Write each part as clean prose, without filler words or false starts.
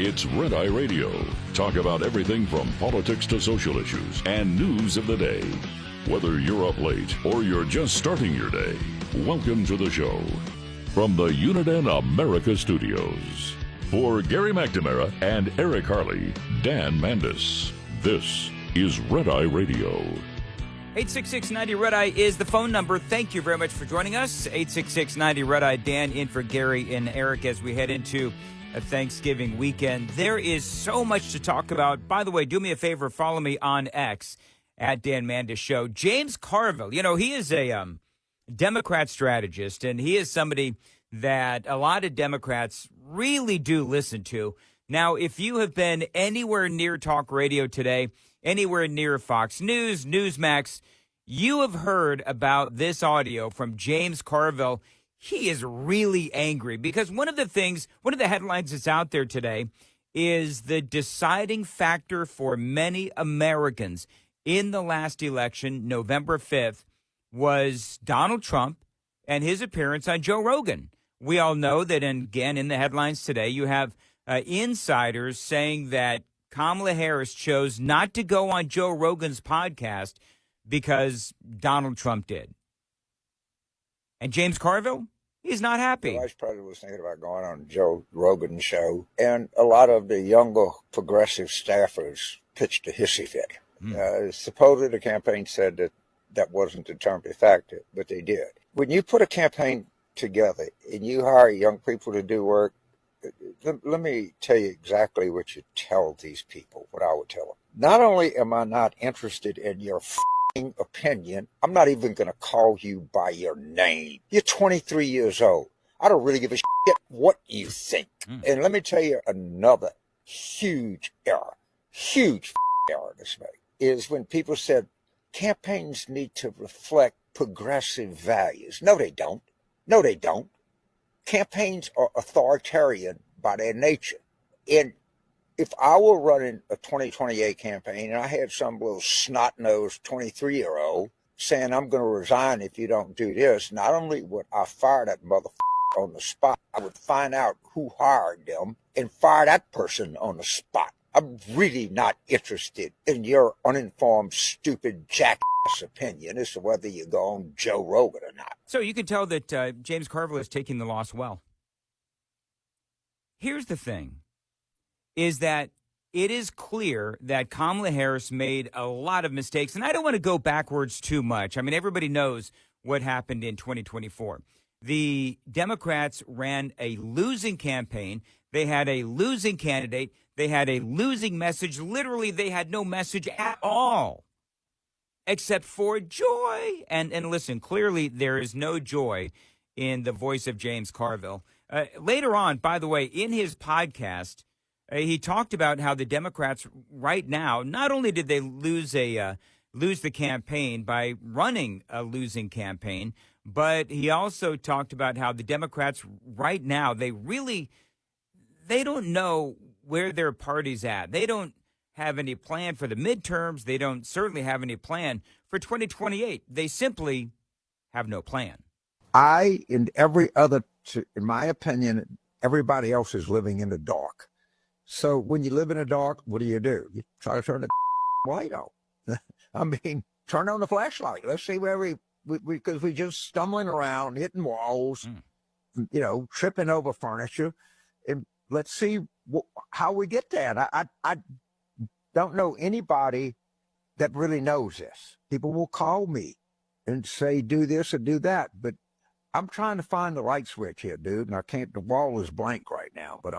It's Red Eye Radio. Talk about everything from politics to social issues and news of the day. Whether you're up late or you're just starting your day, welcome to the show. From the Uniden America Studios. For Gary McNamara and Eric Harley, Dan Mandis, this is Red Eye Radio. 866-90-RED-EYE is the phone number. Thank you very much for joining us. 866-90-RED-EYE. Dan in for Gary and Eric as we head into a Thanksgiving weekend. There is so much to talk about. By the way, do me a favor, follow me on X at Dan Mandis Show. James Carville, he is a Democrat strategist, and he is somebody that a lot of Democrats really do listen to. Now, if you have been anywhere near talk radio today, anywhere near Fox News, Newsmax, you have heard about this audio from James Carville. He is really angry because one of the headlines that's out there today is the deciding factor for many Americans in the last election, November 5th, was Donald Trump and his appearance on Joe Rogan. We all know that, and again, in the headlines today, you have insiders saying that Kamala Harris chose not to go on Joe Rogan's podcast because Donald Trump did. And James Carville, he's not happy. The vice president was thinking about going on Joe Rogan's show, and a lot of the younger progressive staffers pitched a hissy fit. Supposedly the campaign said that wasn't the term de facto, but they did. When you put a campaign together and you hire young people to do work, let me tell you exactly what you tell these people, what I would tell them. Not only am I not interested in your opinion, I'm not even going to call you by your name. You're 23 years old. I don't really give a shit what you think. And let me tell you another huge error this made, is when people said campaigns need to reflect progressive values. No, they don't. No, they don't. Campaigns are authoritarian by their nature. And if I were running a 2028 campaign and I had some little snot-nosed 23-year-old saying, I'm going to resign if you don't do this, not only would I fire that motherfucker on the spot, I would find out who hired them and fire that person on the spot. I'm really not interested in your uninformed, stupid, jackass opinion as to whether you go on Joe Rogan or not. So you can tell that James Carville is taking the loss well. Here's the thing, is that it is clear that Kamala Harris made a lot of mistakes, and I don't want to go backwards too much. I mean, everybody knows what happened in 2024. The Democrats ran a losing campaign. They had a losing candidate. They had a losing message. Literally, they had no message at all except for joy. And listen, clearly there is no joy in the voice of James Carville. Later on, by the way, in his podcast, he talked about how the Democrats right now, not only did they lose the campaign by running a losing campaign, but he also talked about how the Democrats right now, they don't know where their party's at. They don't have any plan for the midterms. They don't certainly have any plan for 2028. They simply have no plan. In my opinion, everybody else is living in the dark. So when you live in the dark, what do? You try to turn the light on. I mean, turn on the flashlight. Let's see where because we're just stumbling around, hitting walls, tripping over furniture. And let's see how we get there. I don't know anybody that really knows this. People will call me and say, do this or do that. But I'm trying to find the light switch here, dude. And I can't, the wall is blank right now, but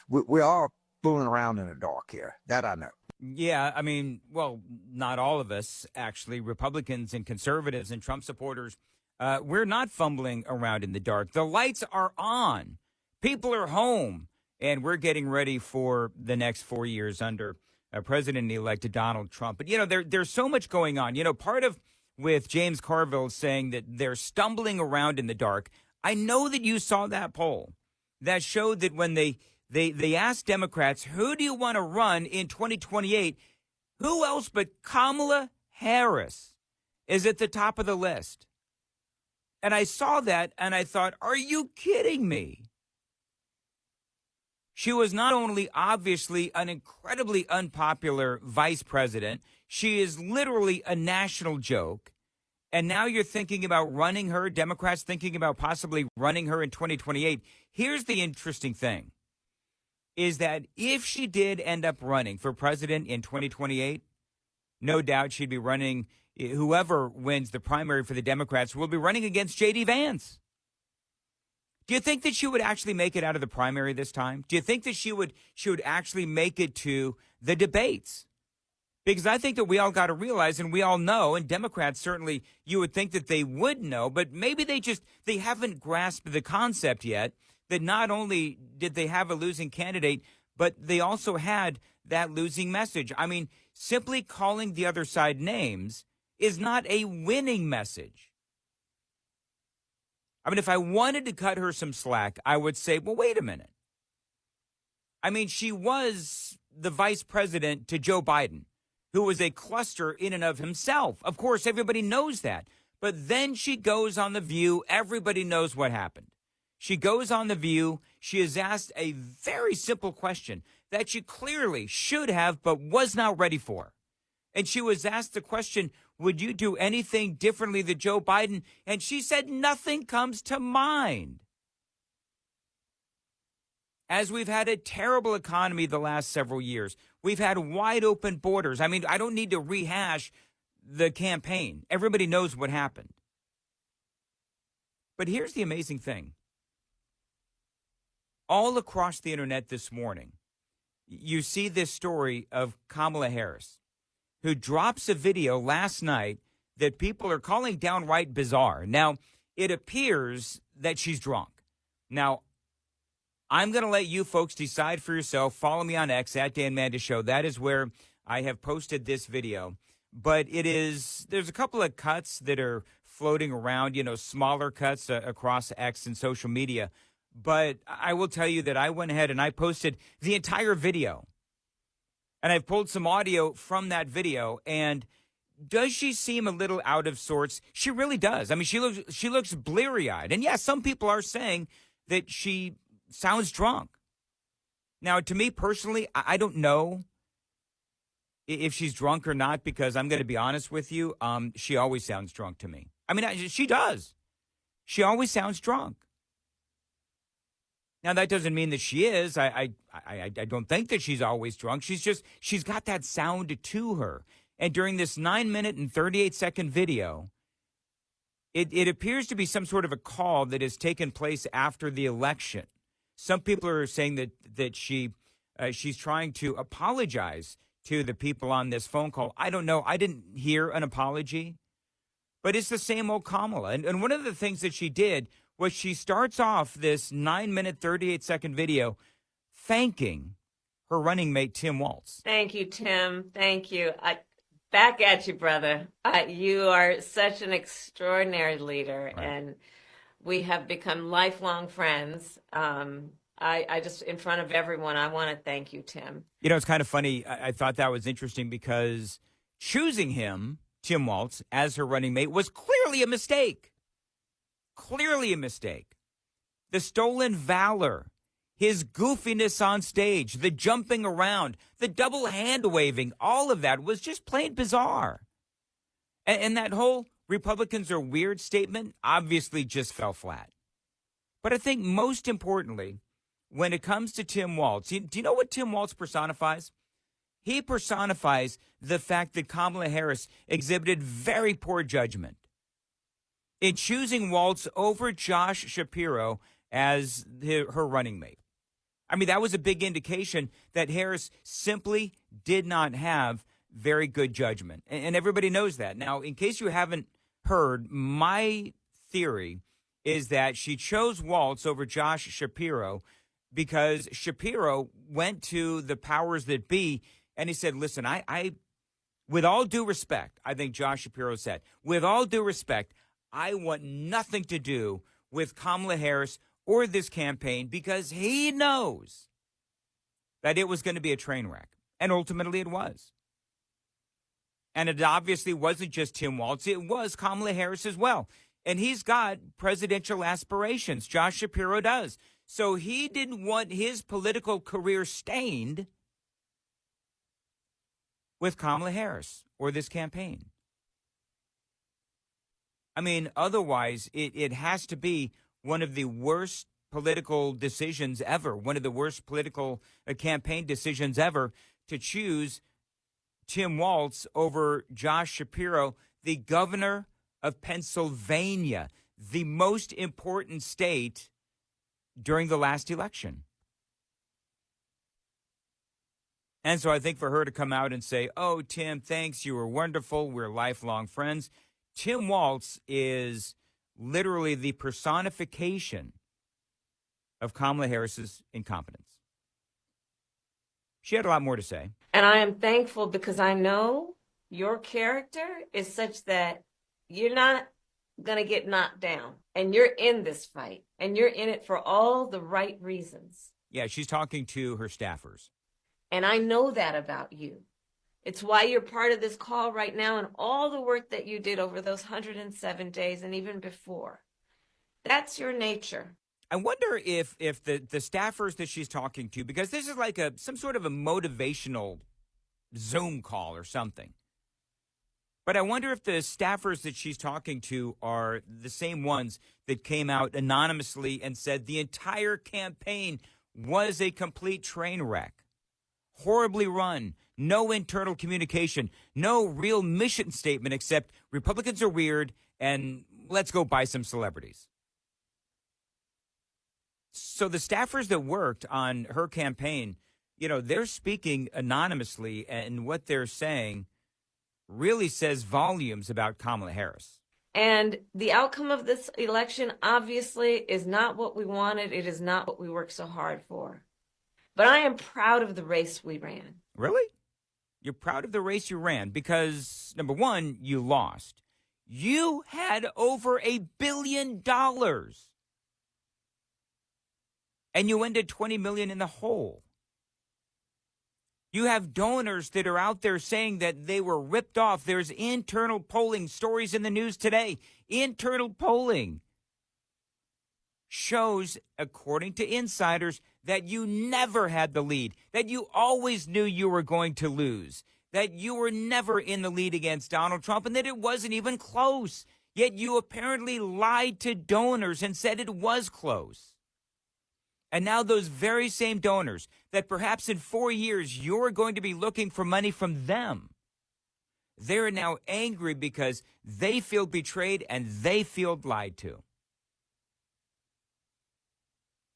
we are fooling around in the dark here. That I know. Yeah, I mean, well, not all of us, actually. Republicans and conservatives and Trump supporters, we're not fumbling around in the dark. The lights are on. People are home, and we're getting ready for the next 4 years under President-elect Donald Trump. But, there's so much going on. Part of with James Carville saying that they're stumbling around in the dark, I know that you saw that poll that showed that when they asked Democrats, who do you want to run in 2028? Who else but Kamala Harris is at the top of the list? And I saw that and I thought, are you kidding me? She was not only obviously an incredibly unpopular vice president, she is literally a national joke. And now you're thinking about running her, Democrats thinking about possibly running her in 2028. Here's the interesting thing, is that if she did end up running for president in 2028, no doubt she'd be running, whoever wins the primary for the Democrats will be running against J.D. Vance. Do you think that she would actually make it out of the primary this time? Do you think that she would actually make it to the debates? Because I think that we all got to realize, and we all know, and Democrats certainly, you would think that they would know, but maybe they haven't grasped the concept yet that not only did they have a losing candidate, but they also had that losing message. I mean, simply calling the other side names is not a winning message. I mean, if I wanted to cut her some slack, I would say, well, wait a minute. I mean, she was the vice president to Joe Biden, who was a cluster in and of himself. Of course, everybody knows that. But then she goes on The View. Everybody knows what happened. She goes on The View. She is asked a very simple question that she clearly should have but was not ready for. And she was asked the question, would you do anything differently than Joe Biden? And she said, nothing comes to mind. As we've had a terrible economy the last several years, we've had wide open borders. I mean, I don't need to rehash the campaign. Everybody knows what happened. But here's the amazing thing. All across the internet this morning, you see this story of Kamala Harris, who drops a video last night that people are calling downright bizarre. Now, it appears that she's drunk. Now, I'm going to let you folks decide for yourself. Follow me on X at Dan Mandis Show. That is where I have posted this video. But there's a couple of cuts that are floating around, smaller cuts across X and social media. But I will tell you that I went ahead and I posted the entire video. And I've pulled some audio from that video. And does she seem a little out of sorts? She really does. I mean, she looks bleary-eyed. And yes, some people are saying that she sounds drunk. Now, to me personally, I don't know if she's drunk or not, because I'm going to be honest with you, she always sounds drunk to me. I mean, she does. She always sounds drunk. Now, that doesn't mean that she is. I don't think that she's always drunk. She's got that sound to her. And during this 9-minute and 38-second video, it appears to be some sort of a call that has taken place after the election. Some people are saying that she's trying to apologize to the people on this phone call. I don't know. I didn't hear an apology. But it's the same old Kamala. And one of the things that she did was she starts off this 9-minute, 38-second video thanking her running mate, Tim Walz. Thank you, Tim. Thank you. Back at you, brother. You are such an extraordinary leader, Right. And we have become lifelong friends. I just, in front of everyone, I want to thank you, Tim. It's kind of funny. I thought that was interesting because choosing him, Tim Walz, as her running mate was clearly a mistake. Clearly a mistake. The stolen valor, his goofiness on stage, the jumping around, the double hand waving, all of that was just plain bizarre. And that whole Republicans are weird statement obviously just fell flat. But I think most importantly, when it comes to Tim Walz, do you know what Tim Walz personifies? He personifies the fact that Kamala Harris exhibited very poor judgment in choosing Walz over Josh Shapiro as her running mate. I mean, that was a big indication that Harris simply did not have very good judgment. And everybody knows that. Now, in case you haven't heard, my theory is that she chose Walz over Josh Shapiro because Shapiro went to the powers that be and he said, listen, I with all due respect, I think Josh Shapiro said, with all due respect, I want nothing to do with Kamala Harris or this campaign because he knows that it was going to be a train wreck. And ultimately it was. And it obviously wasn't just Tim Walz. It was Kamala Harris as well. And he's got presidential aspirations. Josh Shapiro does. So he didn't want his political career stained with Kamala Harris or this campaign. I mean, otherwise, it has to be one of the worst political decisions ever, one of the worst political campaign decisions ever to choose Tim Walz over Josh Shapiro, the governor of Pennsylvania, the most important state during the last election. And so I think for her to come out and say, oh, Tim, thanks, you were wonderful, we're lifelong friends. Tim Walz is literally the personification of Kamala Harris's incompetence. She had a lot more to say. And I am thankful because I know your character is such that you're not going to get knocked down. And you're in this fight. And you're in it for all the right reasons. Yeah, she's talking to her staffers. And I know that about you. It's why you're part of this call right now and all the work that you did over those 107 days and even before. That's your nature. I wonder if the staffers that she's talking to, because this is like some sort of a motivational Zoom call or something. But I wonder if the staffers that she's talking to are the same ones that came out anonymously and said the entire campaign was a complete train wreck. Horribly run, no internal communication, no real mission statement except Republicans are weird and let's go buy some celebrities. So the staffers that worked on her campaign, you know, they're speaking anonymously, and what they're saying really says volumes about Kamala Harris. And the outcome of this election obviously is not what we wanted. It is not what we worked so hard for. But I am proud of the race we ran. Really? You're proud of the race you ran because, number one, you lost. You had over $1 billion. And you ended $20 million in the hole. You have donors that are out there saying that they were ripped off. There's internal polling stories in the news today. Internal polling shows, according to insiders, that you never had the lead, that you always knew you were going to lose, that you were never in the lead against Donald Trump, and that it wasn't even close. Yet you apparently lied to donors and said it was close. And now those very same donors that perhaps in 4 years you're going to be looking for money from them, they're now angry because they feel betrayed and they feel lied to.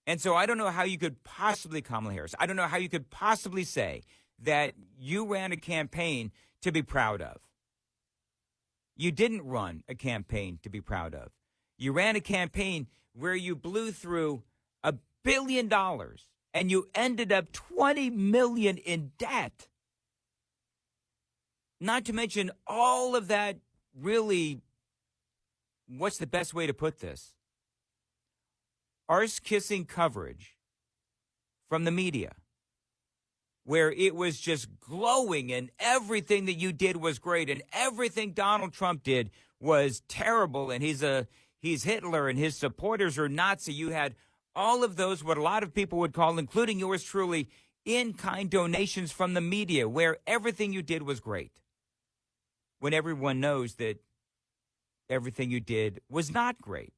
And so I don't know how you could possibly, Kamala Harris, I don't know how you could possibly say that you ran a campaign to be proud of. You didn't run a campaign to be proud of. You ran a campaign where you blew through $1 billion and you ended up $20 million in debt. Not to mention all of that really, what's the best way to put this? Arse-kissing coverage from the media where it was just glowing and everything that you did was great and everything Donald Trump did was terrible and he's Hitler and his supporters are Nazi. You had all of those, what a lot of people would call, including yours truly, in-kind donations from the media where everything you did was great. When everyone knows that everything you did was not great.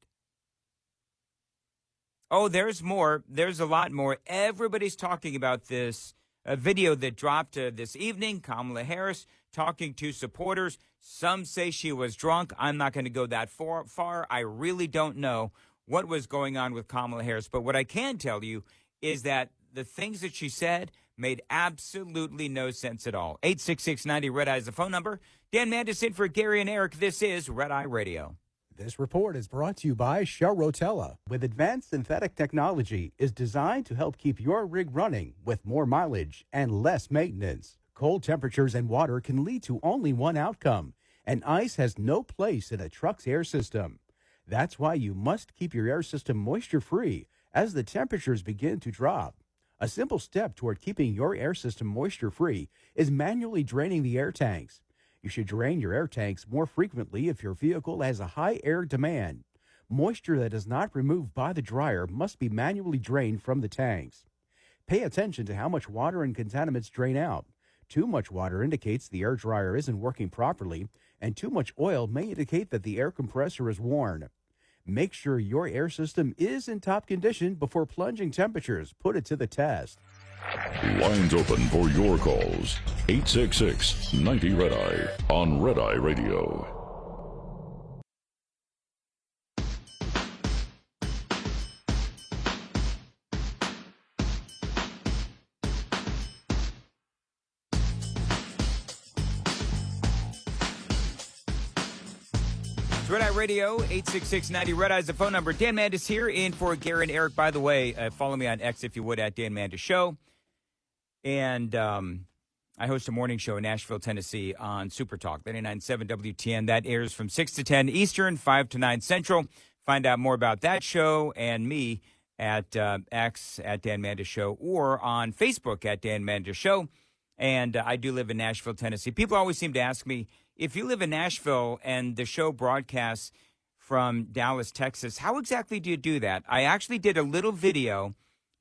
Oh, there's more. There's a lot more. Everybody's talking about this video that dropped this evening. Kamala Harris talking to supporters. Some say she was drunk. I'm not going to go that far. I really don't know what was going on with Kamala Harris. But what I can tell you is that the things that she said made absolutely no sense at all. 866-90-RED-EYE is the phone number. Dan Mandis in for Gary and Eric. This is Red Eye Radio. This report is brought to you by Shell Rotella. With advanced synthetic technology, is designed to help keep your rig running with more mileage and less maintenance. Cold temperatures and water can lead to only one outcome, and ice has no place in a truck's air system. That's why you must keep your air system moisture-free as the temperatures begin to drop. A simple step toward keeping your air system moisture-free is manually draining the air tanks. You should drain your air tanks more frequently if your vehicle has a high air demand. Moisture that is not removed by the dryer must be manually drained from the tanks. Pay attention to how much water and contaminants drain out. Too much water indicates the air dryer isn't working properly, and too much oil may indicate that the air compressor is worn. Make sure your air system is in top condition before plunging temperatures. Put it to the test. Lines open for your calls. 866-90-RED-EYE on Red Eye Radio. Red Eye Radio, 866-90 Red Eye is the phone number. Dan Mandis here in for Gary and Eric. By the way, follow me on X if you would at Dan Mandis Show. And I host a morning show in Nashville, Tennessee on Super Talk, 99.7 WTN. That airs from 6 to 10 Eastern, 5 to 9 Central. Find out more about that show and me at X at Dan Mandis Show or on Facebook at Dan Mandis Show. And I do live in Nashville, Tennessee. People always seem to ask me, if you live in Nashville and the show broadcasts from Dallas, Texas, how exactly do you do that? I actually did a little video,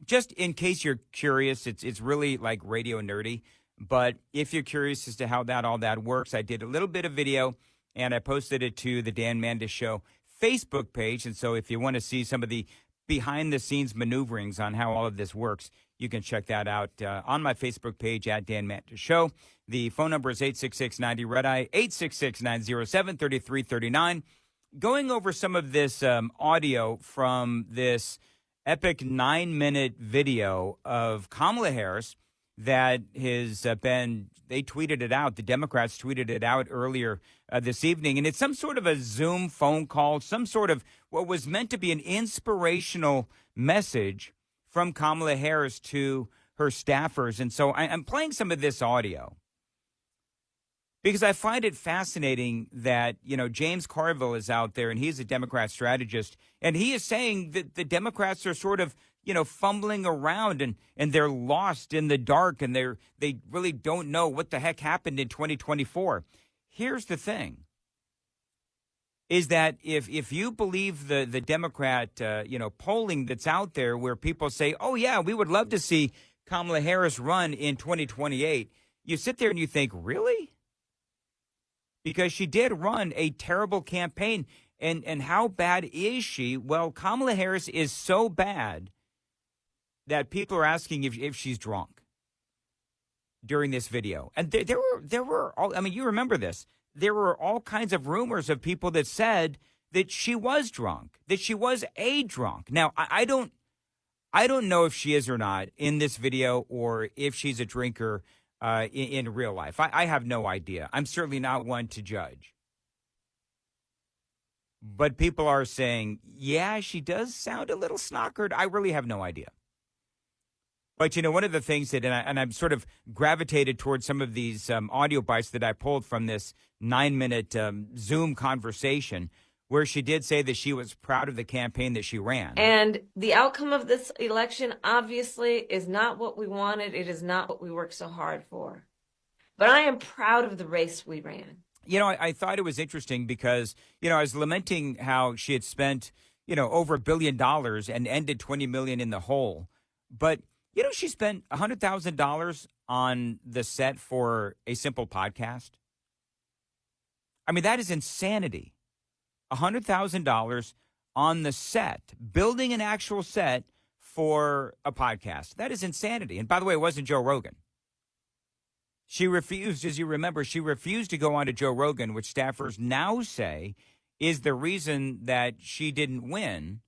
just in case you're curious. It's really like radio nerdy. But if you're curious as to how all that works, I did a little bit of video, and I posted it to the Dan Mandis Show Facebook page. And so if you want to see some of the behind-the-scenes maneuverings on how all of this works, you can check that out on my Facebook page at Dan Mandis Show. The phone number is 866-90-RED-EYE, 866-907-3339. Going over some of this audio from this epic 9-minute video of Kamala Harris that has they tweeted it out. The Democrats tweeted it out earlier this evening. And it's some sort of a Zoom phone call, some sort of what was meant to be an inspirational message from Kamala Harris to her staffers. And so I'm playing some of this audio because I find it fascinating that, James Carville is out there and he's a Democrat strategist. And he is saying that the Democrats are sort of, fumbling around and they're lost in the dark and they really don't know what the heck happened in 2024. Here's the thing. Is that if you believe the Democrat, polling that's out there where people say, oh, yeah, we would love to see Kamala Harris run in 2028, you sit there and you think, really? Because she did run a terrible campaign. And how bad is she? Well, Kamala Harris is so bad that people are asking if she's drunk during this video. And there were all, you remember this. There were all kinds of rumors of people that said that she was drunk, that she was a drunk. Now, I don't know if she is or not in this video or if she's a drinker in real life. I have no idea. I'm certainly not one to judge. But people are saying, yeah, she does sound a little snockered. I really have no idea. But, one of the things that, and I'm sort of gravitated towards some of these audio bites that I pulled from this 9-minute Zoom conversation where she did say that she was proud of the campaign that she ran. And the outcome of this election, obviously, is not what we wanted. It is not what we worked so hard for. But I am proud of the race we ran. I thought it was interesting because, I was lamenting how she had spent, over $1 billion and ended $20 million in the hole. But she spent $100,000 on the set for a simple podcast. That is insanity. $100,000 on the set, building an actual set for a podcast. That is insanity. And by the way, it wasn't Joe Rogan. She refused, as you remember, to go on to Joe Rogan, which staffers now say is the reason that she didn't win.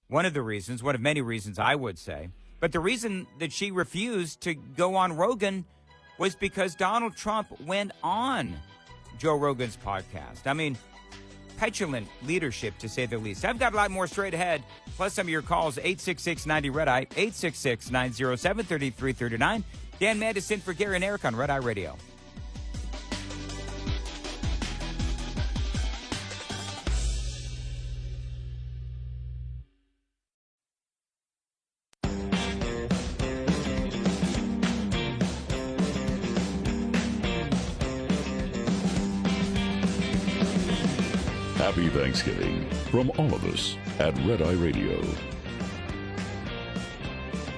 One of many reasons, I would say. But the reason that she refused to go on Rogan was because Donald Trump went on Joe Rogan's podcast. Petulant leadership, to say the least. I've got a lot more straight ahead, plus some of your calls, 866-90-RED-EYE, 866-907-3339. Dan Mandis in for Gary and Eric on Red Eye Radio. Happy Thanksgiving from all of us at Red Eye Radio.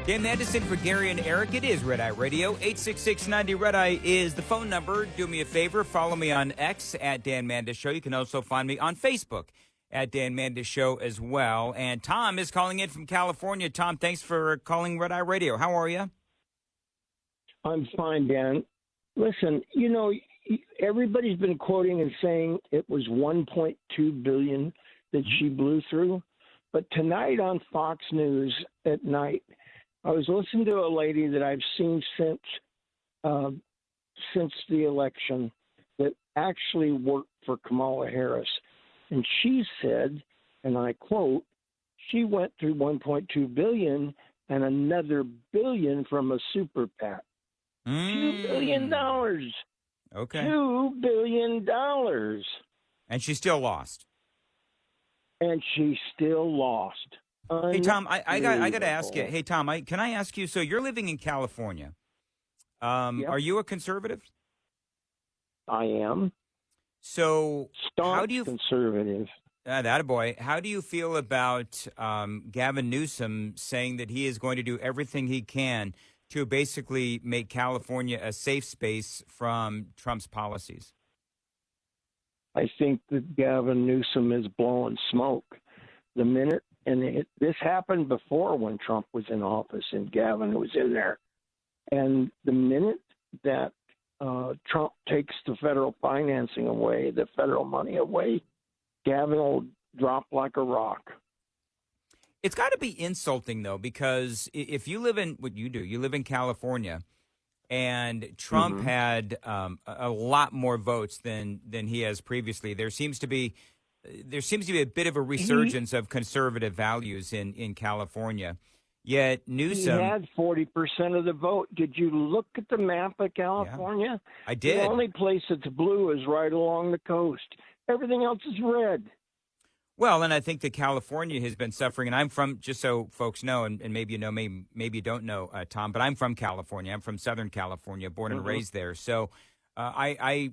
Dan Anderson for Gary and Eric. It is Red Eye Radio. 866-90 Red Eye is the phone number. Do me a favor. Follow me on X at Dan Mandis Show. You can also find me on Facebook at Dan Mandis Show as well. And Tom is calling in from California. Tom, thanks for calling Red Eye Radio. How are you? I'm fine, Dan. Listen, you know, everybody's been quoting and saying it was $1.2 billion that she blew through. But tonight on Fox News at night, I was listening to a lady that I've seen since the election that actually worked for Kamala Harris. And she said, and I quote, she went through $1.2 billion and another billion from a super PAC. $2 billion. Okay. $2 billion. And she still lost. And she still lost. Hey, Tom, I got to ask you. Hey, Tom, can I ask you? So you're living in California. Yep. Are you a conservative? I am. So how do you conservative? Attaboy. How do you feel about Gavin Newsom saying that he is going to do everything he can to basically make California a safe space from Trump's policies? I think that Gavin Newsom is blowing smoke. The minute, this happened before when Trump was in office and Gavin was in there. And the minute that Trump takes the federal financing away, the federal money away, Gavin will drop like a rock. It's got to be insulting, though, because if you live in what you do, you live in California, and Trump had a lot more votes than he has previously. There seems to be a bit of a resurgence of conservative values in California. Yet Newsom, he had 40% of the vote. Did you look at the map of California? Yeah, I did. The only place that's blue is right along the coast. Everything else is red. Well, and I think that California has been suffering, and I'm from, just so folks know, and maybe you know, maybe you don't know, Tom, but I'm from California. I'm from Southern California, born and raised there. So I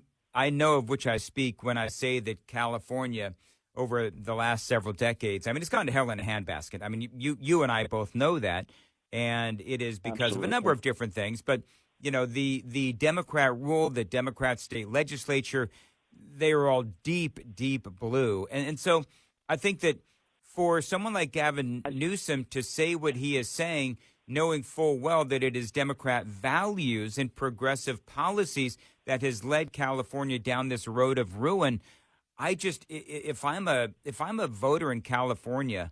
know of which I speak when I say that California, over the last several decades, I mean, it's gone to hell in a handbasket. I mean, you and I both know that, and it is because of a number of different things. But, you know, the Democrat rule, the Democrat state legislature, they are all deep, deep blue. And so I think that for someone like Gavin Newsom to say what he is saying, knowing full well that it is Democrat values and progressive policies that has led California down this road of ruin, if I'm a voter in California,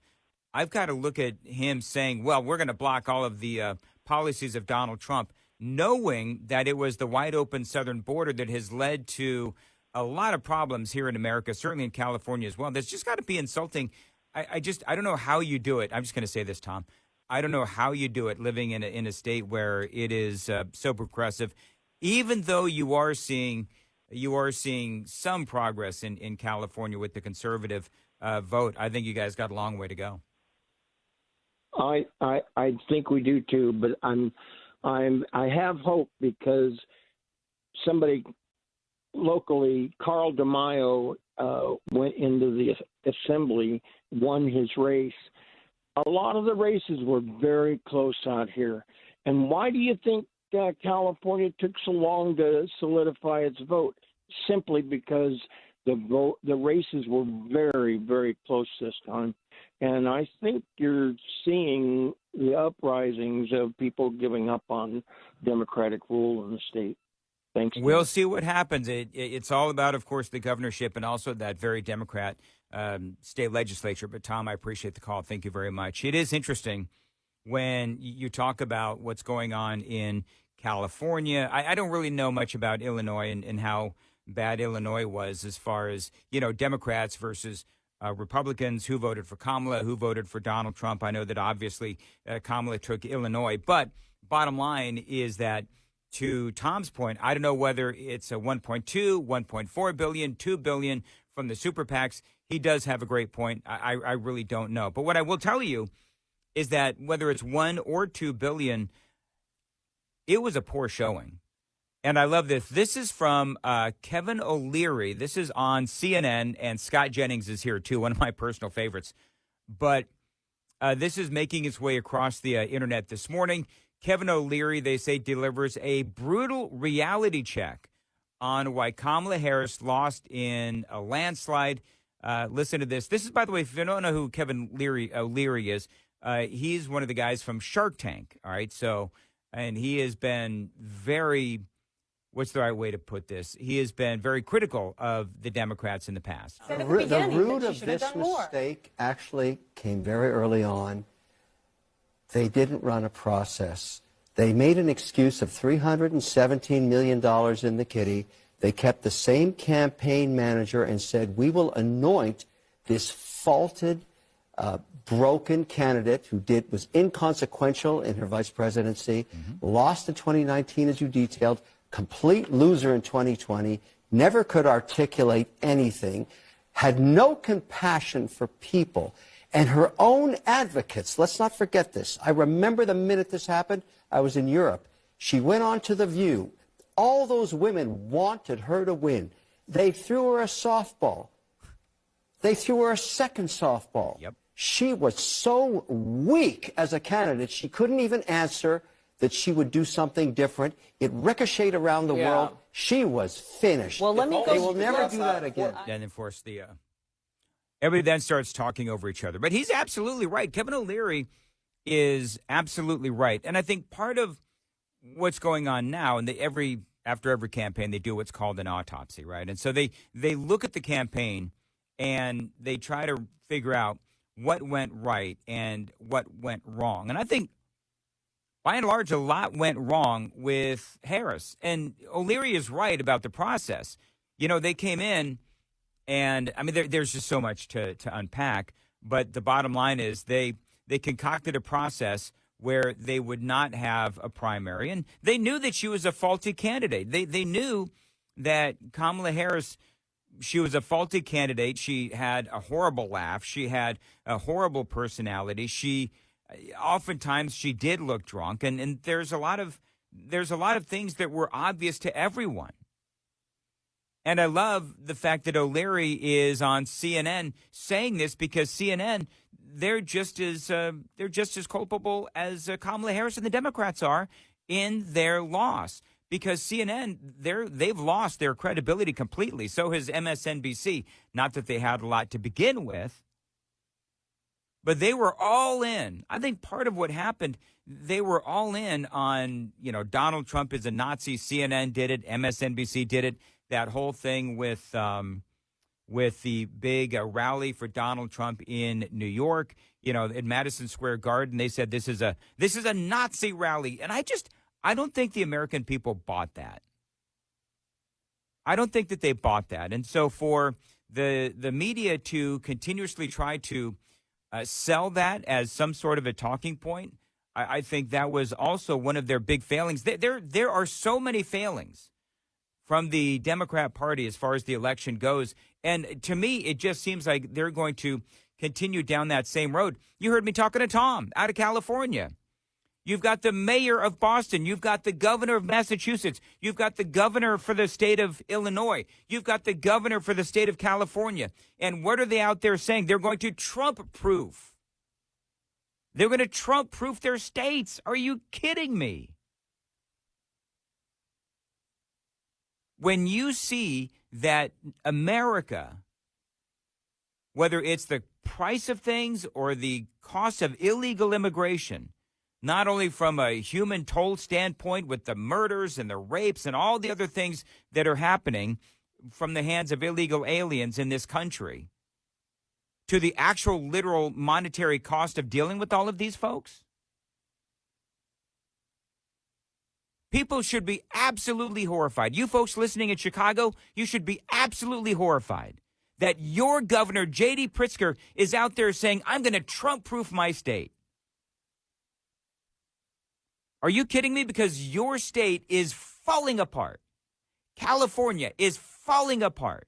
I've got to look at him saying, well, we're going to block all of the policies of Donald Trump, knowing that it was the wide open southern border that has led to a lot of problems here in America, certainly in California as well. That's just got to be insulting. I don't know how you do it. I'm just going to say this, Tom. I don't know how you do it living in a state where it is so progressive, even though you are seeing some progress in California with the conservative vote. I think you guys got a long way to go. I think we do too, but I have hope because somebody locally, Carl DeMaio, went into the assembly, won his race. A lot of the races were very close out here. And why do you think California took so long to solidify its vote? Simply because the races were very, very close this time. And I think you're seeing the uprisings of people giving up on democratic rule in the state. Thanks. We'll see what happens. It's all about, of course, the governorship and also that very Democrat state legislature. But, Tom, I appreciate the call. Thank you very much. It is interesting when you talk about what's going on in California. I don't really know much about Illinois and how bad Illinois was as far as, Democrats versus Republicans, who voted for Kamala, who voted for Donald Trump. I know that obviously Kamala took Illinois. But bottom line is that, to Tom's point, I don't know whether it's a 1.2, 1.4 billion, 2 billion from the super PACs. He does have a great point. I really don't know. But what I will tell you is that whether it's 1 or 2 billion, it was a poor showing. And I love this. This is from Kevin O'Leary. This is on CNN, and Scott Jennings is here, too, one of my personal favorites. But this is making its way across the internet this morning. Kevin O'Leary, they say, delivers a brutal reality check on why Kamala Harris lost in a landslide. Listen to this. This is, by the way, if you don't know who Kevin O'Leary is, he's one of the guys from Shark Tank. All right. So, and he has been very, what's the right way to put this? He has been very critical of the Democrats in the past. The root of this mistake actually came very early on. They didn't run a process. They made an excuse of $317 million in the kitty. They kept the same campaign manager and said, we will anoint this faulted, broken candidate who was inconsequential in her vice presidency, lost in 2019, as you detailed, complete loser in 2020, never could articulate anything, had no compassion for people. And her own advocates, let's not forget this. I remember the minute this happened, I was in Europe. She went on to The View. All those women wanted her to win. They threw her a softball. They threw her a second softball. Yep. She was so weak as a candidate, she couldn't even answer that she would do something different. It ricocheted around the world. She was finished. Well, let me go. They will never do that again. And of course, everybody then starts talking over each other. But he's absolutely right. Kevin O'Leary is absolutely right. And I think part of what's going on now, and after every campaign, they do what's called an autopsy, right? And so they look at the campaign and they try to figure out what went right and what went wrong. And I think, by and large, a lot went wrong with Harris. And O'Leary is right about the process. You know, they came in, and, I mean, there's just so much to unpack. But the bottom line is they concocted a process where they would not have a primary. And they knew that she was a faulty candidate. They knew that Kamala Harris, she was a faulty candidate. She had a horrible laugh. She had a horrible personality. Oftentimes she did look drunk. And there's a lot of things that were obvious to everyone. And I love the fact that O'Leary is on CNN saying this, because CNN, they're just as culpable as Kamala Harris and the Democrats are in their loss. Because CNN, they've lost their credibility completely. So has MSNBC. Not that they had a lot to begin with, but they were all in. I think part of what happened, they were all in on, Donald Trump is a Nazi. CNN did it. MSNBC did it. That whole thing with the big rally for Donald Trump in New York, in Madison Square Garden, they said this is a Nazi rally. And I don't think the American people bought that. I don't think that they bought that. And so for the media to continuously try to sell that as some sort of a talking point, I think that was also one of their big failings. There are so many failings from the Democrat Party as far as the election goes. And to me, it just seems like they're going to continue down that same road. You heard me talking to Tom out of California. You've got the mayor of Boston. You've got the governor of Massachusetts. You've got the governor for the state of Illinois. You've got the governor for the state of California. And what are they out there saying? They're going to Trump-proof. They're going to Trump-proof their states. Are you kidding me? When you see that America, whether it's the price of things or the cost of illegal immigration, not only from a human toll standpoint with the murders and the rapes and all the other things that are happening from the hands of illegal aliens in this country, to the actual literal monetary cost of dealing with all of these folks, people should be absolutely horrified. You folks listening in Chicago, you should be absolutely horrified that your governor, J.D. Pritzker, is out there saying, I'm going to Trump-proof my state. Are you kidding me? Because your state is falling apart. California is falling apart.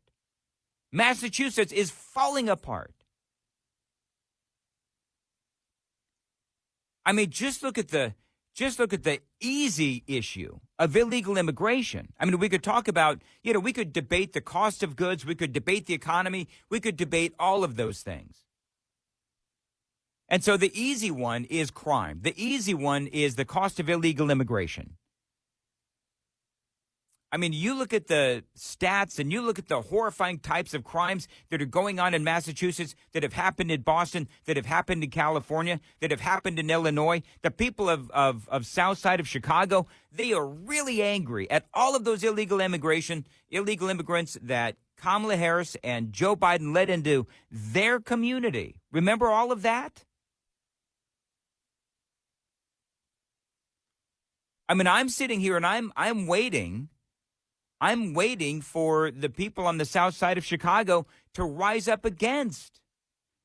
Massachusetts is falling apart. I mean, just look at the Just look at the easy issue of illegal immigration. I mean, we could talk about, we could debate the cost of goods. We could debate the economy. We could debate all of those things. And so the easy one is crime. The easy one is the cost of illegal immigration. I mean, you look at the stats and you look at the horrifying types of crimes that are going on in Massachusetts, that have happened in Boston, that have happened in California, that have happened in Illinois. The people of South Side of Chicago, they are really angry at all of those illegal immigrants that Kamala Harris and Joe Biden let into their community. Remember all of that? I mean, I'm sitting here and I'm waiting. I'm waiting for the people on the south side of Chicago to rise up against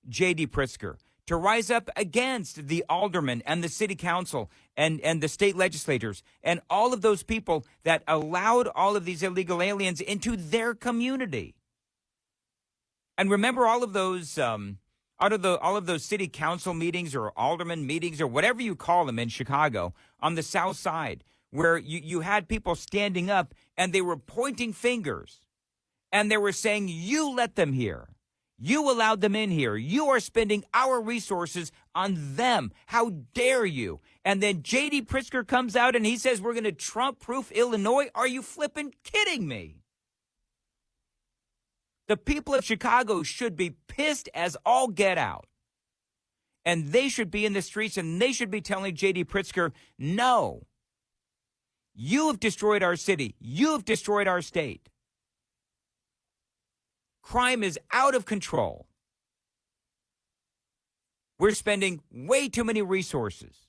J.D. Pritzker, to rise up against the aldermen and the city council and the state legislators and all of those people that allowed all of these illegal aliens into their community. And remember all of those all of those city council meetings or alderman meetings or whatever you call them in Chicago on the south side, where you had people standing up and they were pointing fingers and they were saying, you let them here. You allowed them in here. You are spending our resources on them. How dare you? And then J.D. Pritzker comes out and he says, we're going to Trump-proof Illinois. Are you flipping kidding me? The people of Chicago should be pissed as all get out. And they should be in the streets and they should be telling J.D. Pritzker, no. You have destroyed our city. You have destroyed our state. Crime is out of control. We're spending way too many resources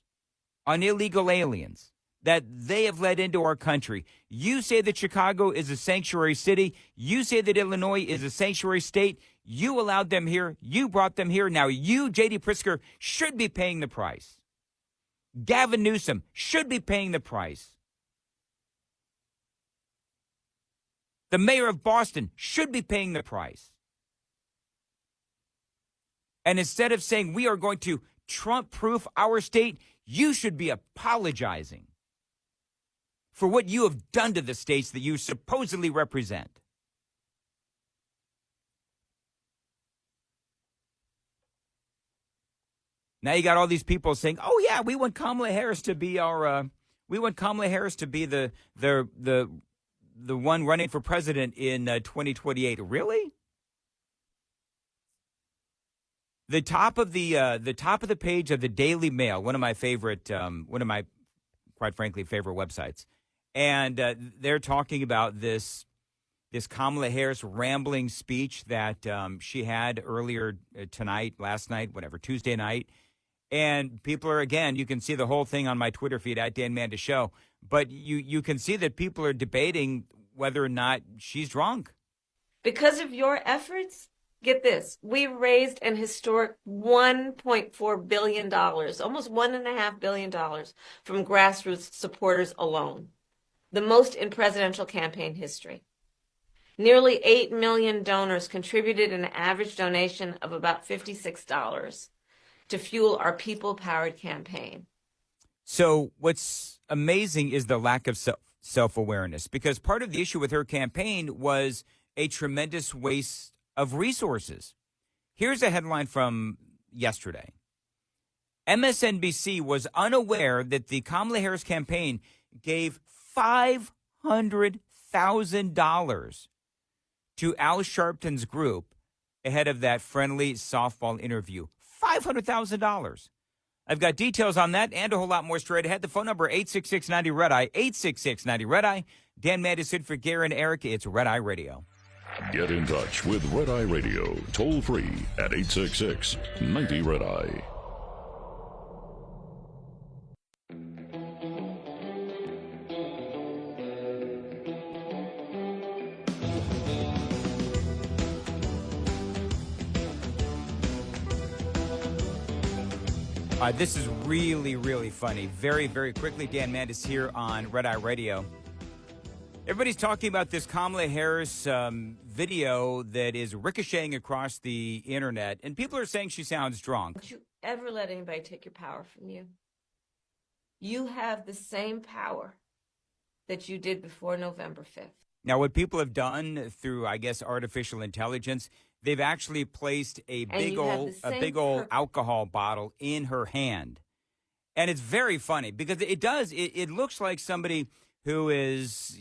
on illegal aliens that they have let into our country. You say that Chicago is a sanctuary city. You say that Illinois is a sanctuary state. You allowed them here. You brought them here. Now you, J.D. Pritzker, should be paying the price. Gavin Newsom should be paying the price. The mayor of Boston should be paying the price. And instead of saying we are going to Trump-proof our state, you should be apologizing for what you have done to the states that you supposedly represent. Now you got all these people saying, "Oh yeah, we want Kamala Harris to be our, the one running for president in 2028. Really? The top of the page of the Daily Mail, one of my, quite frankly, favorite websites, and they're talking about this Kamala Harris rambling speech that she had earlier tonight, last night, whatever, Tuesday night. And people are, again, you can see the whole thing on my Twitter feed at Dan Manda Show. But you can see that people are debating whether or not she's drunk. Because of your efforts, get this, we raised an historic $1.4 billion, almost $1.5 billion from grassroots supporters alone, the most in presidential campaign history. Nearly 8 million donors contributed an average donation of about $56 to fuel our people-powered campaign. So what's amazing is the lack of self-awareness, because part of the issue with her campaign was a tremendous waste of resources. Here's a headline from yesterday. MSNBC was unaware that the Kamala Harris campaign gave $500,000 to Al Sharpton's group ahead of that friendly softball interview. $500,000. I've got details on that and a whole lot more straight ahead. The phone number, 866-90-RED-EYE, 866-90-RED-EYE. Dan Madison for Gary and Eric. It's Red Eye Radio. Get in touch with Red Eye Radio, toll free at 866-90-RED-EYE. This is really, really funny. Very, very quickly, Dan Mandis here on Red Eye Radio. Everybody's talking about this Kamala Harris video that is ricocheting across the internet, and people are saying she sounds drunk. Don't you ever let anybody take your power from you. You have the same power that you did before November 5th. Now, what people have done through, I guess, artificial intelligence, they've actually placed a big old alcohol bottle in her hand. And it's very funny because it looks like somebody who is,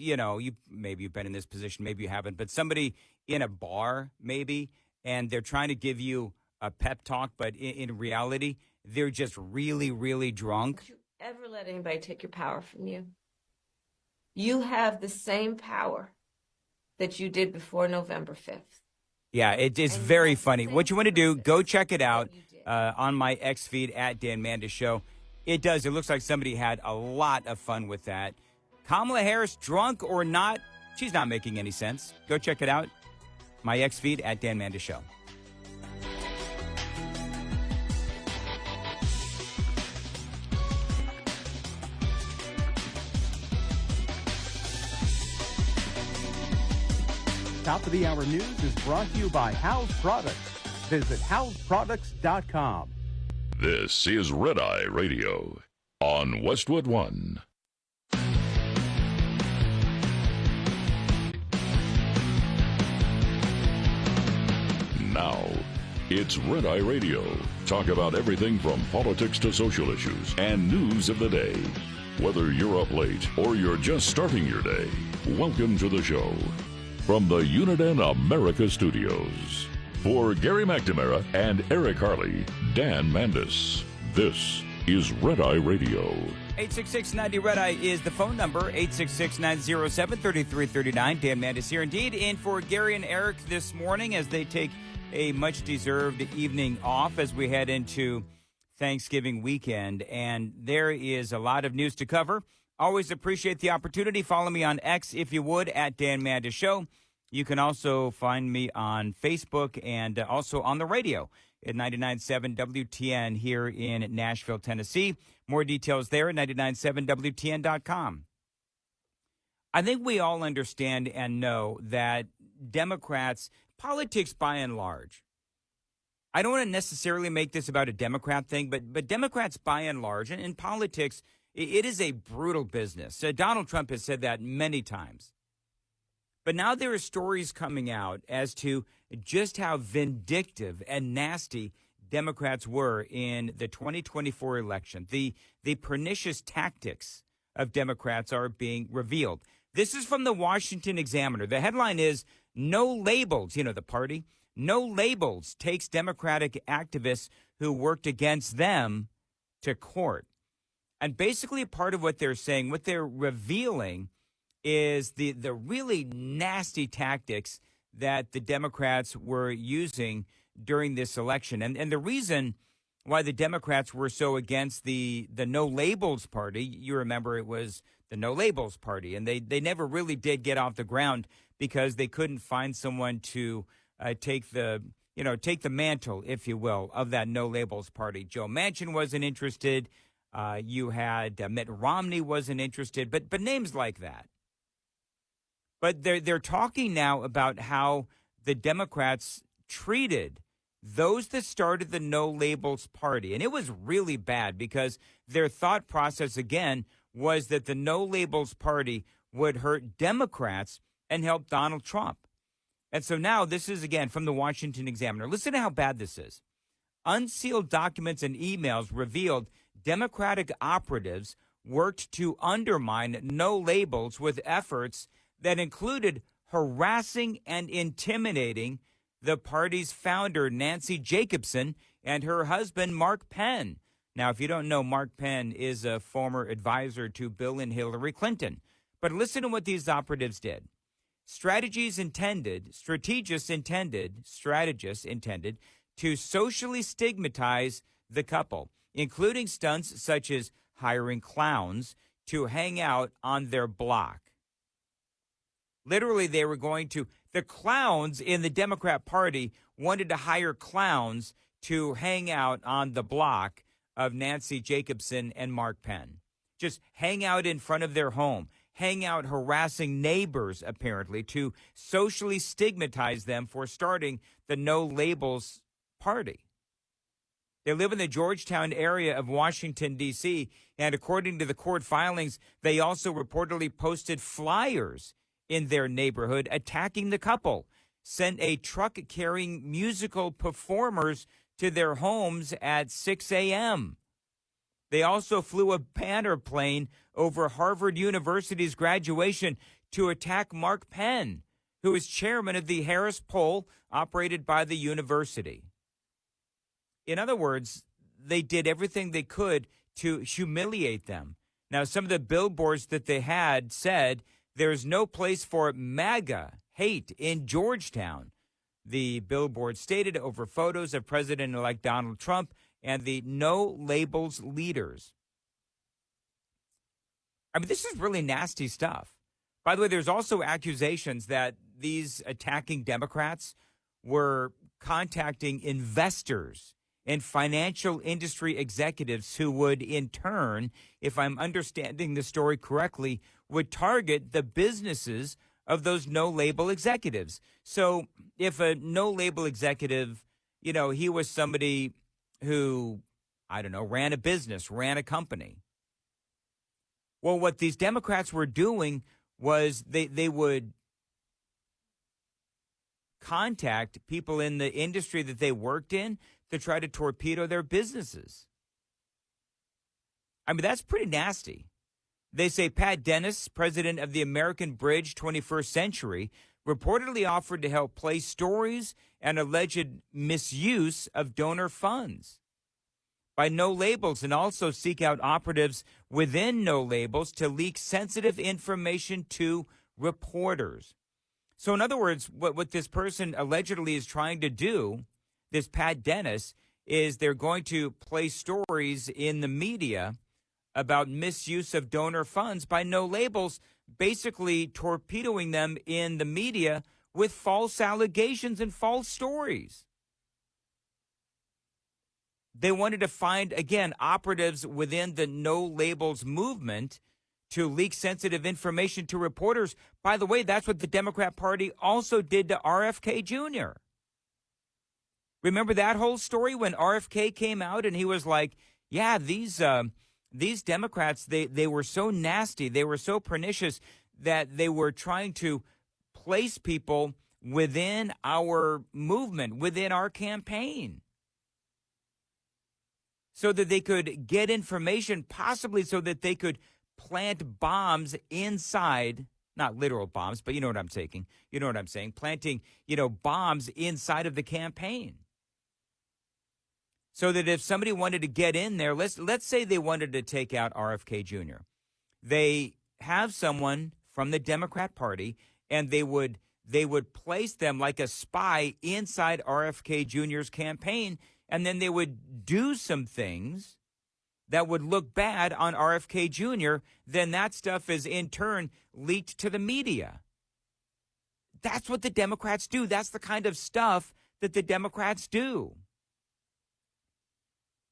maybe you've been in this position, maybe you haven't, but somebody in a bar, maybe, and they're trying to give you a pep talk, but in reality, they're just really, really drunk. Don't you ever let anybody take your power from you. You have the same power that you did before November 5th. Yeah, it's very funny. What you want to do, go check it out on my X feed at Dan Mandis Show. It looks like somebody had a lot of fun with that. Kamala Harris, drunk or not, she's not making any sense. Go check it out. My X feed at Dan Mandis Show. Top of the Hour News is brought to you by House Products. Visit houseproducts.com. This is Red Eye Radio on Westwood One. Now, it's Red Eye Radio. Talk about everything from politics to social issues and news of the day. Whether you're up late or you're just starting your day, welcome to the show. From the Uniden America Studios. For Gary McNamara and Eric Harley, Dan Mandis. This is Red Eye Radio. 866-90-RED-EYE is the phone number, 866-907-3339. Dan Mandis here indeed, in for Gary and Eric this morning as they take a much-deserved evening off as we head into Thanksgiving weekend. And there is a lot of news to cover. Always appreciate the opportunity. Follow me on X, if you would, at Dan Mandis Show. You can also find me on Facebook and also on the radio at 99.7 WTN here in Nashville, Tennessee. More details there at 99.7WTN.com. I think we all understand and know that Democrats, politics by and large, I don't want to necessarily make this about a Democrat thing, but Democrats by and large, and in politics, it is a brutal business. Donald Trump has said that many times. But now there are stories coming out as to just how vindictive and nasty Democrats were in the 2024 election. The pernicious tactics of Democrats are being revealed. This is from the Washington Examiner. The headline is, "No Labels," the party, "No Labels takes Democratic activists who worked against them to court." And basically part of what they're saying, what they're revealing is the really nasty tactics that the Democrats were using during this election. And the reason why the Democrats were so against the No Labels party, you remember it was the No Labels party, and they never really did get off the ground because they couldn't find someone to take the mantle, if you will, of that No Labels party. Joe Manchin wasn't interested. You had Mitt Romney wasn't interested, but names like that. But they're talking now about how the Democrats treated those that started the No Labels party. And it was really bad because their thought process, again, was that the No Labels party would hurt Democrats and help Donald Trump. And so now this is, again, from the Washington Examiner. Listen to how bad this is. Unsealed documents and emails revealed Democratic operatives worked to undermine No Labels with efforts that included harassing and intimidating the party's founder, Nancy Jacobson, and her husband, Mark Penn. Now, if you don't know, Mark Penn is a former advisor to Bill and Hillary Clinton. But listen to what these operatives did. Strategists intended to socially stigmatize the couple, including stunts such as hiring clowns to hang out on their block. Literally, the clowns in the Democrat Party wanted to hire clowns to hang out on the block of Nancy Jacobson and Mark Penn. Just hang out in front of their home, hang out harassing neighbors, apparently, to socially stigmatize them for starting the No Labels party. They live in the Georgetown area of Washington, D.C., and according to the court filings, they also reportedly posted flyers in their neighborhood attacking the couple, sent a truck carrying musical performers to their homes at 6 a.m. They also flew a banner plane over Harvard University's graduation to attack Mark Penn, who is chairman of the Harris Poll operated by the university. In other words, they did everything they could to humiliate them. Now, some of the billboards that they had said, "There's no place for MAGA hate in Georgetown." The billboard stated over photos of President-elect Donald Trump and the No Labels leaders. I mean, this is really nasty stuff. By the way, there's also accusations that these attacking Democrats were contacting investors and financial industry executives who would, in turn, if I'm understanding the story correctly, would target the businesses of those no-label executives. So if a no-label executive, he was somebody who, I don't know, ran a business, ran a company. Well, what these Democrats were doing was they would contact people in the industry that they worked in to try to torpedo their businesses. I mean, that's pretty nasty. They say Pat Dennis, president of the American Bridge 21st Century, reportedly offered to help place stories and alleged misuse of donor funds by No Labels, and also seek out operatives within No Labels to leak sensitive information to reporters. So in other words, what this person allegedly is trying to do, this Pat Dennis, is they're going to place stories in the media about misuse of donor funds by No Labels, basically torpedoing them in the media with false allegations and false stories. They wanted to find, again, operatives within the No Labels movement to leak sensitive information to reporters. By the way, that's what the Democrat Party also did to RFK Jr. Remember that whole story when RFK came out and he was like, yeah, these Democrats, they were so nasty, they were so pernicious that they were trying to place people within our movement, within our campaign, so that they could get information, possibly so that they could plant bombs inside, not literal bombs, but you know what I'm saying. You know what I'm saying? Planting, bombs inside of the campaign. So that if somebody wanted to get in there, let's say they wanted to take out RFK Jr., they have someone from the Democrat Party, and they would place them like a spy inside RFK Jr.'s campaign, and then they would do some things that would look bad on RFK Jr., then that stuff is in turn leaked to the media. That's what the Democrats do. That's the kind of stuff that the Democrats do.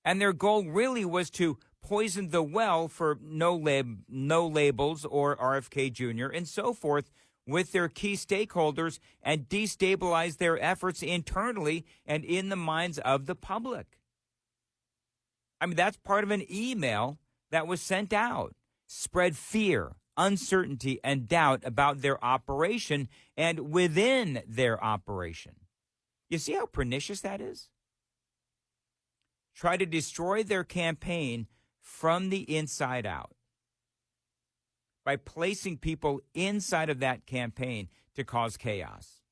And their goal really was to poison the well for No Labels or RFK Jr. and so forth with their key stakeholders and destabilize their efforts internally and in the minds of the public. I mean, that's part of an email that was sent out. Spread fear, uncertainty, and doubt about their operation and within their operation. You see how pernicious that is? Try to destroy their campaign from the inside out by placing people inside of that campaign to cause chaos.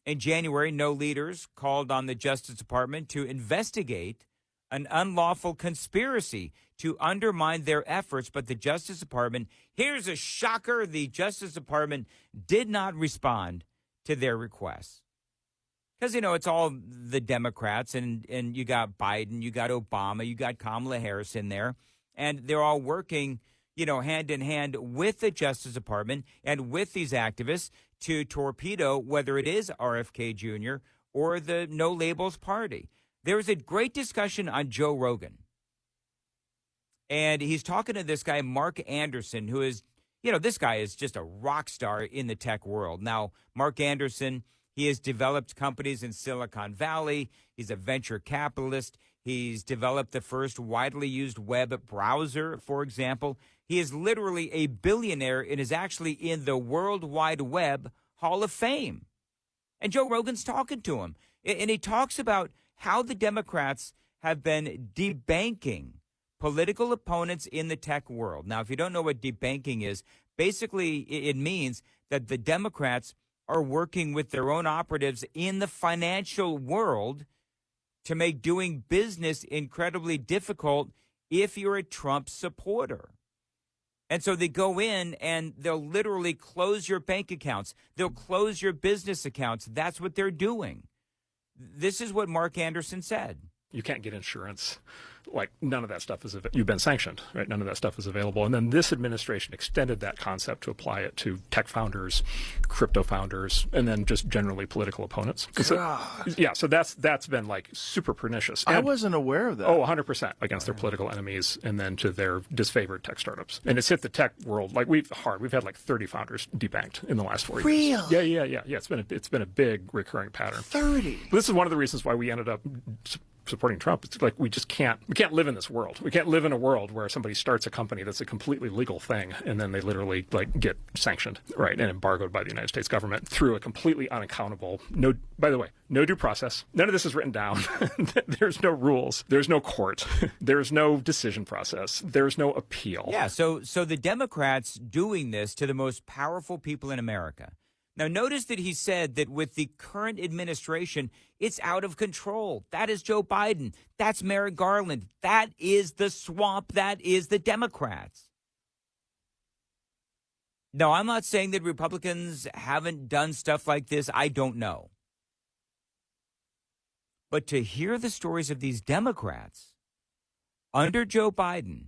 In January, No Leaders called on the Justice Department to investigate an unlawful conspiracy to undermine their efforts, but the Justice Department, here's a shocker, the Justice Department did not respond to their requests. Because, it's all the Democrats, and you got Biden, you got Obama, you got Kamala Harris in there, and they're all working, hand in hand with the Justice Department and with these activists to torpedo whether it is RFK Jr. or the No Labels Party. There was a great discussion on Joe Rogan, and he's talking to this guy, Mark Anderson, who is, this guy is just a rock star in the tech world. Now, Mark Anderson, He has developed companies in Silicon Valley. He's a venture capitalist. He's developed the first widely used web browser, for example. He is literally a billionaire and is actually in the World Wide Web Hall of Fame. And Joe Rogan's talking to him. And he talks about how the Democrats have been debanking political opponents in the tech world. Now, if you don't know what debanking is, basically it means that the Democrats are working with their own operatives in the financial world to make doing business incredibly difficult if you're a Trump supporter. And so they go in and they'll literally close your bank accounts. They'll close your business accounts. That's what they're doing. This is what Mark Anderson said. You can't get insurance. Like, none of that stuff is, you've been sanctioned, right? None of that stuff is available. And then this administration extended that concept to apply it to tech founders, crypto founders, and then just generally political opponents. So, yeah, so that's been like super pernicious. And, I wasn't aware of that. Oh, 100% against their political enemies and then to their disfavored tech startups. And it's hit the tech world like we've had like 30 founders debanked in the last 4 years. Really? Yeah. It's been a big recurring pattern. 30. But this is one of the reasons why we ended up supporting Trump. It's like we can't live in this world. We can't live in a world where somebody starts a company that's a completely legal thing and then they literally like get sanctioned, right, and embargoed by the United States government through a completely unaccountable, no due process. None of this is written down. There's no rules. There's no court. There's no decision process. There's no appeal. Yeah, so the Democrats doing this to the most powerful people in America. Now, notice that he said that with the current administration, it's out of control. That is Joe Biden. That's Merrick Garland. That is the swamp. That is the Democrats. No, I'm not saying that Republicans haven't done stuff like this. I don't know. But to hear the stories of these Democrats under Joe Biden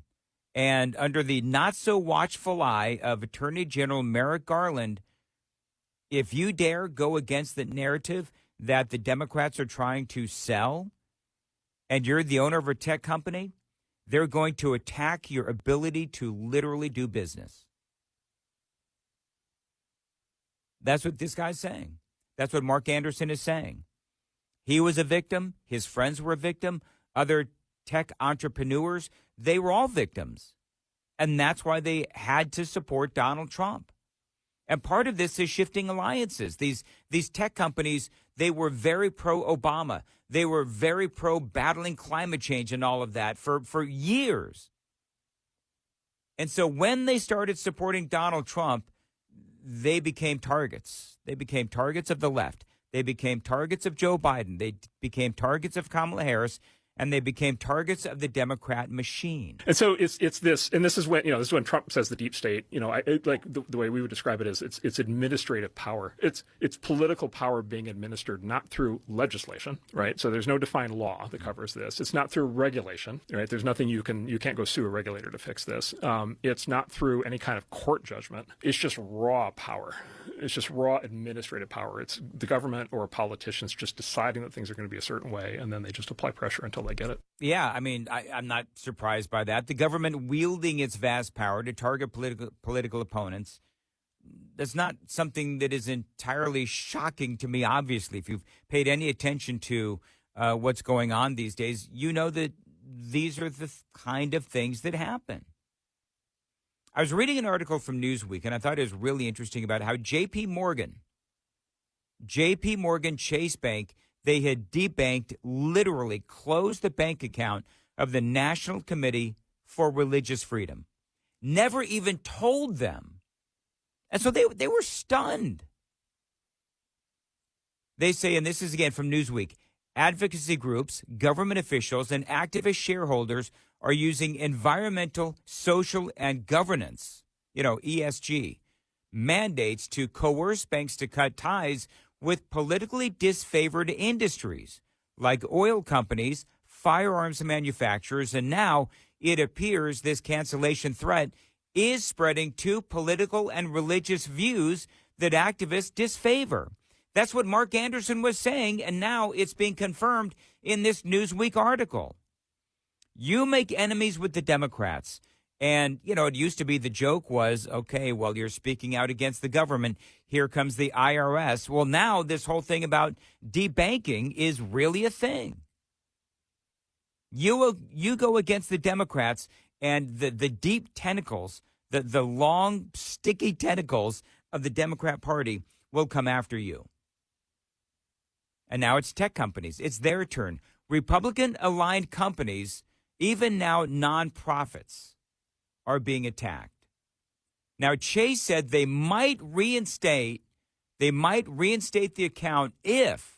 and under the not-so-watchful eye of Attorney General Merrick Garland, if you dare go against the narrative that the Democrats are trying to sell and you're the owner of a tech company, they're going to attack your ability to literally do business. That's what this guy's saying. That's what Mark Anderson is saying. He was a victim. His friends were a victim. Other tech entrepreneurs, they were all victims. And that's why they had to support Donald Trump. And part of this is shifting alliances. These tech companies, they were very pro-Obama. They were very pro-battling climate change and all of that for years. And so when they started supporting Donald Trump, they became targets. They became targets of the left. They became targets of Joe Biden. They became targets of Kamala Harris. And they became targets of the Democrat machine. And so it's this, and this is when Trump says the deep state. Like the way we would describe it is it's administrative power. It's political power being administered not through legislation, right? So there's no defined law that covers this. It's not through regulation, right? There's nothing you can't go sue a regulator to fix this. It's not through any kind of court judgment. It's just raw power. It's just raw administrative power. It's the government or politicians just deciding that things are going to be a certain way, and then they just apply pressure until they get it. Yeah, I mean, I'm not surprised by that. The government wielding its vast power to target political opponents, that's not something that is entirely shocking to me, obviously. If you've paid any attention to what's going on these days, you know that these are the kind of things that happen. I was reading an article from Newsweek, and I thought it was really interesting about how J.P. Morgan Chase Bank, they had debanked, literally closed the bank account of the National Committee for Religious Freedom. Never even told them. And so they were stunned. They say, and this is again from Newsweek, advocacy groups, government officials, and activist shareholders are using environmental, social, and governance, ESG, mandates to coerce banks to cut ties with politically disfavored industries like oil companies, firearms manufacturers, and now it appears this cancellation threat is spreading to political and religious views that activists disfavor. That's what Mark Anderson was saying, and now it's being confirmed in this Newsweek article. You make enemies with the Democrats, And, it used to be the joke was, okay, well, you're speaking out against the government. Here comes the IRS. Well, now this whole thing about debanking is really a thing. You go against the Democrats and the deep tentacles, the long, sticky tentacles of the Democrat Party will come after you. And now it's tech companies. It's their turn. Republican-aligned companies, even now nonprofits, are being attacked. Now, Chase said they might reinstate the account if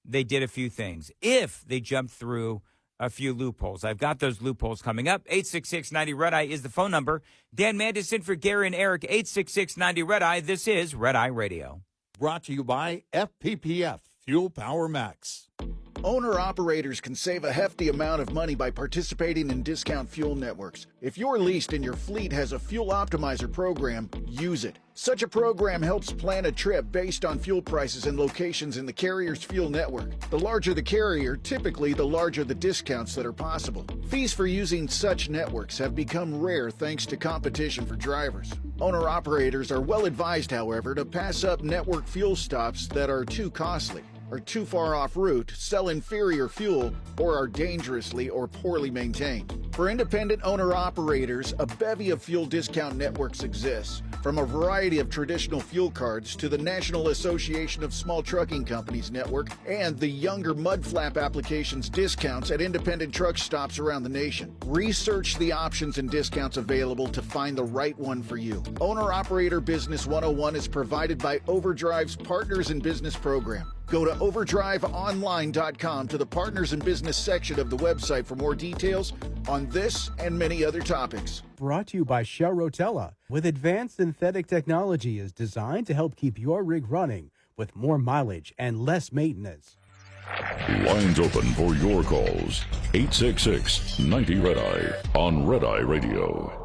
they did a few things, if they jumped through a few loopholes. I've got those loopholes coming up. 866-90-RED-EYE is the phone number. Dan Mandis in for Gary and Eric, 866-90-RED-EYE. This is Red Eye Radio. Brought to you by FPPF, Fuel Power Max. Owner-operators can save a hefty amount of money by participating in discount fuel networks. If you're leased and your fleet has a fuel optimizer program, use it. Such a program helps plan a trip based on fuel prices and locations in the carrier's fuel network. The larger the carrier, typically the larger the discounts that are possible. Fees for using such networks have become rare thanks to competition for drivers. Owner-operators are well advised, however, to pass up network fuel stops that are too costly, are too far off route, sell inferior fuel, or are dangerously or poorly maintained. For independent owner-operators, a bevy of fuel discount networks exists, from a variety of traditional fuel cards to the National Association of Small Trucking Companies network and the younger mudflap applications discounts at independent truck stops around the nation. Research the options and discounts available to find the right one for you. Owner-Operator Business 101 is provided by Overdrive's Partners in Business program. Go to overdriveonline.com to the Partners in Business section of the website for more details on this and many other topics. Brought to you by Shell Rotella. With advanced synthetic technology is designed to help keep your rig running with more mileage and less maintenance. Lines open for your calls. 866-90-RED-EYE on Red Eye Radio.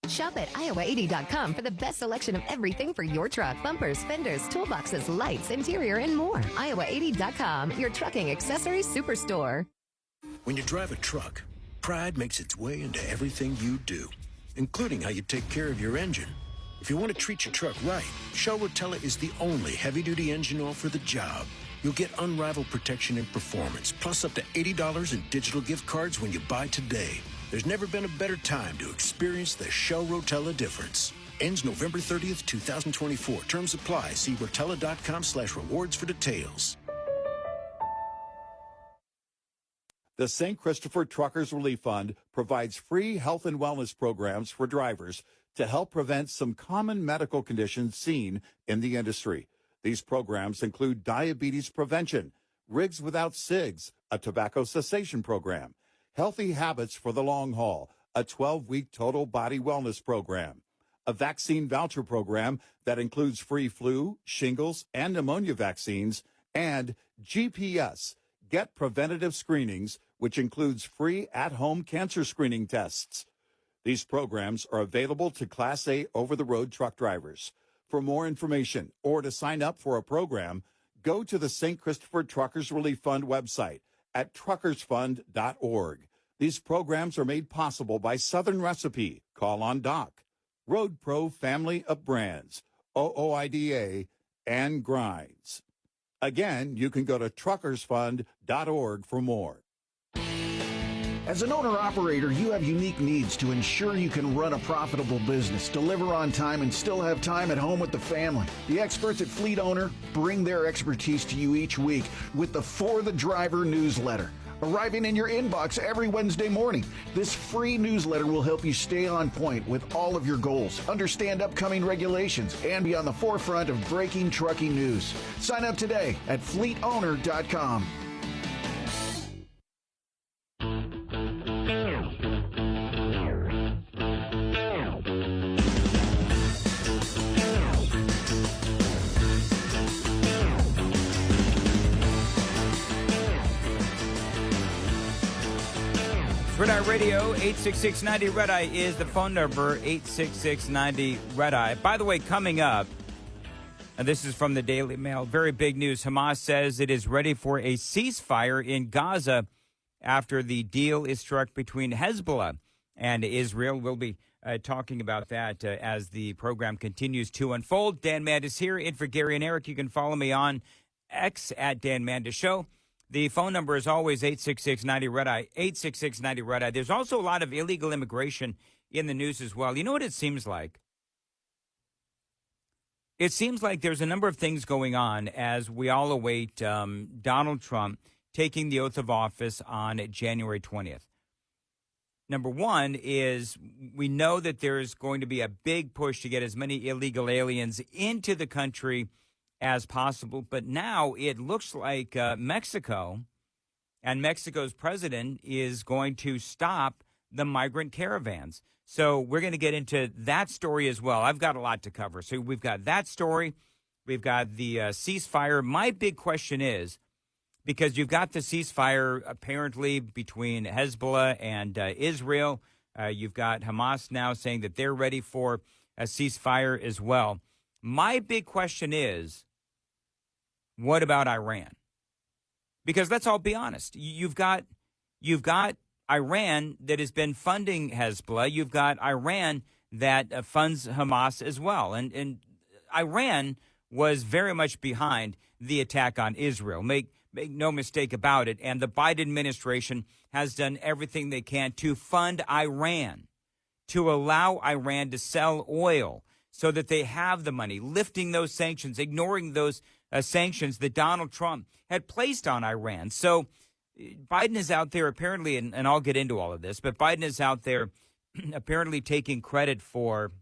Shop at iowa80.com for the best selection of everything for your truck. Bumpers, fenders, toolboxes, lights, interior, and more. iowa80.com, your trucking accessories superstore. When you drive a truck, pride makes its way into everything you do, including how you take care of your engine. If you want to treat your truck right, Shell Rotella is the only heavy-duty engine oil for the job. You'll get unrivaled protection and performance, plus up to $80 in digital gift cards when you buy today. There's never been a better time to experience the Shell Rotella difference. Ends November 30th, 2024. Terms apply. See rotella.com/rewards for details. The St. Christopher Truckers Relief Fund provides free health and wellness programs for drivers to help prevent some common medical conditions seen in the industry. These programs include diabetes prevention, Rigs Without Cigs, a tobacco cessation program, Healthy Habits for the Long Haul, a 12-week total body wellness program, a vaccine voucher program that includes free flu, shingles, and pneumonia vaccines, and GPS, Get Preventative Screenings, which includes free at-home cancer screening tests. These programs are available to Class A over-the-road truck drivers. For more information or to sign up for a program, go to the St. Christopher Truckers Relief Fund website at truckersfund.org. These programs are made possible by Southern Recipe, Call on Doc, Road Pro Family of Brands, OOIDA, and Grinds. Again, you can go to truckersfund.org for more. As an owner-operator, you have unique needs to ensure you can run a profitable business, deliver on time, and still have time at home with the family. The experts at Fleet Owner bring their expertise to you each week with the For the Driver newsletter, arriving in your inbox every Wednesday morning. This free newsletter will help you stay on point with all of your goals, understand upcoming regulations, and be on the forefront of breaking trucking news. Sign up today at fleetowner.com. Red Eye Radio, 866-90-RED-EYE is the phone number, 866-90-RED-EYE. By the way, coming up, and this is from the Daily Mail, very big news. Hamas says it is ready for a ceasefire in Gaza after the deal is struck between Hezbollah and Israel. We'll be talking about that as the program continues to unfold. Dan Mandis here, in for Gary and Eric. You can follow me on X at Dan Mandis Show. The phone number is always 866-90-RED-I, 866-90-RED-I. There's also a lot of illegal immigration in the news as well. You know what it seems like? It seems like there's a number of things going on as we all await Donald Trump taking the oath of office on January 20th. Number one is we know that there's going to be a big push to get as many illegal aliens into the country as possible. But now it looks like Mexico and Mexico's president is going to stop the migrant caravans. So we're going to get into that story as well. I've got a lot to cover. So we've got that story. We've got the ceasefire. My big question is, because you've got the ceasefire apparently between Hezbollah and Israel. You've got Hamas now saying that they're ready for a ceasefire as well. My big question is, what about Iran? Because let's all be honest. You've got Iran that has been funding Hezbollah. You've got Iran that funds Hamas as well. And Iran was very much behind the attack on Israel. Make no mistake about it. And the Biden administration has done everything they can to fund Iran, to allow Iran to sell oil so that they have the money, lifting those sanctions, ignoring those sanctions that Donald Trump had placed on Iran. So Biden is out there apparently, and I'll get into all of this, but Biden is out there apparently taking credit for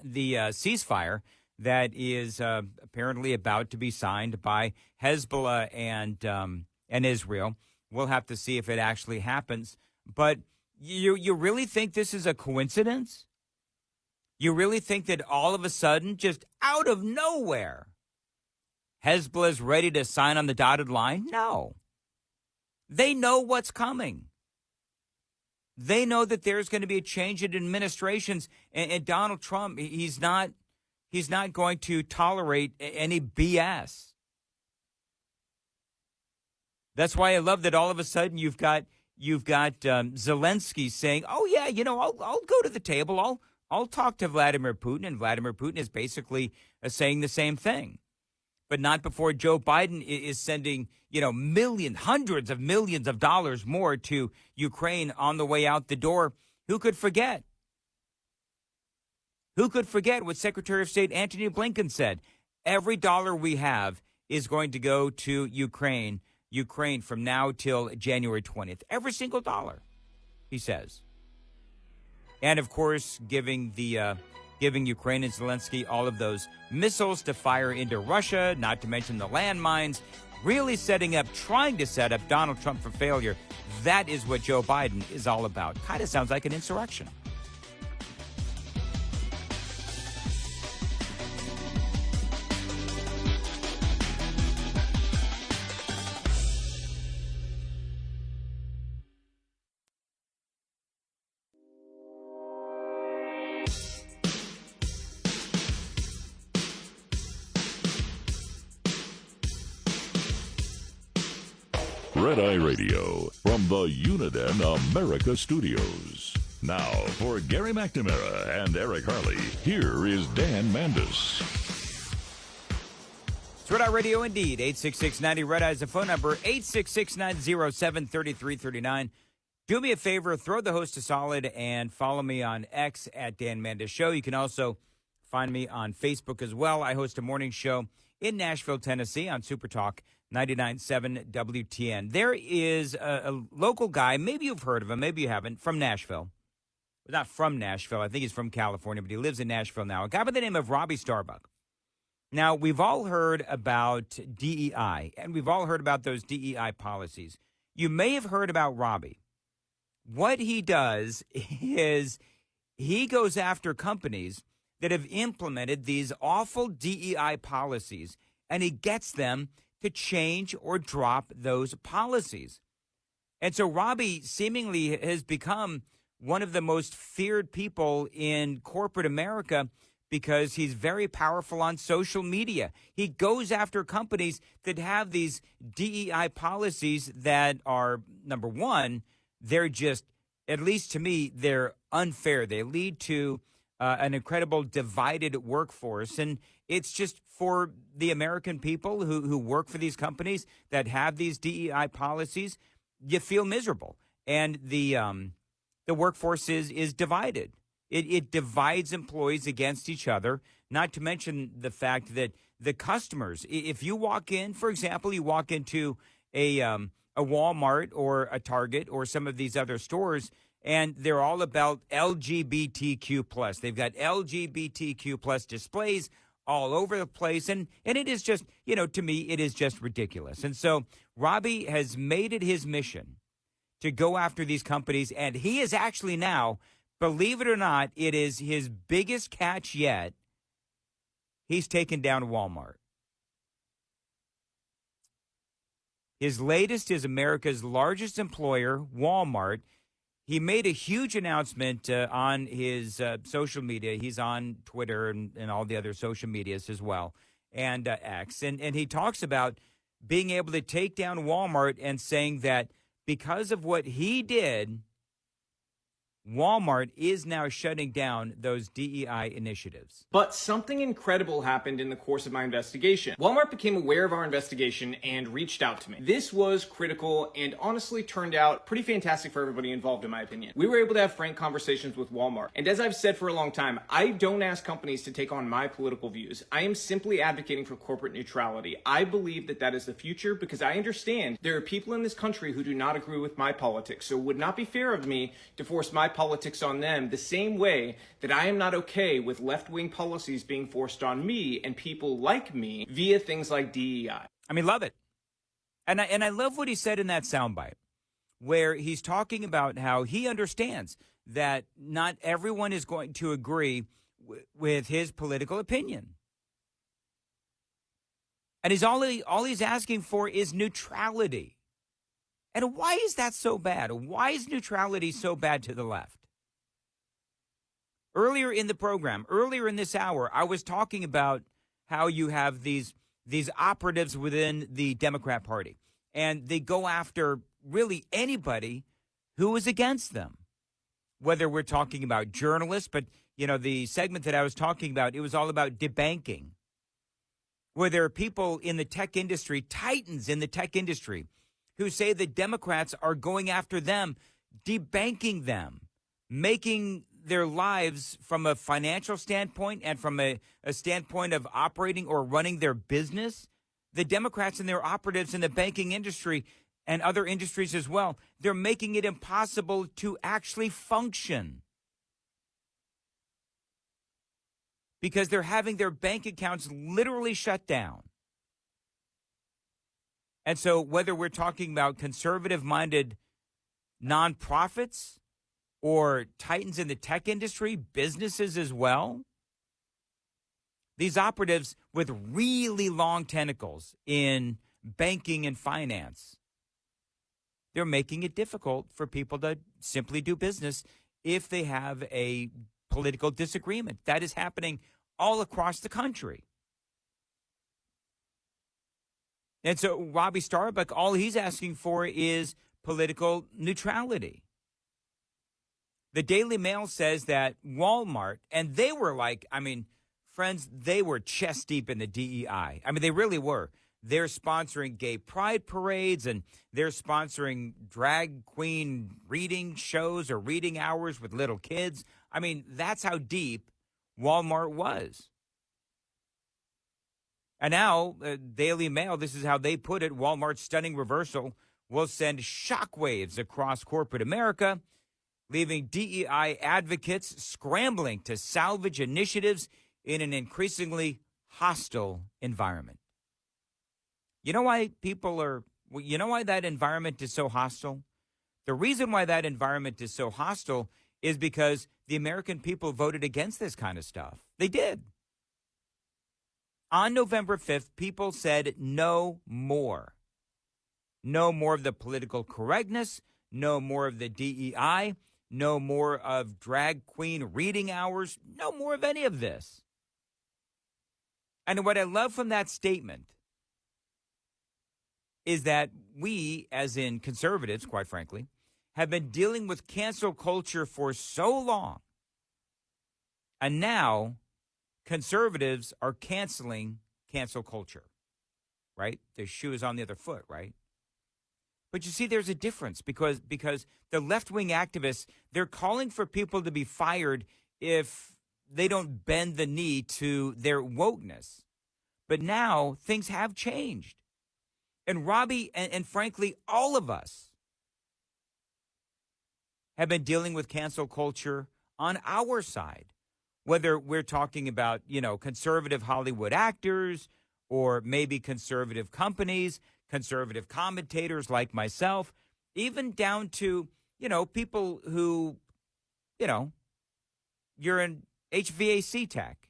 the ceasefire that is apparently about to be signed by Hezbollah and Israel. We'll have to see if it actually happens. But you really think this is a coincidence? You really think that all of a sudden, just out of nowhere, Hezbollah is ready to sign on the dotted line? No. They know what's coming. They know that there's going to be a change in administrations, and Donald Trump, he's not going to tolerate any BS. That's why I love that all of a sudden you've got Zelensky saying, "Oh yeah, I'll go to the table. I'll talk to Vladimir Putin," and Vladimir Putin is basically saying the same thing, but not before Joe Biden is sending millions, hundreds of millions of dollars more to Ukraine on the way out the door. Who could forget? Who could forget what Secretary of State Antony Blinken said? Every dollar we have is going to go to Ukraine from now till January 20th. Every single dollar, he says. And, of course, giving Ukraine and Zelensky all of those missiles to fire into Russia, not to mention the landmines, really trying to set up Donald Trump for failure. That is what Joe Biden is all about. Kind of sounds like an insurrection. Red Eye Radio from the Uniden America Studios. Now, for Gary McNamara and Eric Harley, here is Dan Mandis. It's Red Eye Radio indeed. 866-90 Red Eye is the phone number. 866-907-3339. Do me a favor, throw the host a solid and follow me on X at Dan Mandis Show. You can also find me on Facebook as well. I host a morning show in Nashville, Tennessee on Super Talk 99.7 WTN. There is a local guy, maybe you've heard of him, maybe you haven't, from Nashville. Not from Nashville, I think he's from California, but he lives in Nashville now. A guy by the name of Robbie Starbuck. Now, we've all heard about DEI, and we've all heard about those DEI policies. You may have heard about Robbie. What he does is he goes after companies that have implemented these awful DEI policies, and he gets them to change or drop those policies. And so Robbie seemingly has become one of the most feared people in corporate America because he's very powerful on social media. He goes after companies that have these DEI policies that are, number one, they're just, at least to me, they're unfair. They lead to an incredible divided workforce. And it's just for the American people who work for these companies that have these DEI policies, you feel miserable. And the workforce is divided. It divides employees against each other, not to mention the fact that the customers, if you walk in, for example, you walk into a Walmart or a Target or some of these other stores, and they're all about LGBTQ plus. They've got LGBTQ plus displays all over the place. And it is just, to me, it is just ridiculous. And so Robbie has made it his mission to go after these companies. And he is actually now, believe it or not, it is his biggest catch yet. He's taken down Walmart. His latest is America's largest employer, Walmart. He made a huge announcement on his social media. He's on Twitter and all the other social medias as well, and X. And he talks about being able to take down Walmart and saying that because of what he did, Walmart is now shutting down those DEI initiatives. But something incredible happened in the course of my investigation. Walmart became aware of our investigation and reached out to me. This was critical and honestly turned out pretty fantastic for everybody involved, in my opinion. We were able to have frank conversations with Walmart. And as I've said for a long time, I don't ask companies to take on my political views. I am simply advocating for corporate neutrality. I believe that that is the future because I understand there are people in this country who do not agree with my politics. So it would not be fair of me to force my politics on them the same way that I am not okay with left-wing policies being forced on me and people like me via things like DEI. I mean, love it. And I love what he said in that soundbite, where he's talking about how he understands that not everyone is going to agree with his political opinion. And all he's asking for is neutrality. And why is that so bad? Why is neutrality so bad to the left? Earlier in the program, earlier in this hour, I was talking about how you have these operatives within the Democrat Party, and they go after really anybody who is against them, whether we're talking about journalists, but, the segment that I was talking about, it was all about debanking, where there are people in the tech industry, titans in the tech industry, who say that Democrats are going after them, debanking them, making their lives from a financial standpoint and from a standpoint of operating or running their business. The Democrats and their operatives in the banking industry and other industries as well, they're making it impossible to actually function because they're having their bank accounts literally shut down. And so whether we're talking about conservative-minded nonprofits or titans in the tech industry, businesses as well, these operatives with really long tentacles in banking and finance, they're making it difficult for people to simply do business if they have a political disagreement. That is happening all across the country. And so Robbie Starbuck, all he's asking for is political neutrality. The Daily Mail says that Walmart, and they were friends, they were chest deep in the DEI. They really were. They're sponsoring gay pride parades, and they're sponsoring drag queen reading shows or reading hours with little kids. That's how deep Walmart was. And now, Daily Mail, this is how they put it, Walmart's stunning reversal will send shockwaves across corporate America, leaving DEI advocates scrambling to salvage initiatives in an increasingly hostile environment. You know why that environment is so hostile? The reason why that environment is so hostile is because the American people voted against this kind of stuff. They did. On November 5th, people said no more. No more of the political correctness, no more of the DEI, no more of drag queen reading hours, no more of any of this. And what I love from that statement is that we, as in conservatives, quite frankly, have been dealing with cancel culture for so long. And now conservatives are canceling cancel culture, right? The shoe is on the other foot, right? But you see, there's a difference because the left-wing activists, they're calling for people to be fired if they don't bend the knee to their wokeness. But now things have changed. And Robbie, and frankly, all of us have been dealing with cancel culture on our side, whether we're talking about, conservative Hollywood actors or maybe conservative companies, conservative commentators like myself, even down to, people who, you're an HVAC tech,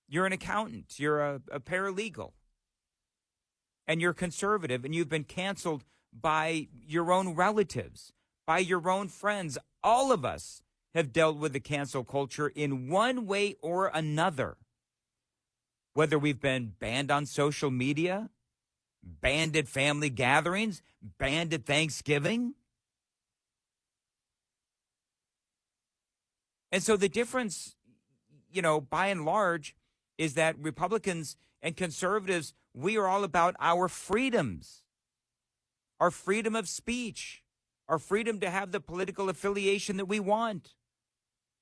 you're an accountant, you're a paralegal, and you're conservative and you've been canceled by your own relatives, by your own friends. All of us have dealt with the cancel culture in one way or another. Whether we've been banned on social media, banned at family gatherings, banned at Thanksgiving. And so the difference, by and large, is that Republicans and conservatives, we are all about our freedoms, our freedom of speech, our freedom to have the political affiliation that we want,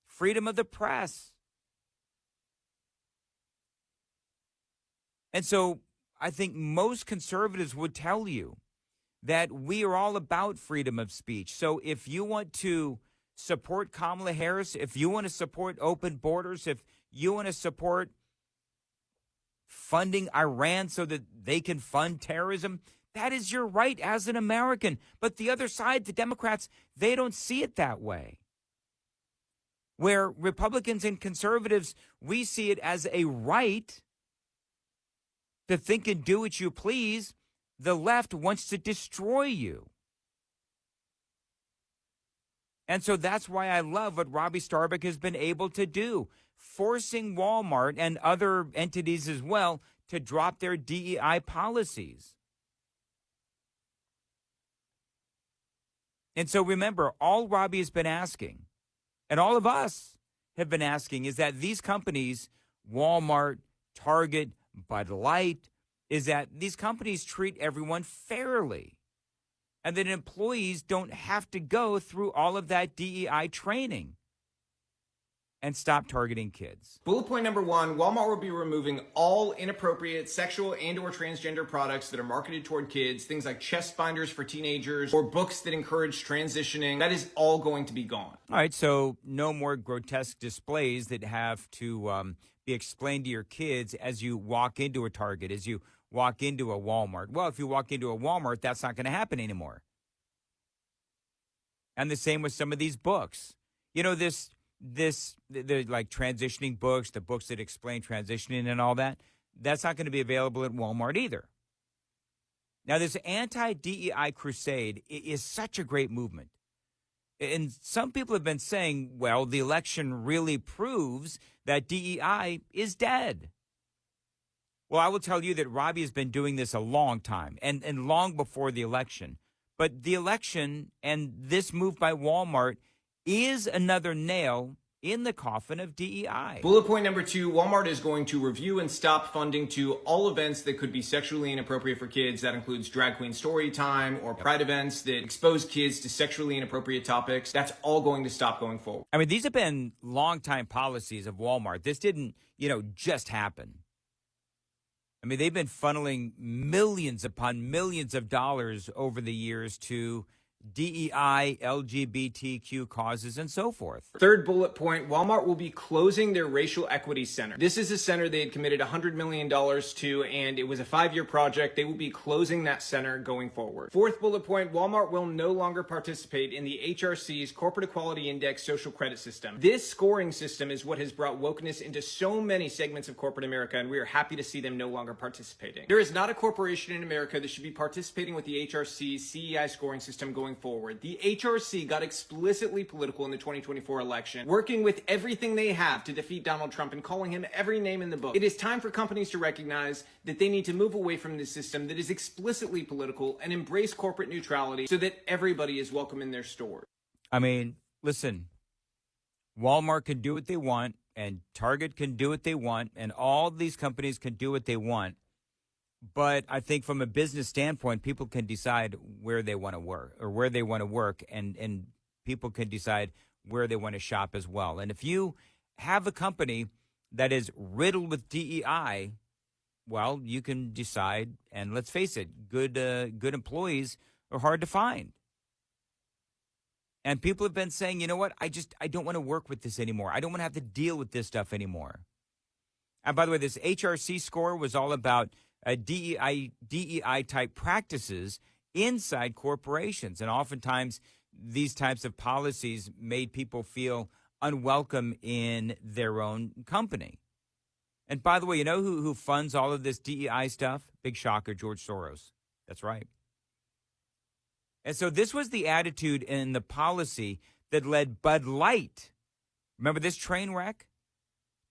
freedom of the press. And so I think most conservatives would tell you that we are all about freedom of speech. So if you want to support Kamala Harris, if you want to support open borders, if you want to support funding Iran so that they can fund terrorism, that is your right as an American. But the other side, the Democrats, they don't see it that way. Where Republicans and conservatives, we see it as a right to think and do what you please. The left wants to destroy you. And so that's why I love what Robbie Starbuck has been able to do, forcing Walmart and other entities as well to drop their DEI policies. And so remember, all Robbie has been asking, and all of us have been asking, is that these companies, Walmart, Target, Bud Light, is that these companies treat everyone fairly and that employees don't have to go through all of that DEI training and stop targeting kids. Bullet point number 1, Walmart will be removing all inappropriate sexual and or transgender products that are marketed toward kids, things like chest binders for teenagers or books that encourage transitioning. That is all going to be gone. All right, so no more grotesque displays that have to be explained to your kids as you walk into a Target, as you walk into a Walmart. Well, if you walk into a Walmart, that's not going to happen anymore. And the same with some of these books. The like transitioning books, the books that explain transitioning and all that, that's not going to be available at Walmart either. Now, this anti-DEI crusade is such a great movement. And some people have been saying, well, the election really proves that DEI is dead. Well, I will tell you that Robbie has been doing this a long time and long before the election. But the election and this move by Walmart is another nail in the coffin of DEI. Bullet point number 2, Walmart is going to review and stop funding to all events that could be sexually inappropriate for kids. That includes drag queen story time or pride events that expose kids to sexually inappropriate topics. That's all going to stop going forward. I mean, these have been longtime policies of Walmart. This didn't, just happen. I mean, they've been funneling millions upon millions of dollars over the years to DEI, LGBTQ causes, and so forth. Third bullet point, Walmart will be closing their racial equity center. This is a center they had committed $100 million to, and it was a 5-year project. They will be closing that center going forward. Fourth bullet point, Walmart will no longer participate in the HRC's Corporate Equality Index social credit system. This scoring system is what has brought wokeness into so many segments of corporate America, and we are happy to see them no longer participating. There is not a corporation in America that should be participating with the HRC's CEI scoring system going going forward. The HRC got explicitly political in the 2024 election, working with everything they have to defeat Donald Trump and calling him every name in the book. It is time for companies to recognize that they need to move away from this system that is explicitly political and embrace corporate neutrality so that everybody is welcome in their stores. I mean, listen, Walmart can do what they want, and Target can do what they want, and all these companies can do what they want. But I think from a business standpoint, people can decide where they want to work or where they want to work, and people can decide where they want to shop as well. And if you have a company that is riddled with DEI, well, you can decide, and let's face it, good employees are hard to find. And people have been saying, you know what, I don't want to work with this anymore. I don't want to have to deal with this stuff anymore. And by the way, this HRC score was all about DEI type practices inside corporations. And oftentimes these types of policies made people feel unwelcome in their own company. And by the way, you know who funds all of this DEI stuff? Big shocker, George Soros. That's right. And so this was the attitude and the policy that led Bud Light, remember this train wreck,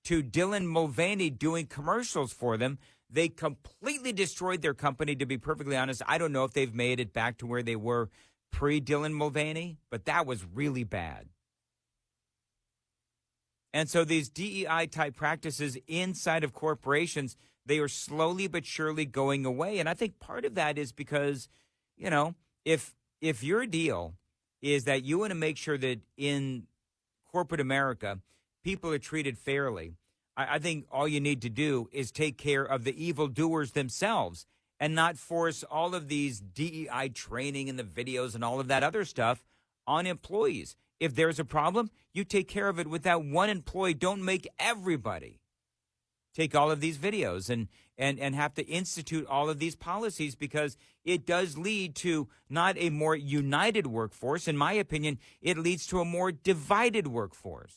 to Dylan Mulvaney doing commercials for them. They completely destroyed their company, to be perfectly honest. I don't know if they've made it back to where they were pre-Dylan Mulvaney, but that was really bad. And so these DEI-type practices inside of corporations, they are slowly but surely going away. And I think part of that is because, you know, if your deal is that you want to make sure that in corporate America, people are treated fairly, I think all you need to do is take care of the evildoers themselves and not force all of these DEI training and the videos and all of that other stuff on employees. If there's a problem, you take care of it with that one employee. Don't make everybody take all of these videos and have to institute all of these policies, because it does lead to not a more united workforce. In my opinion, it leads to a more divided workforce.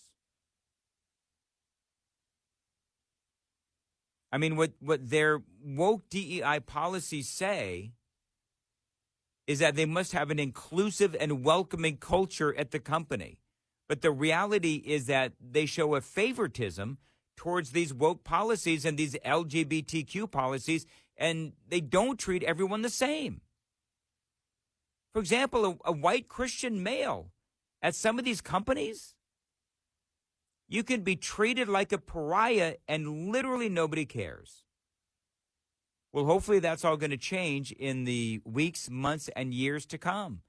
I mean, what their woke DEI policies say is that they must have an inclusive and welcoming culture at the company. But the reality is that they show a favoritism towards these woke policies and these LGBTQ policies, and they don't treat everyone the same. For example, a white Christian male at some of these companies, you can be treated like a pariah and literally nobody cares. Well, hopefully that's all going to change in the weeks, months, and years to come.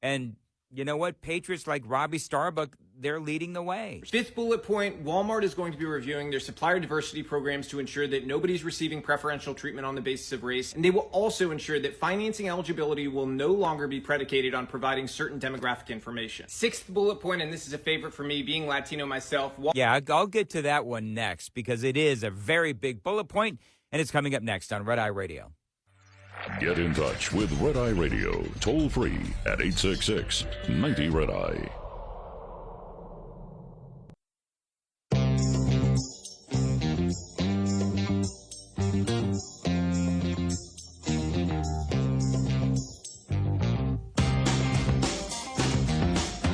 And you know what? Patriots like Robbie Starbuck, they're leading the way. Fifth bullet point, Walmart is going to be reviewing their supplier diversity programs to ensure that nobody's receiving preferential treatment on the basis of race. And they will also ensure that financing eligibility will no longer be predicated on providing certain demographic information. Sixth bullet point, and this is a favorite for me, being Latino myself. Yeah, I'll get to that one next, because it is a very big bullet point, and it's coming up next on Red Eye Radio. Get in touch with Red Eye Radio, toll free at 866-90-RED-EYE.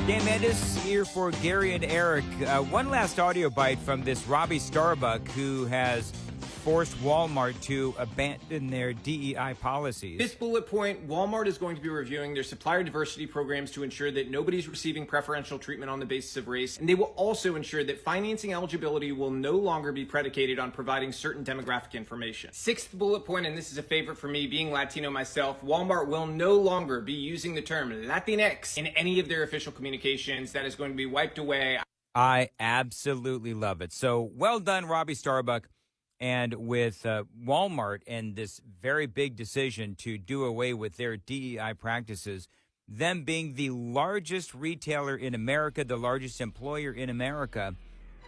Dan Mendes here for Gary and Eric. One last audio bite from this Robbie Starbuck, who has forced Walmart to abandon their DEI policies. Fifth bullet point, Walmart is going to be reviewing their supplier diversity programs to ensure that nobody's receiving preferential treatment on the basis of race. And they will also ensure that financing eligibility will no longer be predicated on providing certain demographic information. Sixth bullet point, and this is a favorite for me, being Latino myself, Walmart will no longer be using the term Latinx in any of their official communications. That is going to be wiped away. I absolutely love it. So well done, Robbie Starbuck. And with Walmart and this very big decision to do away with their DEI practices, them being the largest retailer in America, the largest employer in America,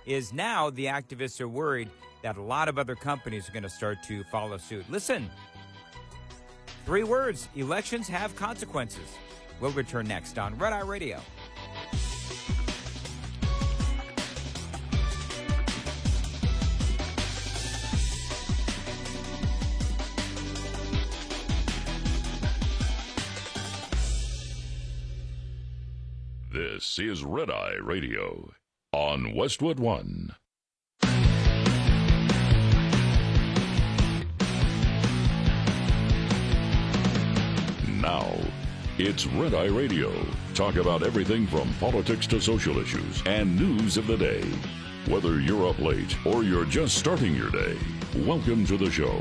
is now the activists are worried that a lot of other companies are going to start to follow suit. Listen, 3 words, elections have consequences. We'll return next on Red Eye Radio. This is Red Eye Radio on Westwood One. Now, it's Red Eye Radio. Talk about everything from politics to social issues and news of the day. Whether you're up late or you're just starting your day, welcome to the show.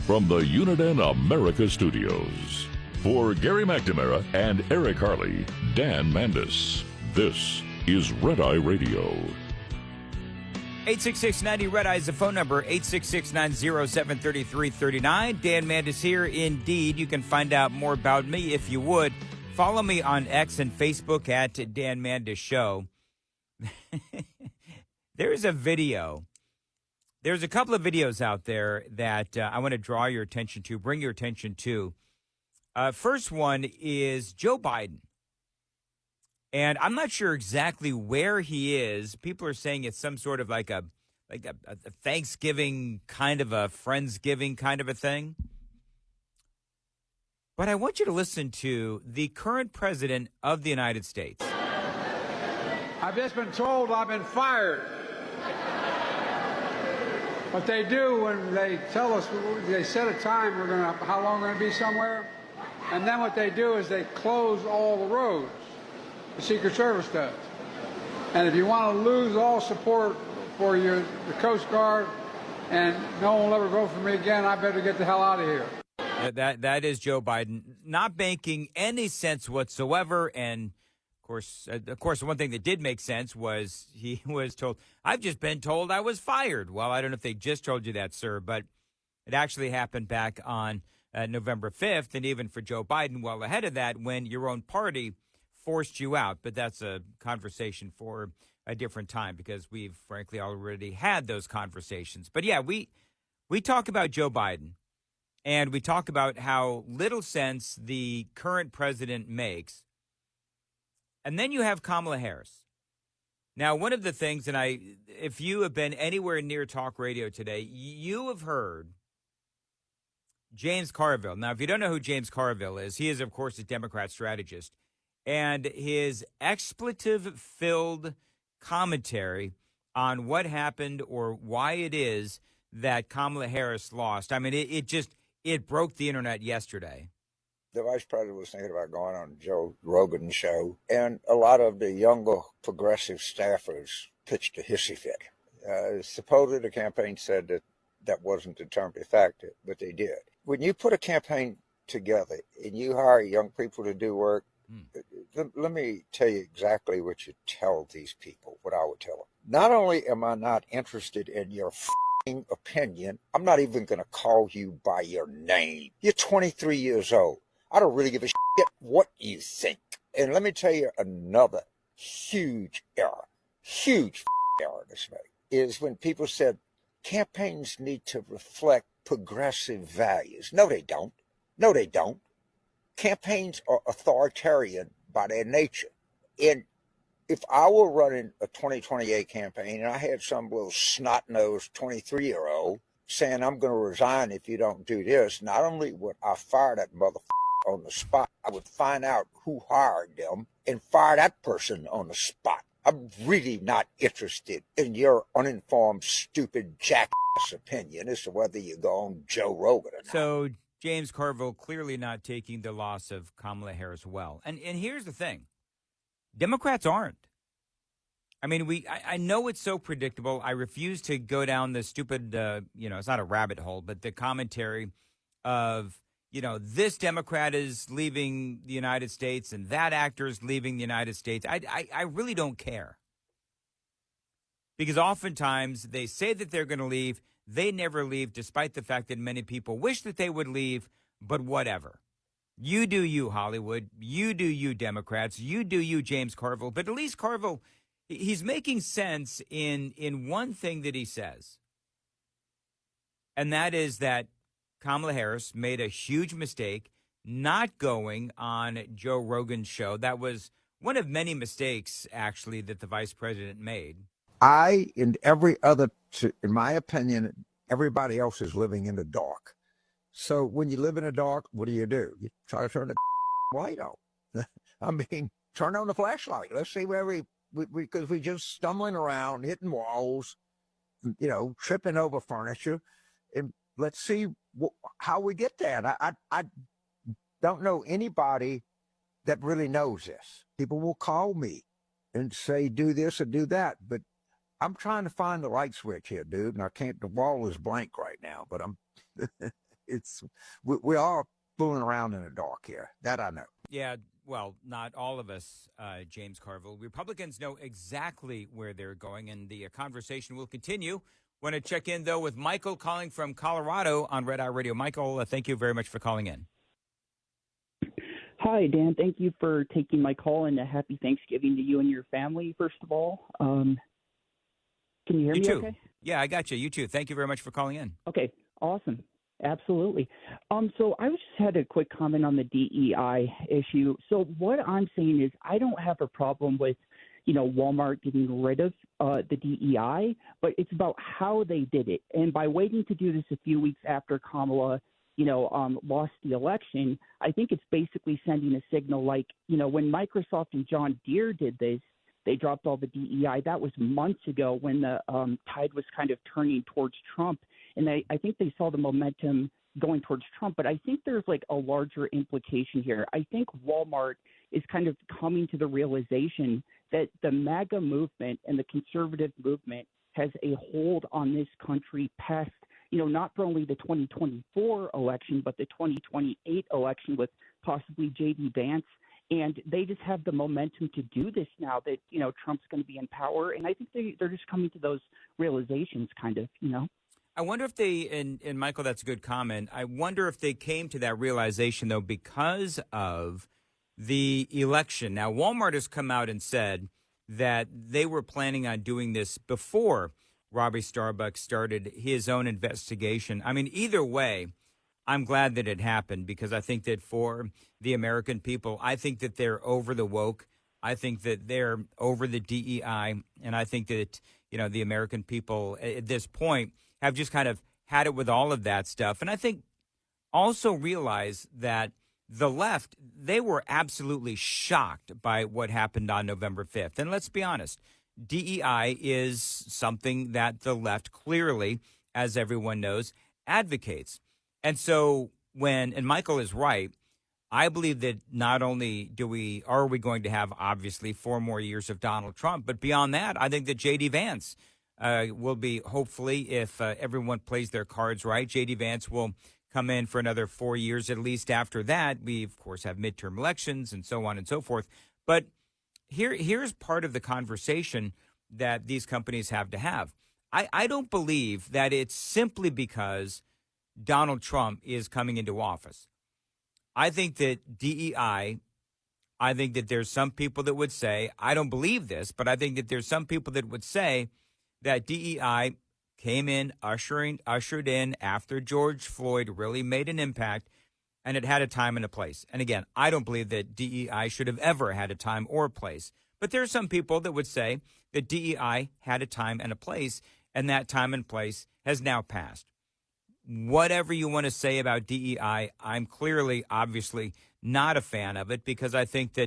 From the Uniden America Studios. For Gary McNamara and Eric Harley, Dan Mandis, this is Red Eye Radio. 866-90-RED-EYE is the phone number, 866-907-3339. Dan Mandis here. Indeed, you can find out more about me if you would. Follow me on X and Facebook at Dan Mandis Show. There's a video. There's a couple of videos out there that I want to draw your attention to, bring your attention to. First one is Joe Biden. And I'm not sure exactly where he is. People are saying it's some sort of like a Thanksgiving kind of a Friendsgiving kind of a thing. But I want you to listen to the current president of the United States. I've just been told I've been fired. What they do when they tell us, they set a time, how long we're going to be somewhere, and then what they do is they close all the roads. The Secret Service does. And if you want to lose all support for the Coast Guard and no one will ever vote for me again, I better get the hell out of here. That is Joe Biden, not making any sense whatsoever. And of course, one thing that did make sense was he was told, I've just been told I was fired. Well, I don't know if they just told you that, sir, but it actually happened back on November 5th. And even for Joe Biden, well ahead of that, when your own party forced you out. But that's a conversation for a different time because we've frankly already had those conversations. But yeah, we talk about Joe Biden and we talk about how little sense the current president makes. And then you have Kamala Harris. Now, one of the things, and if you have been anywhere near talk radio today, you have heard James Carville. Now, if you don't know who James Carville is, he is, of course, a Democrat strategist. And his expletive-filled commentary on what happened or why it is that Kamala Harris lost. I mean, it broke the internet yesterday. The vice president was thinking about going on Joe Rogan's show, and a lot of the younger progressive staffers pitched a hissy fit. Supposedly the campaign said that wasn't the term effective, but they did. When you put a campaign together and you hire young people to do work, let me tell you exactly what you tell these people, what I would tell them. Not only am I not interested in your opinion, I'm not even going to call you by your name. You're 23 years old. I don't really give a shit what you think. And let me tell you another huge error this made, is when people said campaigns need to reflect progressive values. No, they don't. No, they don't. Campaigns are authoritarian by their nature. And if I were running a 2028 campaign and I had some little snot-nosed 23-year-old saying I'm going to resign if you don't do this, not only would I fire that motherfucker on the spot, I would find out who hired them and fire that person on the spot. I'm really not interested in your uninformed, stupid, jackass opinion as to whether you go on Joe Rogan or not. So James Carville clearly not taking the loss of Kamala Harris well. And here's the thing. Democrats aren't. I mean, I know it's so predictable. I refuse to go down the stupid, it's not a rabbit hole, but the commentary of, this Democrat is leaving the United States and that actor is leaving the United States. I really don't care. Because oftentimes they say that they're going to leave. They never leave, despite the fact that many people wish that they would leave, but whatever. You do you, Hollywood. You do you, Democrats. You do you, James Carville. But at least Carville, he's making sense in one thing that he says. And that is that Kamala Harris made a huge mistake not going on Joe Rogan's show. That was one of many mistakes, actually, that the vice president made. I and every other, in my opinion, everybody else is living in the dark. So when you live in the dark, what do? You try to turn the light on. I mean, turn on the flashlight. Let's see where because we just stumbling around, hitting walls, tripping over furniture, and let's see how we get there. And I don't know anybody that really knows this. People will call me and say, do this or do that, but I'm trying to find the light switch here, dude, and I can't. The wall is blank right now, but we are fooling around in the dark here. That I know. Yeah, well, not all of us, James Carville. Republicans know exactly where they're going, and the conversation will continue. Want to check in, though, with Michael calling from Colorado on Red Eye Radio. Michael, thank you very much for calling in. Hi, Dan. Thank you for taking my call, and a happy Thanksgiving to you and your family, first of all. Can you hear me too. okay? Yeah, I got you. You too. Thank you very much for calling in. Okay, awesome. Absolutely. So I just had a quick comment on the DEI issue. So what I'm saying is I don't have a problem with, Walmart getting rid of the DEI, but it's about how they did it. And by waiting to do this a few weeks after Kamala, lost the election, I think it's basically sending a signal like, when Microsoft and John Deere did this, they dropped all the DEI. That was months ago when the tide was kind of turning towards Trump. And I think they saw the momentum going towards Trump. But I think there's like a larger implication here. I think Walmart is kind of coming to the realization that the MAGA movement and the conservative movement has a hold on this country past, not for only the 2024 election, but the 2028 election with possibly J.D. Vance. And they just have the momentum to do this now that, Trump's going to be in power. And I think they're just coming to those realizations kind of, I wonder if they, and Michael, that's a good comment. I wonder if they came to that realization, though, because of the election. Now, Walmart has come out and said that they were planning on doing this before Robbie Starbuck started his own investigation. I mean, either way, I'm glad that it happened because I think that for the American people, I think that they're over the woke. I think that they're over the DEI. And I think that, the American people at this point have just kind of had it with all of that stuff. And I think also realize that the left, they were absolutely shocked by what happened on November 5th. And let's be honest, DEI is something that the left clearly, as everyone knows, advocates. And so and Michael is right, I believe that not only are we going to have, obviously, 4 more years of Donald Trump, but beyond that, I think that J.D. Vance will be, hopefully, if everyone plays their cards right, J.D. Vance will come in for another 4 years at least after that. We, of course, have midterm elections and so on and so forth. But here's part of the conversation that these companies have to have. I don't believe that it's simply because Donald Trump is coming into office. I think that DEI, I think that there's some people that would say, I don't believe this, but I think that there's some people that would say that DEI came in, ushered in after George Floyd really made an impact, and it had a time and a place. And again, I don't believe that DEI should have ever had a time or a place. But there are some people that would say that DEI had a time and a place, and that time and place has now passed. Whatever you want to say about DEI, I'm clearly, obviously, not a fan of it because I think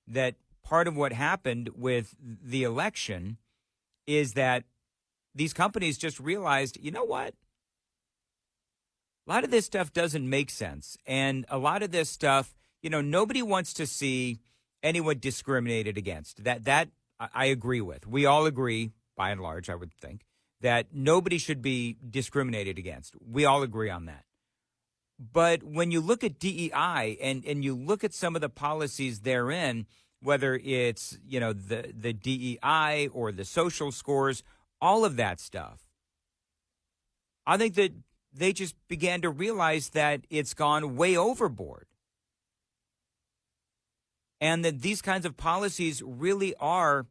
that part of what happened with the election is that these companies just realized, you know what? A lot of this stuff doesn't make sense. And a lot of this stuff, nobody wants to see anyone discriminated against. That I agree with. We all agree, by and large, I would think, that nobody should be discriminated against. We all agree on that. But when you look at DEI and you look at some of the policies therein, whether it's, the DEI or the social scores, all of that stuff, I think that they just began to realize that it's gone way overboard. And that these kinds of policies really are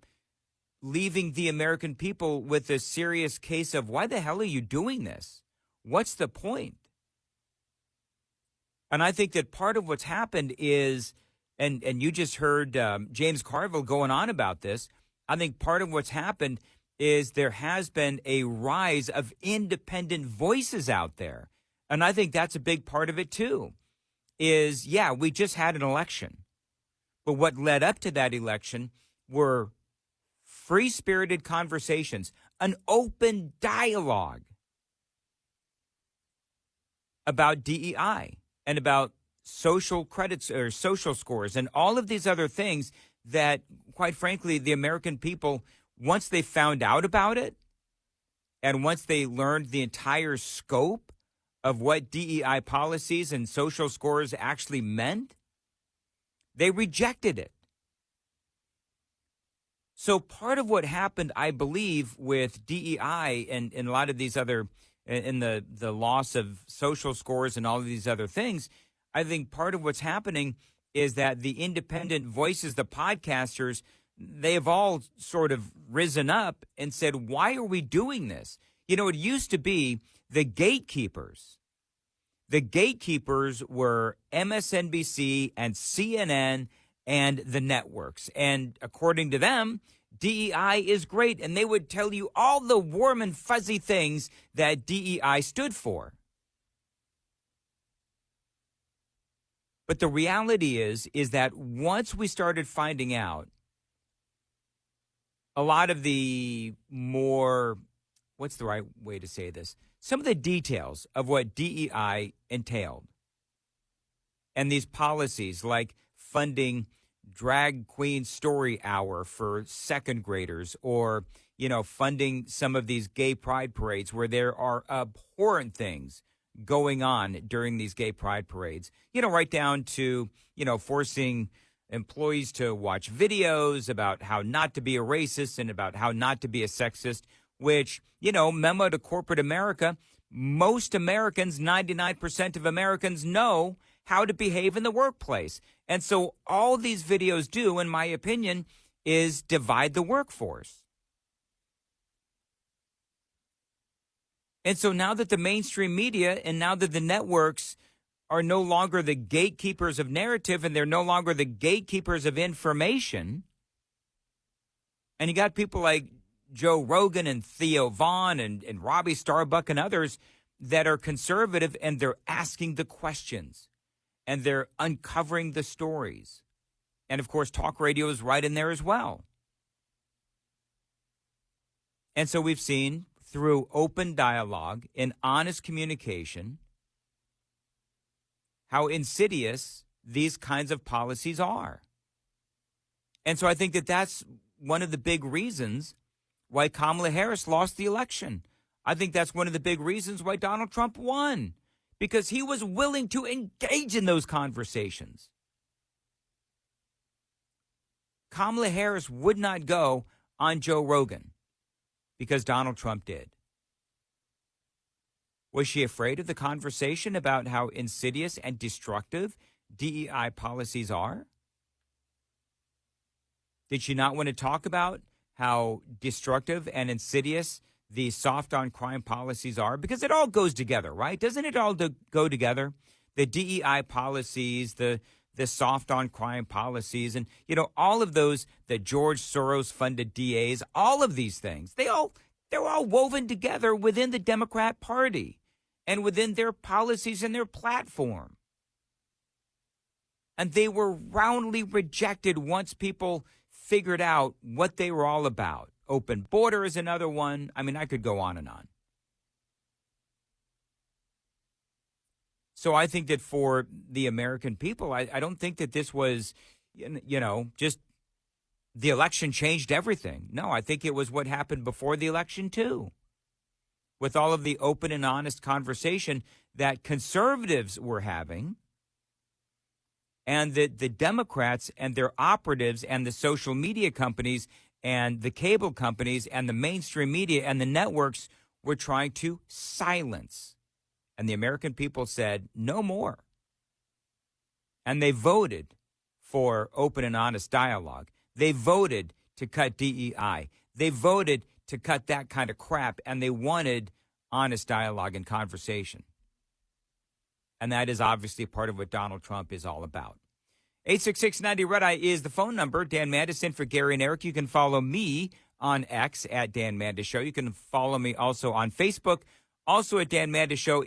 leaving the American people with a serious case of, why the hell are you doing this? What's the point? And I think that part of what's happened is, and you just heard James Carville going on about this, I think part of what's happened is there has been a rise of independent voices out there. And I think that's a big part of it too, is, yeah, we just had an election. But what led up to that election were free-spirited conversations, an open dialogue about DEI and about social credits or social scores and all of these other things that, quite frankly, the American people, once they found out about it and once they learned the entire scope of what DEI policies and social scores actually meant, they rejected it. So part of what happened, I believe, with DEI and a lot of these other, in the loss of social scores and all of these other things, I think part of what's happening is that the independent voices, the podcasters, they have all sort of risen up and said, why are we doing this? You know, it used to be the gatekeepers. The gatekeepers were MSNBC and CNN and the networks. And according to them, DEI is great. And they would tell you all the warm and fuzzy things that DEI stood for. But the reality is that once we started finding out a lot of the more, what's the right way to say this? Some of the details of what DEI entailed and these policies like funding drag queen story hour for second graders or, you know, funding some of these gay pride parades where there are abhorrent things going on during these gay pride parades, you know, right down to, you know, forcing employees to watch videos about how not to be a racist and about how not to be a sexist, which, you know, memo to corporate America, most Americans, 99% of Americans know how to behave in the workplace. And so all these videos do, in my opinion, is divide the workforce. And so now that the mainstream media and now that the networks are no longer the gatekeepers of narrative and they're no longer the gatekeepers of information, and you got people like Joe Rogan and Theo Vaughn and Robbie Starbuck and others that are conservative and they're asking the questions and they're uncovering the stories. And of course, talk radio is right in there as well. And so we've seen through open dialogue and honest communication how insidious these kinds of policies are. And so I think that that's one of the big reasons why Kamala Harris lost the election. I think that's one of the big reasons why Donald Trump won, because he was willing to engage in those conversations. Kamala Harris would not go on Joe Rogan because Donald Trump did. Was she afraid of the conversation about how insidious and destructive DEI policies are? Did she not want to talk about how destructive and insidious the soft on crime policies are? Because it all goes together, right? Doesn't it all go together? The DEI policies, the soft on crime policies, and, you know, all of those, the George Soros funded DAs, all of these things, they're all woven together within the Democrat Party and within their policies and their platform. And they were roundly rejected once people figured out what they were all about. Open border is another one. I mean, I could go on and on. So I think that for the American people, I don't think that this was, you know, just the election changed everything. No, I think it was what happened before the election, too, with all of the open and honest conversation that conservatives were having and that the Democrats and their operatives and the social media companies and the cable companies and the mainstream media and the networks were trying to silence. And the American people said, no more. And they voted for open and honest dialogue. They voted to cut DEI. They voted to cut that kind of crap, and they wanted honest dialogue and conversation. And that is obviously part of what Donald Trump is all about. 866-90-RED-EYE is the phone number. Dan Mandis for Gary and Eric. You can follow me on X at Dan Mandis Show. You can follow me also on Facebook, also at Dan Mandis Show.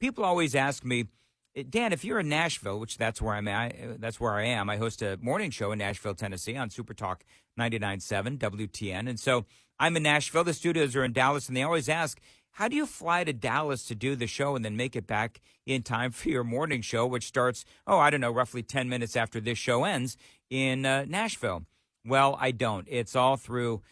People always ask me, Dan, if you're in Nashville, which that's where that's where I am. I host a morning show in Nashville, Tennessee, on Super Talk 99.7 WTN, and so I'm in Nashville. The studios are in Dallas, and they always ask, how do you fly to Dallas to do the show and then make it back in time for your morning show, which starts, roughly 10 minutes after this show ends in Nashville? Well, I don't. It's all through,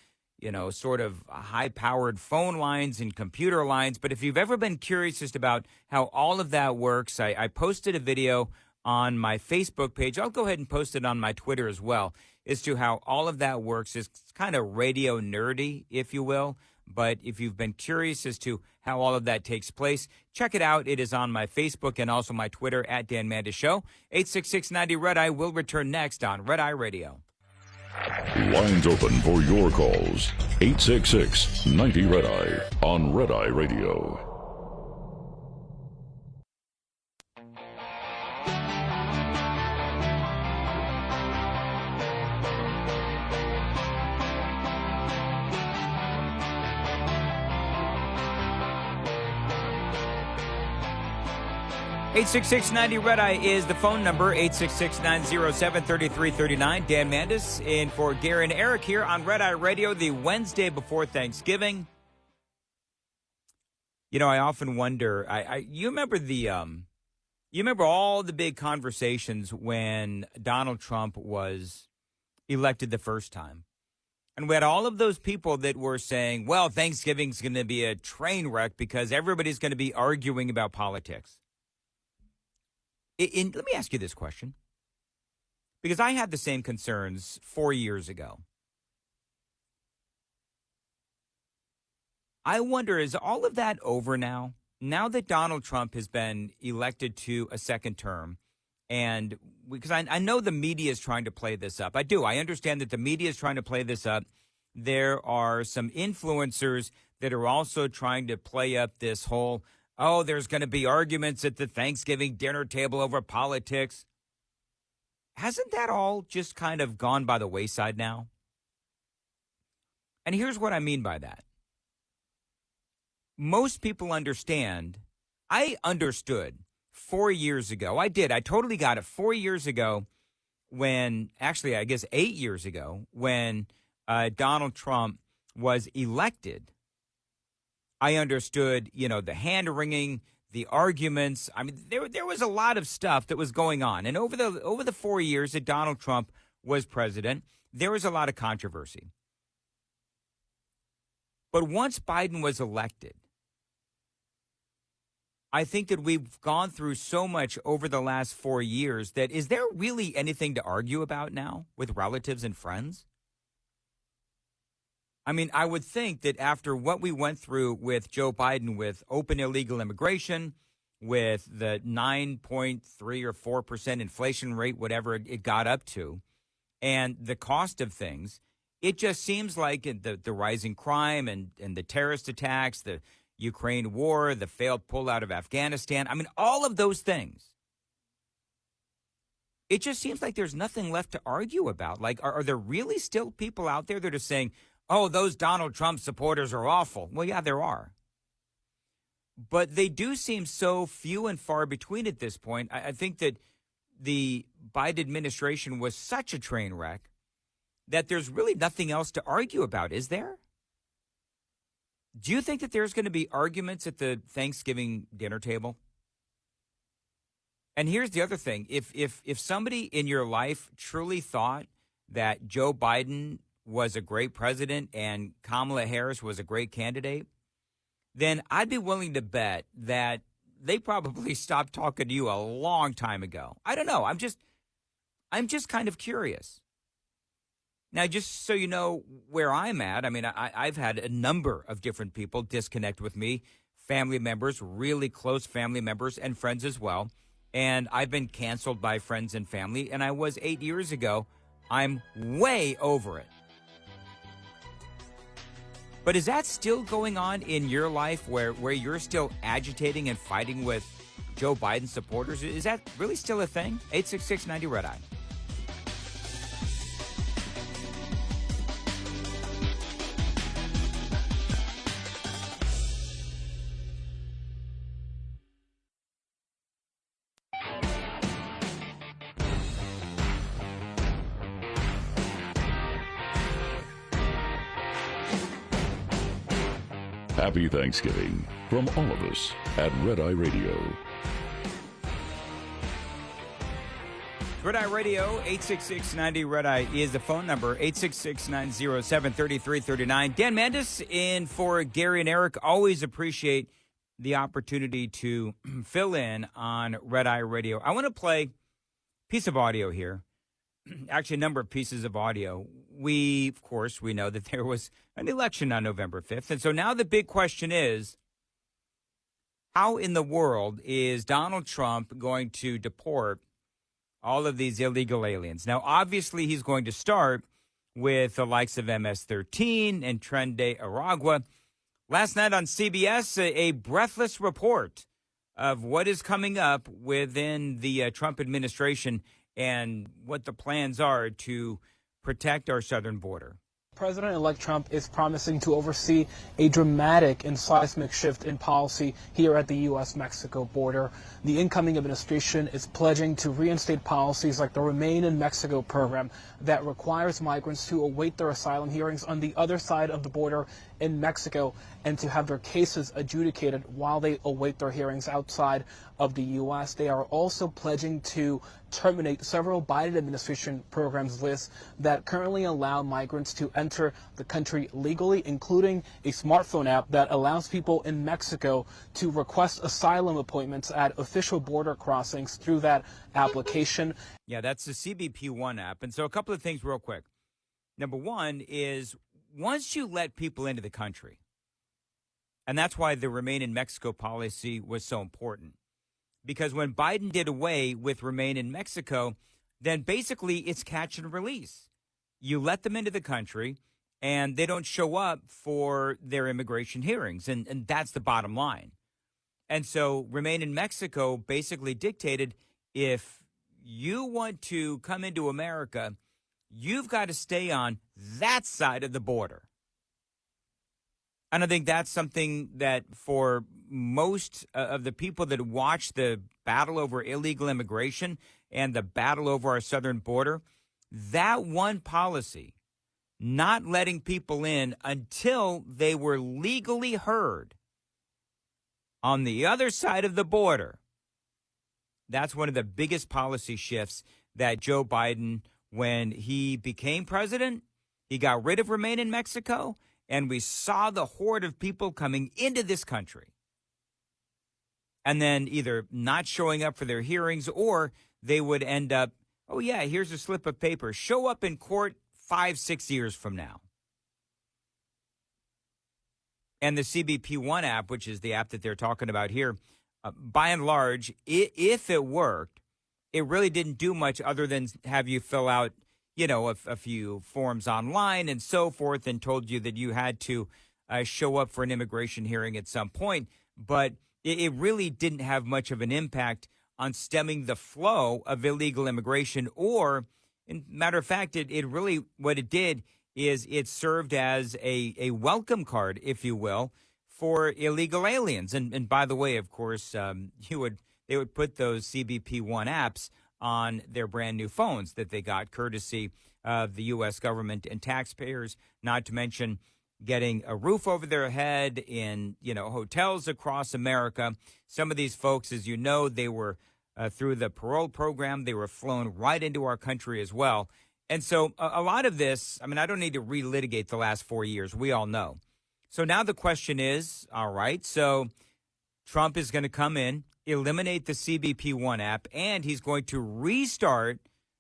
sort of high-powered phone lines and computer lines. But if you've ever been curious just about how all of that works, I posted a video on my Facebook page. I'll go ahead and post it on my Twitter as well, as to how all of that works. It's kind of radio nerdy, if you will. But if you've been curious as to how all of that takes place, check it out. It is on my Facebook and also my Twitter at Dan Mandis Show. 866-90 Red Eye will return next on Red Eye Radio. Lines open for your calls. 866-90 Red Eye on Red Eye Radio. 866-90 Red Eye is the phone number, 866-907-3339. Dan Mandis in for Gary and Eric here on Red Eye Radio, the Wednesday before Thanksgiving. I often wonder, you remember you remember all the big conversations when Donald Trump was elected the first time? And we had all of those people that were saying, well, Thanksgiving's going to be a train wreck because everybody's going to be arguing about politics. Let me ask you this question, because I had the same concerns 4 years ago. I wonder, is all of that over now? Now that Donald Trump has been elected to a second term, and because I know the media is trying to play this up. I do. I understand that the media is trying to play this up. There are some influencers that are also trying to play up this whole, there's going to be arguments at the Thanksgiving dinner table over politics. Hasn't that all just kind of gone by the wayside now? And here's what I mean by that. Most people understand. I understood 4 years ago. I did. I totally got it 4 years ago when, actually, I guess 8 years ago, when Donald Trump was elected. I understood, the hand-wringing, the arguments. I mean, there was a lot of stuff that was going on. And over the 4 years that Donald Trump was president, there was a lot of controversy. But once Biden was elected, I think that we've gone through so much over the last 4 years that is there really anything to argue about now with relatives and friends? I mean, I would think that after what we went through with Joe Biden, with open illegal immigration, with the 9.3 or 4% inflation rate, whatever it got up to, and the cost of things, it just seems like the rising crime and the terrorist attacks, the Ukraine war, the failed pullout of Afghanistan, I mean, all of those things. It just seems like there's nothing left to argue about. Like, are there really still people out there that are saying, those Donald Trump supporters are awful? Well, yeah, there are. But they do seem so few and far between at this point. I think that the Biden administration was such a train wreck that there's really nothing else to argue about, is there? Do you think that there's going to be arguments at the Thanksgiving dinner table? And here's the other thing. If somebody in your life truly thought that Joe Biden was a great president and Kamala Harris was a great candidate, then I'd be willing to bet that they probably stopped talking to you a long time ago. I don't know. I'm just kind of curious. Now, just so you know where I'm at, I mean, I've had a number of different people disconnect with me, family members, really close family members, and friends as well. And I've been canceled by friends and family, and I was 8 years ago. I'm way over it. But is that still going on in your life where you're still agitating and fighting with Joe Biden supporters? Is that really still a thing? 866-90 Red Eye. Happy Thanksgiving from all of us at Red Eye Radio. Red Eye Radio, 866-90 Red Eye is the phone number, 866-907-3339. Dan Mandis in for Gary and Eric. Always appreciate the opportunity to fill in on Red Eye Radio. I want to play a piece of audio here, actually a number of pieces of audio. Of course, we know that there was an election on November 5th. And so now the big question is, how in the world is Donald Trump going to deport all of these illegal aliens? Now, obviously, he's going to start with the likes of MS-13 and Tren de Aragua. Last night on CBS, a breathless report of what is coming up within the Trump administration and what the plans are to protect our southern border. President-elect Trump is promising to oversee a dramatic and seismic shift in policy here at the U.S.-Mexico border. The incoming administration is pledging to reinstate policies like the Remain in Mexico program that requires migrants to await their asylum hearings on the other side of the border in Mexico and to have their cases adjudicated while they await their hearings outside of the U.S. They are also pledging to terminate several Biden administration programs lists that currently allow migrants to enter the country legally, including a smartphone app that allows people in Mexico to request asylum appointments at official border crossings through that application. Yeah, that's the CBP One app. And so a couple of things real quick. Number one is once you let people into the country, and that's why the Remain in Mexico policy was so important, because when Biden did away with Remain in Mexico, then basically it's catch and release. You let them into the country, and they don't show up for their immigration hearings, and that's the bottom line. And so Remain in Mexico basically dictated if you want to come into America, you've got to stay on that side of the border. And I think that's something that for most of the people that watch the battle over illegal immigration and the battle over our southern border, that one policy, not letting people in until they were legally heard on the other side of the border, that's one of the biggest policy shifts that Joe Biden, when he became president, he got rid of Remain in Mexico, and we saw the horde of people coming into this country and then either not showing up for their hearings or they would end up, oh, yeah, here's a slip of paper. Show up in court 5-6 years from now. And the CBP One app, which is the app that they're talking about here, by and large, if it worked, it really didn't do much other than have you fill out, a few forms online and so forth, and told you that you had to show up for an immigration hearing at some point. But it really didn't have much of an impact on stemming the flow of illegal immigration, or, in matter of fact, it really, what it did is it served as a welcome card, if you will, for illegal aliens. And by the way, of course, they would put those CBP One apps on their brand new phones that they got courtesy of the U.S. government and taxpayers, not to mention getting a roof over their head in, hotels across America. Some of these folks, as you know, they were through the parole program. They were flown right into our country as well. And so a lot of this, I don't need to relitigate the last 4 years. We all know. So now the question is, all right, so Trump is going to come in, eliminate the CBP One app, and he's going to restart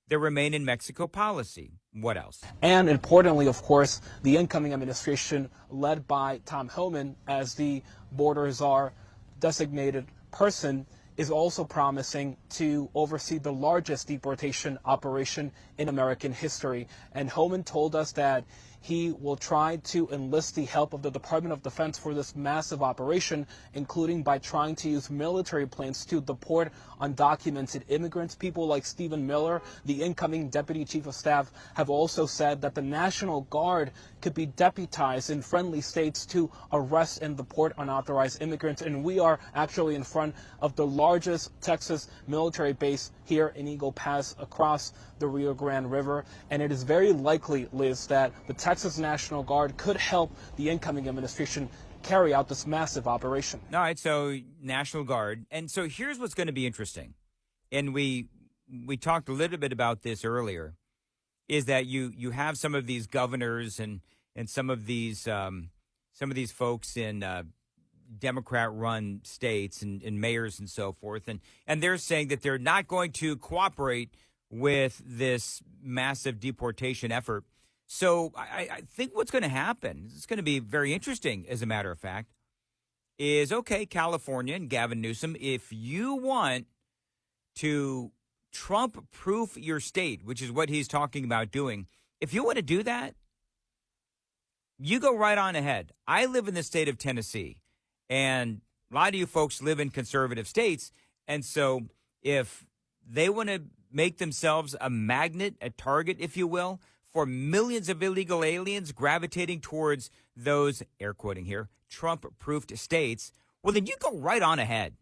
the Remain in Mexico policy. What else? And importantly, of course, the incoming administration led by Tom Homan as the border czar designated person is also promising to oversee the largest deportation operation in American history. And Homan told us that he will try to enlist the help of the Department of Defense for this massive operation, including by trying to use military planes to deport undocumented immigrants. People like Stephen Miller, the incoming Deputy Chief of Staff, have also said that the National Guard could be deputized in friendly states to arrest and deport unauthorized immigrants. And we are actually in front of the largest Texas military base here in Eagle Pass across the Rio Grande River. And it is very likely, Liz, that the Texas National Guard could help the incoming administration carry out this massive operation. All right, so National Guard. And so here's what's going to be interesting. And we talked a little bit about this earlier, is that you have some of these governors and some of these folks in Democrat-run states and mayors and so forth, and they're saying that they're not going to cooperate with this massive deportation effort. So I think what's going to happen, it's going to be very interesting, as a matter of fact, is, okay, California and Gavin Newsom, if you want to Trump-proof your state, which is what he's talking about doing, if you want to do that, you go right on ahead. I live in the state of Tennessee, and a lot of you folks live in conservative states, and so if they want to make themselves a magnet, a target, if you will, for millions of illegal aliens gravitating towards those, air quoting here, Trump-proofed states, well, then you go right on ahead.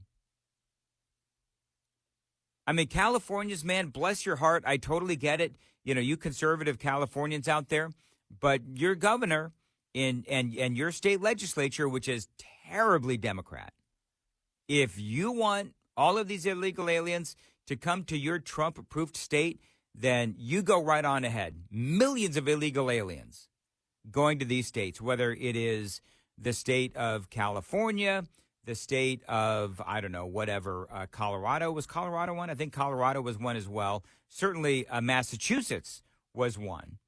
I mean, California's, man, bless your heart. I totally get it. You know, you conservative Californians out there, but your governor and your state legislature, which is terribly Democrat, if you want all of these illegal aliens to come to your Trump-approved state, then you go right on ahead. Millions of illegal aliens going to these states, whether it is the state of California, the state of, I don't know, whatever, Colorado. Was Colorado one? I think Colorado was one as well. Certainly Massachusetts was one.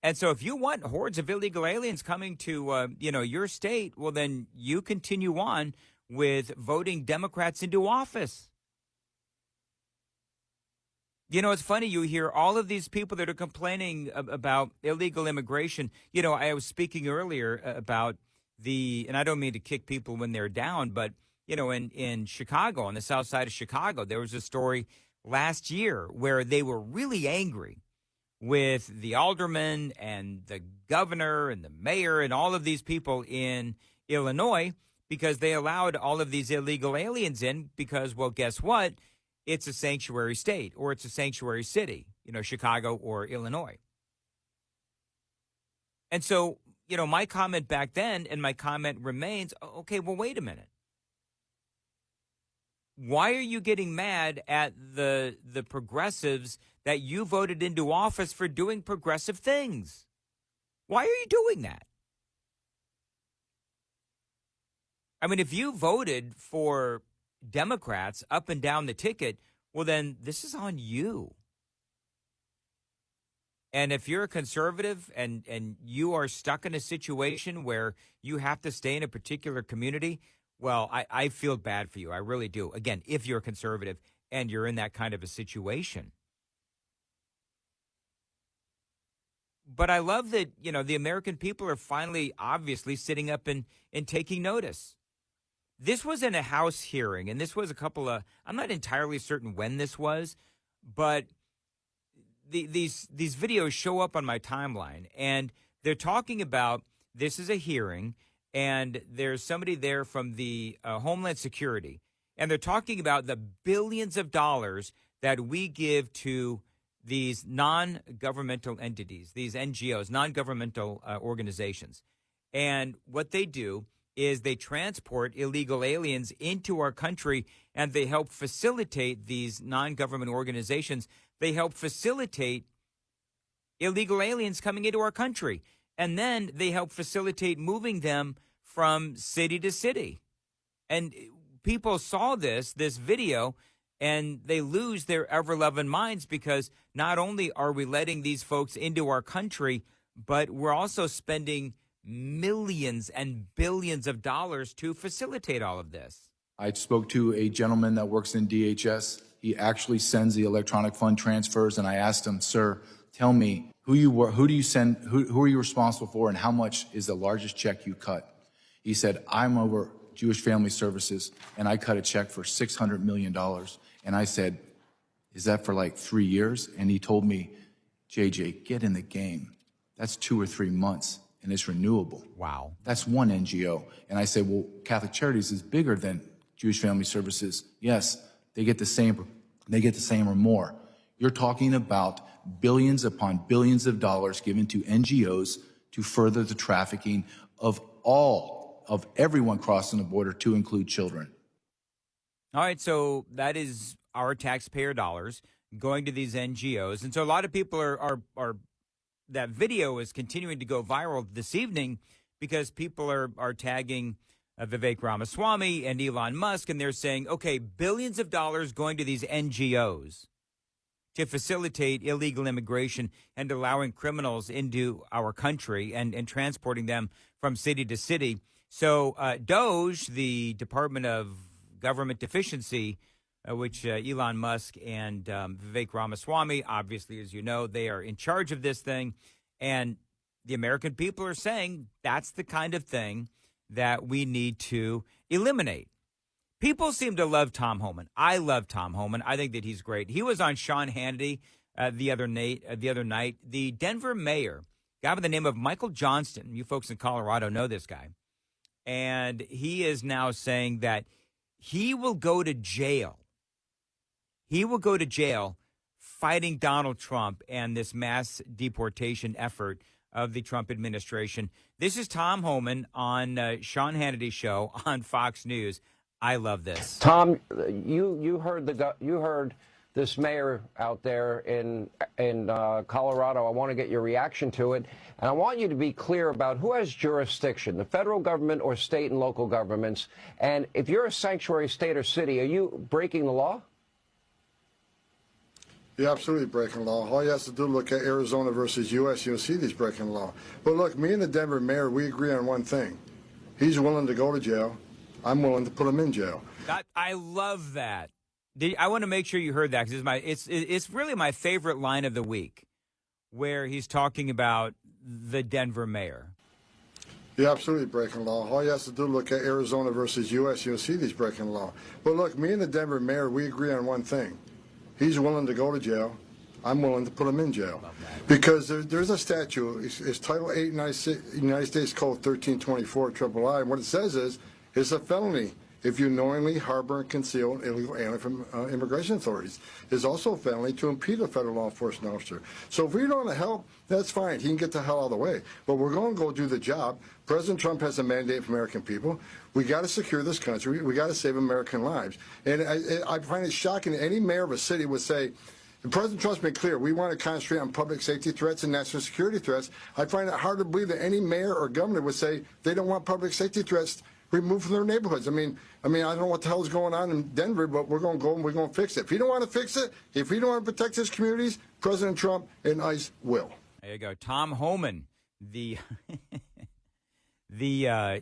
And so if you want hordes of illegal aliens coming to, your state, well, then you continue on with voting Democrats into office. You know, it's funny, you hear all of these people that are complaining about illegal immigration. You know, I was speaking earlier about and I don't mean to kick people when they're down, but, you know, in Chicago, on the south side of Chicago, there was a story last year where they were really angry with the alderman and the governor and the mayor and all of these people in Illinois because they allowed all of these illegal aliens in because, well, guess what? It's a sanctuary state or it's a sanctuary city, you know, Chicago or Illinois. And so, you know, my comment back then and my comment remains, okay, well, wait a minute. Why are you getting mad at the progressives that you voted into office for doing progressive things? Why are you doing that? I mean, if you voted for Democrats up and down the ticket, well, then this is on you. And if you're a conservative and you are stuck in a situation where you have to stay in a particular community, well, I feel bad for you. I really do. Again, if you're a conservative and you're in that kind of a situation. But I love that, you know, the American people are finally obviously sitting up and taking notice. This was in a House hearing, and this was I'm not entirely certain when this was, but these videos show up on my timeline, and they're talking about this is a hearing, and there's somebody there from the Homeland Security, and they're talking about the billions of dollars that we give to these non-governmental entities, these NGOs, non-governmental organizations. And what they do is they transport illegal aliens into our country, and they help facilitate these non-government organizations. They help facilitate illegal aliens coming into our country. And then they help facilitate moving them from city to city. And people saw this video, and they lose their ever-loving minds because not only are we letting these folks into our country, but we're also spending millions and billions of dollars to facilitate all of this. I spoke to a gentleman that works in DHS. He actually sends the electronic fund transfers, and I asked him, sir, tell me who do you send, who are you responsible for, and how much is the largest check you cut? He said, I'm over Jewish Family Services, and I cut a check for $600 million. And I said, is that for like 3 years? And he told me, JJ, get in the game. That's 2 or 3 months. And it's renewable. Wow. That's one NGO. And I said, well, Catholic Charities is bigger than Jewish Family Services. Yes, they get the same or more. You're talking about billions upon billions of dollars given to NGOs to further the trafficking of all of everyone crossing the border, to include children. All right, so that is our taxpayer dollars going to these NGOs. And so a lot of people are that video is continuing to go viral this evening because people are tagging Vivek Ramaswamy and Elon Musk, and they're saying, okay, billions of dollars going to these NGOs to facilitate illegal immigration and allowing criminals into our country and transporting them from city to city. So DOGE, the Department of Government Deficiency, which Elon Musk and Vivek Ramaswamy, obviously, as you know, they are in charge of this thing. And the American people are saying that's the kind of thing that we need to eliminate. People seem to love Tom Homan. I love Tom Homan. I think that he's great. He was on Sean Hannity the other night. The Denver mayor, a guy by the name of Michael Johnston, you folks in Colorado know this guy, and he is now saying that he will go to jail. He will go to jail fighting Donald Trump and this mass deportation effort of the Trump administration. This is Tom Homan on Sean Hannity's show on Fox News. I love this. Tom, you heard this mayor out there in Colorado. I want to get your reaction to it, and I want you to be clear about who has jurisdiction, the federal government or state and local governments. And if you're a sanctuary state or city, are you breaking the law? You're absolutely breaking the law. All you have to do is look at Arizona versus U.S. You'll see these breaking the law. But look, me and the Denver mayor, we agree on one thing. He's willing to go to jail. I'm willing to put him in jail. I love that. I want to make sure you heard that because it's really my favorite line of the week, where he's talking about the Denver mayor. You're absolutely breaking the law. All you have to do is look at Arizona versus U.S. You'll see these breaking the law. But look, me and the Denver mayor, we agree on one thing. He's willing to go to jail. I'm willing to put him in jail. Because there's a statute. It's Title 8 United States Code 1324 III. And what it says is, it's a felony if you knowingly harbor and conceal illegal alien from immigration authorities. It's also a felony to impede a federal law enforcement officer. So if we don't want to help, that's fine. He can get the hell out of the way. But we're going to go do the job. President Trump has a mandate for American people. We got to secure this country. We got to save American lives. And I find it shocking that any mayor of a city would say, President Trump's been clear, we want to concentrate on public safety threats and national security threats. I find it hard to believe that any mayor or governor would say they don't want public safety threats removed from their neighborhoods. I mean, I don't know what the hell is going on in Denver, but we're going to go and we're going to fix it. If you don't want to fix it, if you don't want to protect his communities, President Trump and ICE will. There you go. Tom Homan, the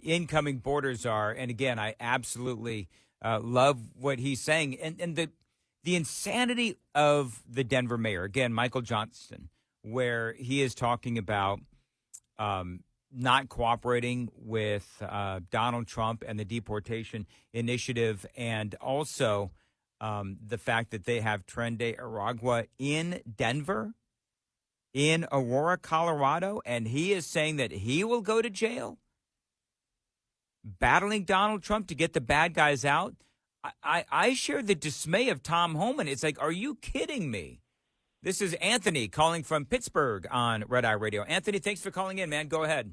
incoming border czar. And again, I absolutely love what he's saying. And the insanity of the Denver mayor, again, Michael Johnston, where he is talking about not cooperating with Donald Trump and the deportation initiative, and also the fact that they have Tren de Aragua in Denver, in Aurora, Colorado, and he is saying that he will go to jail, battling Donald Trump to get the bad guys out. I share the dismay of Tom Homan. It's like, are you kidding me? This is Anthony calling from Pittsburgh on Red Eye Radio. Anthony, thanks for calling in, man. Go ahead.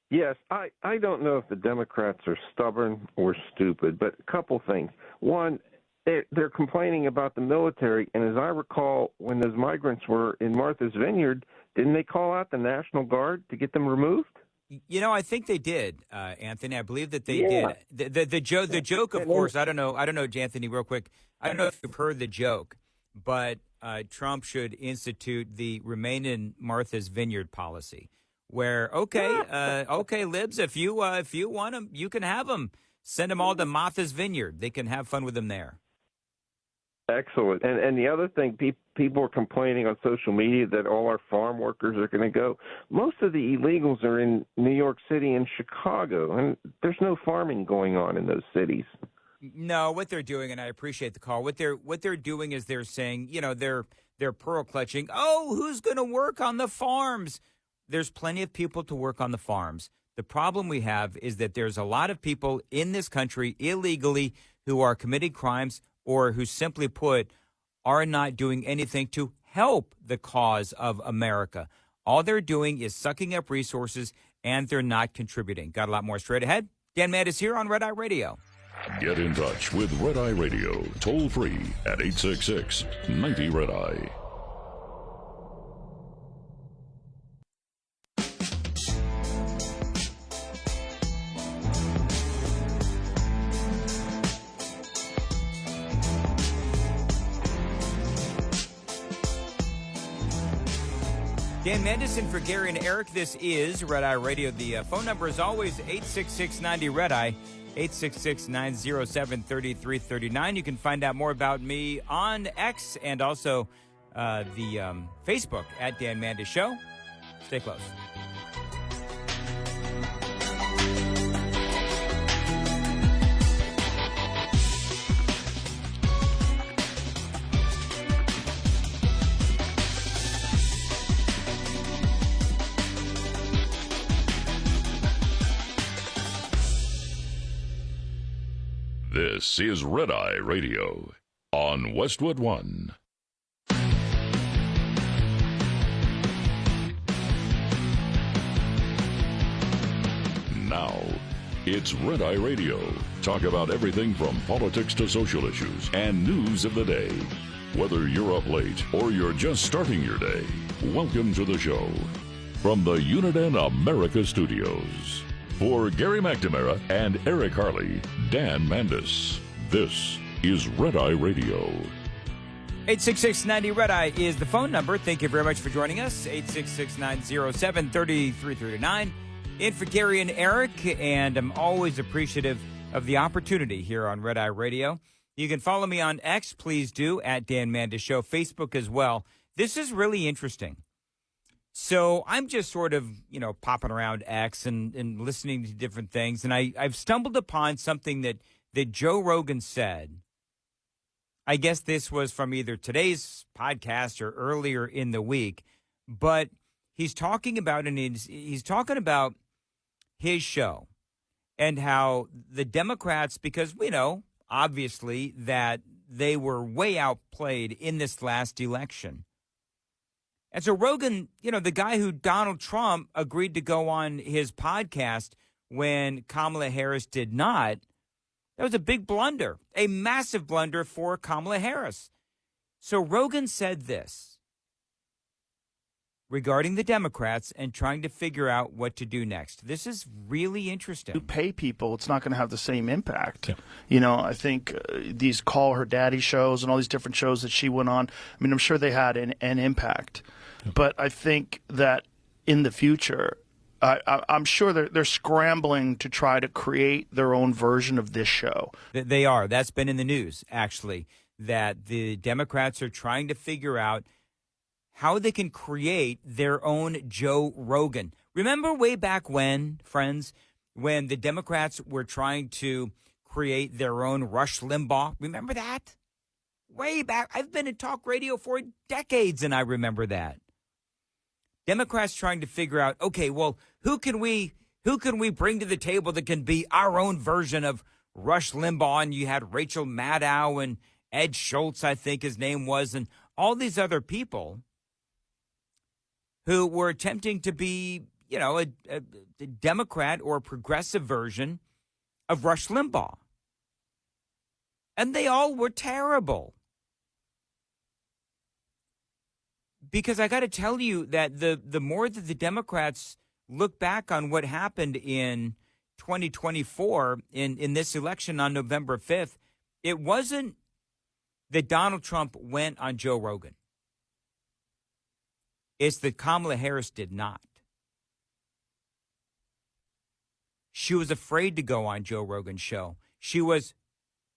Yes, I don't know if the Democrats are stubborn or stupid, but a couple things. One, they're complaining about the military, and as I recall, when those migrants were in Martha's Vineyard, didn't they call out the National Guard to get them removed? You know, I think they did, Anthony. I believe that they did. The joke, of course. I don't know, Anthony, real quick. I don't know if you've heard the joke, but Trump should institute the Remain in Martha's Vineyard policy, where okay, libs, if you want them, you can have them. Send them all to Martha's Vineyard. They can have fun with them there. Excellent. And the other thing, people are complaining on social media that all our farm workers are going to go. Most of the illegals are in New York City and Chicago, and there's no farming going on in those cities. No, what they're doing, and I appreciate the call, what they're doing is they're saying, they're pearl clutching. Oh, who's going to work on the farms? There's plenty of people to work on the farms. The problem we have is that there's a lot of people in this country illegally who are committing crimes or who, simply put, are not doing anything to help the cause of America. All they're doing is sucking up resources and they're not contributing. Got a lot more straight ahead. Dan Mandis here on Red Eye Radio. Get in touch with Red Eye Radio, toll free at 866-90-RED-EYE. Dan Mendison for Gary and Eric. This is Red Eye Radio. The phone number is always 866-90-RED-EYE, 866-907-3339. You can find out more about me on X and also the Facebook at Dan Mandis Show. Stay close. This is Red Eye Radio on Westwood One. Now, it's Red Eye Radio. Talk about everything from politics to social issues and news of the day. Whether you're up late or you're just starting your day, welcome to the show. From the Uniden America Studios. For Gary McNamara and Eric Harley, Dan Mandis, this is Red Eye Radio. 866-90-RED-EYE is the phone number. Thank you very much for joining us. 866-907-3339. In for Gary and Eric, and I'm always appreciative of the opportunity here on Red Eye Radio. You can follow me on X, please do, at Dan Mandis Show, Facebook as well. This is really interesting. So I'm just sort of, popping around X and listening to different things. And I've stumbled upon something that Joe Rogan said. I guess this was from either today's podcast or earlier in the week. But he's talking about, he's talking about his show and how the Democrats, because we know, obviously, that they were way outplayed in this last election. And so Rogan, the guy who Donald Trump agreed to go on his podcast when Kamala Harris did not, that was a big blunder, a massive blunder for Kamala Harris. So Rogan said this regarding the Democrats and trying to figure out what to do next. This is really interesting. You pay people, it's not going to have the same impact. Yeah. I think these Call Her Daddy shows and all these different shows that she went on, I'm sure they had an impact. But I think that in the future, I'm sure they're scrambling to try to create their own version of this show. They are. That's been in the news, actually, that the Democrats are trying to figure out how they can create their own Joe Rogan. Remember way back when, friends, when the Democrats were trying to create their own Rush Limbaugh? Remember that? Way back. I've been in talk radio for decades, and I remember that. Democrats trying to figure out, okay, well, who can we bring to the table that can be our own version of Rush Limbaugh? And you had Rachel Maddow and Ed Schultz, I think his name was, and all these other people who were attempting to be, a Democrat or a progressive version of Rush Limbaugh. And they all were terrible. Because I got to tell you that the more that the Democrats look back on what happened in 2024 in this election on November 5th, it wasn't that Donald Trump went on Joe Rogan. It's that Kamala Harris did not. She was afraid to go on Joe Rogan's show. She was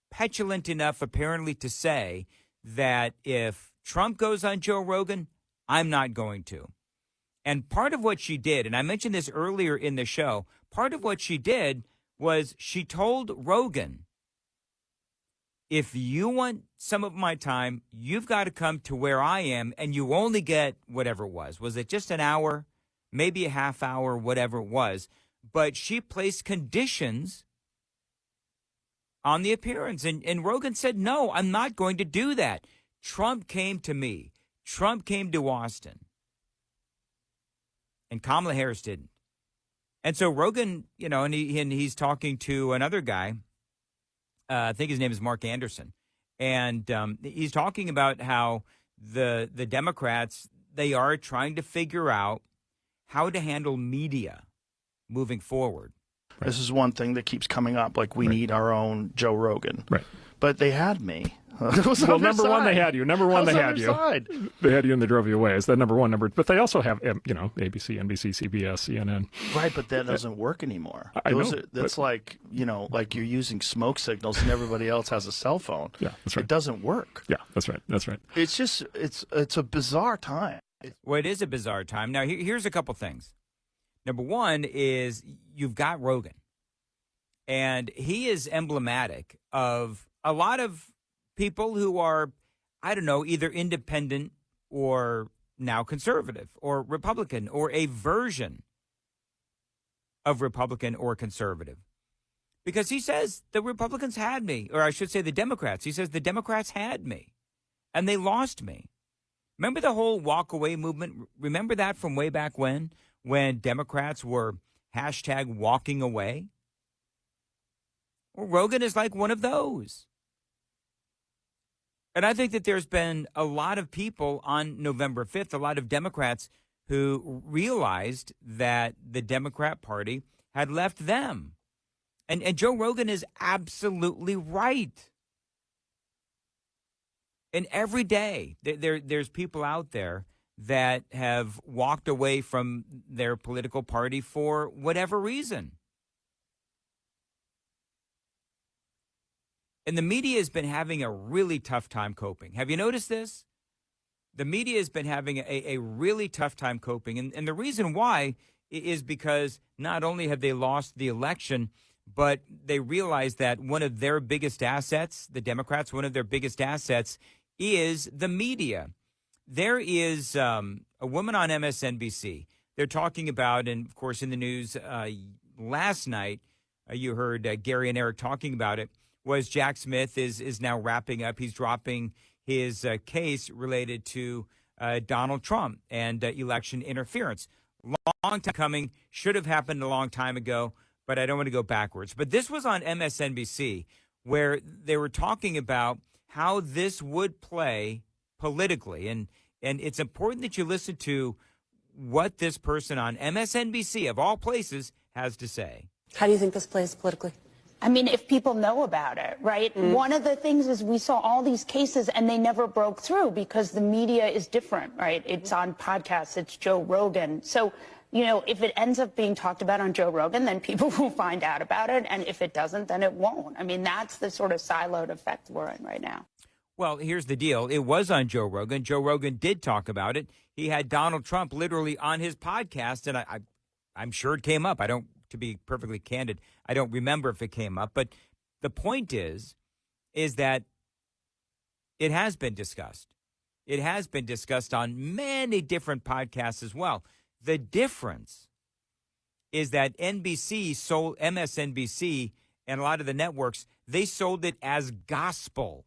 petulant enough, apparently, to say that if Trump goes on Joe Rogan, I'm not going to. And part of what she did, and I mentioned this earlier in the show, part of what she did was she told Rogan, if you want some of my time, you've got to come to where I am, and you only get whatever it was. Was it just an hour, maybe a half hour, whatever it was? But she placed conditions on the appearance. And Rogan said, no, I'm not going to do that. Trump came to me. Trump came to Austin. And Kamala Harris didn't. And so Rogan, and he's talking to another guy. I think his name is Mark Anderson. And he's talking about how the Democrats, they are trying to figure out how to handle media moving forward. Right. This is one thing that keeps coming up. Like, we need our own Joe Rogan. Right. But they had me. Well, number one, they had you. Number one, they had you. They had you and they drove you away. Is that number one? But they also have, ABC, NBC, CBS, CNN. Right, but that doesn't work anymore. I know. That's like you're using smoke signals and everybody else has a cell phone. Yeah, that's right. It doesn't work. Yeah, that's right. That's right. It's just, it's a bizarre time. Well, it is a bizarre time. Now, here's a couple things. Number one is you've got Rogan. And he is emblematic of a lot of people who are, I don't know, either independent or now conservative or Republican or a version of Republican or conservative. Because he says the Republicans had me, or I should say the Democrats. He says the Democrats had me and they lost me. Remember the whole walk away movement? Remember that from way back when Democrats were hashtag walking away? Well, Rogan is like one of those. And I think that there's been a lot of people on November 5th, a lot of Democrats who realized that the Democrat Party had left them. And Joe Rogan is absolutely right. And every day there's people out there that have walked away from their political party for whatever reason. And the media has been having a really tough time coping. Have you noticed this? The media has been having a really tough time coping. And the reason why is because not only have they lost the election, but they realize that one of their biggest assets, the Democrats, one of their biggest assets is the media. There is a woman on MSNBC. They're talking about, and of course in the news last night, you heard Gary and Eric talking about it, was Jack Smith is now wrapping up. He's dropping his case related to Donald Trump and election interference. Long time coming, should have happened a long time ago, but I don't want to go backwards. But this was on MSNBC where they were talking about how this would play politically. And it's important that you listen to what this person on MSNBC, of all places, has to say. How do you think this plays politically? I mean, if people know about it, right? Mm. One of the things is we saw all these cases and they never broke through because the media is different, right? It's on podcasts, it's Joe Rogan. So, if it ends up being talked about on Joe Rogan, then people will find out about it. And if it doesn't, then it won't. I mean, that's the sort of siloed effect we're in right now. Well, here's the deal. It was on Joe Rogan. Joe Rogan did talk about it. He had Donald Trump literally on his podcast, and I'm sure it came up. To be perfectly candid, I don't remember if it came up. But the point is that it has been discussed. It has been discussed on many different podcasts as well. The difference is that NBC sold MSNBC and a lot of the networks, they sold it as gospel.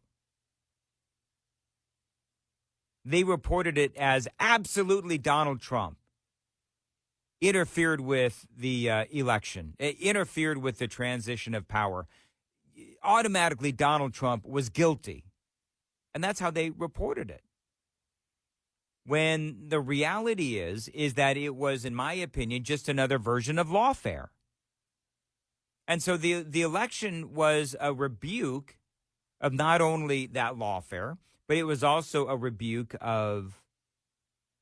They reported it as absolutely Donald Trump interfered with the election, interfered with the transition of power. Automatically, Donald Trump was guilty. And that's how they reported it. When the reality is that it was, in my opinion, just another version of lawfare. And so the election was a rebuke of not only that lawfare, but it was also a rebuke of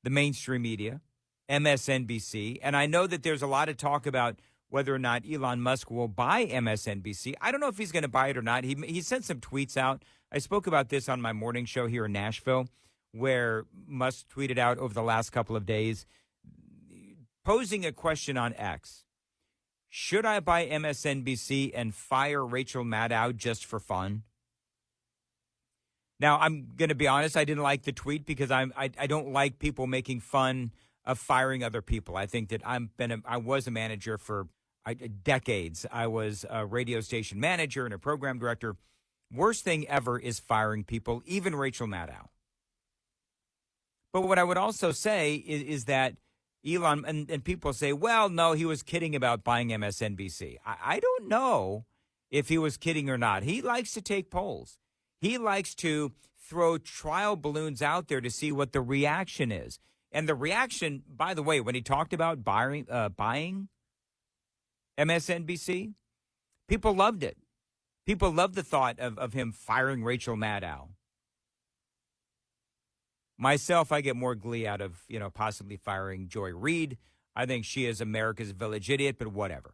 the mainstream media, MSNBC. And I know that there's a lot of talk about whether or not Elon Musk will buy MSNBC. I don't know if he's going to buy it or not. He sent some tweets out. I spoke about this on my morning show here in Nashville, where Musk tweeted out over the last couple of days, posing a question on X. Should I buy MSNBC and fire Rachel Maddow just for fun? Now, I'm going to be honest, I didn't like the tweet because I don't like people making fun of firing other people. I think that I was a manager for decades. I was a radio station manager and a program director. Worst thing ever is firing people, even Rachel Maddow. But what I would also say is that Elon, and people say, well, no, he was kidding about buying MSNBC. I don't know if he was kidding or not. He likes to take polls. He likes to throw trial balloons out there to see what the reaction is. And the reaction, by the way, when he talked about buying MSNBC, people loved it. People loved the thought of him firing Rachel Maddow. Myself, I get more glee out of, possibly firing Joy Reid. I think she is America's village idiot, but whatever.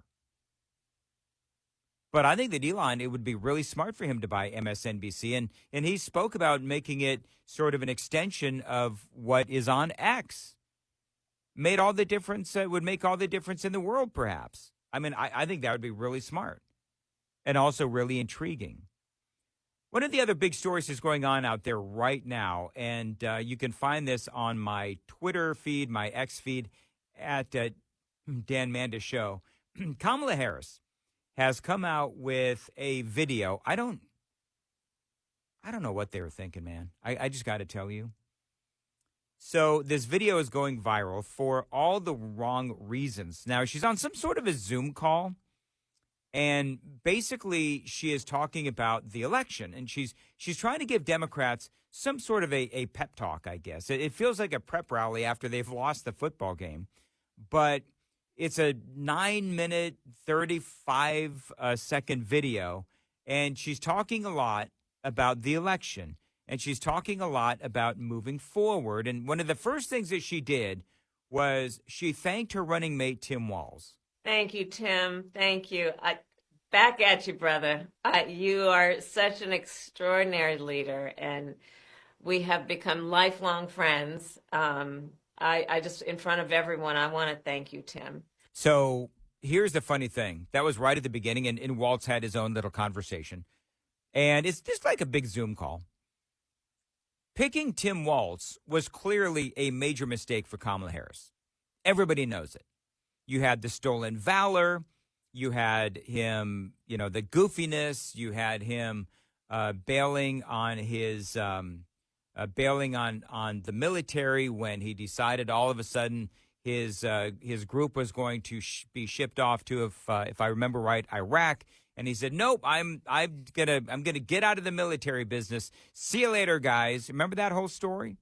But I think that Elon, it would be really smart for him to buy MSNBC. And he spoke about making it sort of an extension of what is on X. Made all the difference, would make all the difference in the world, perhaps. I mean, I think that would be really smart and also really intriguing. One of the other big stories is going on out there right now, and you can find this on my Twitter feed, my X feed, at Dan Manda Show. Kamala Harris has come out with a video. I don't know what they were thinking, man. I just got to tell you. So this video is going viral for all the wrong reasons. Now, she's on some sort of a Zoom call. And basically, she is talking about the election, and she's trying to give Democrats some sort of a pep talk, I guess. It feels like a prep rally after they've lost the football game. But it's a 9-minute, 35-second video, and she's talking a lot about the election, and she's talking a lot about moving forward. And one of the first things that she did was she thanked her running mate, Tim Walz. Thank you, Tim. Thank you. Back at you, brother. You are such an extraordinary leader, and we have become lifelong friends. I just, in front of everyone, I want to thank you, Tim. So here's the funny thing. That was right at the beginning, and Waltz had his own little conversation. And it's just like a big Zoom call. Picking Tim Waltz was clearly a major mistake for Kamala Harris. Everybody knows it. You had the stolen valor. You had him, the goofiness. You had him bailing on his bailing on the military when he decided all of a sudden his group was going to be shipped off to, if I remember right, Iraq. And he said, nope, I'm gonna get out of the military business. See you later, guys. Remember that whole story?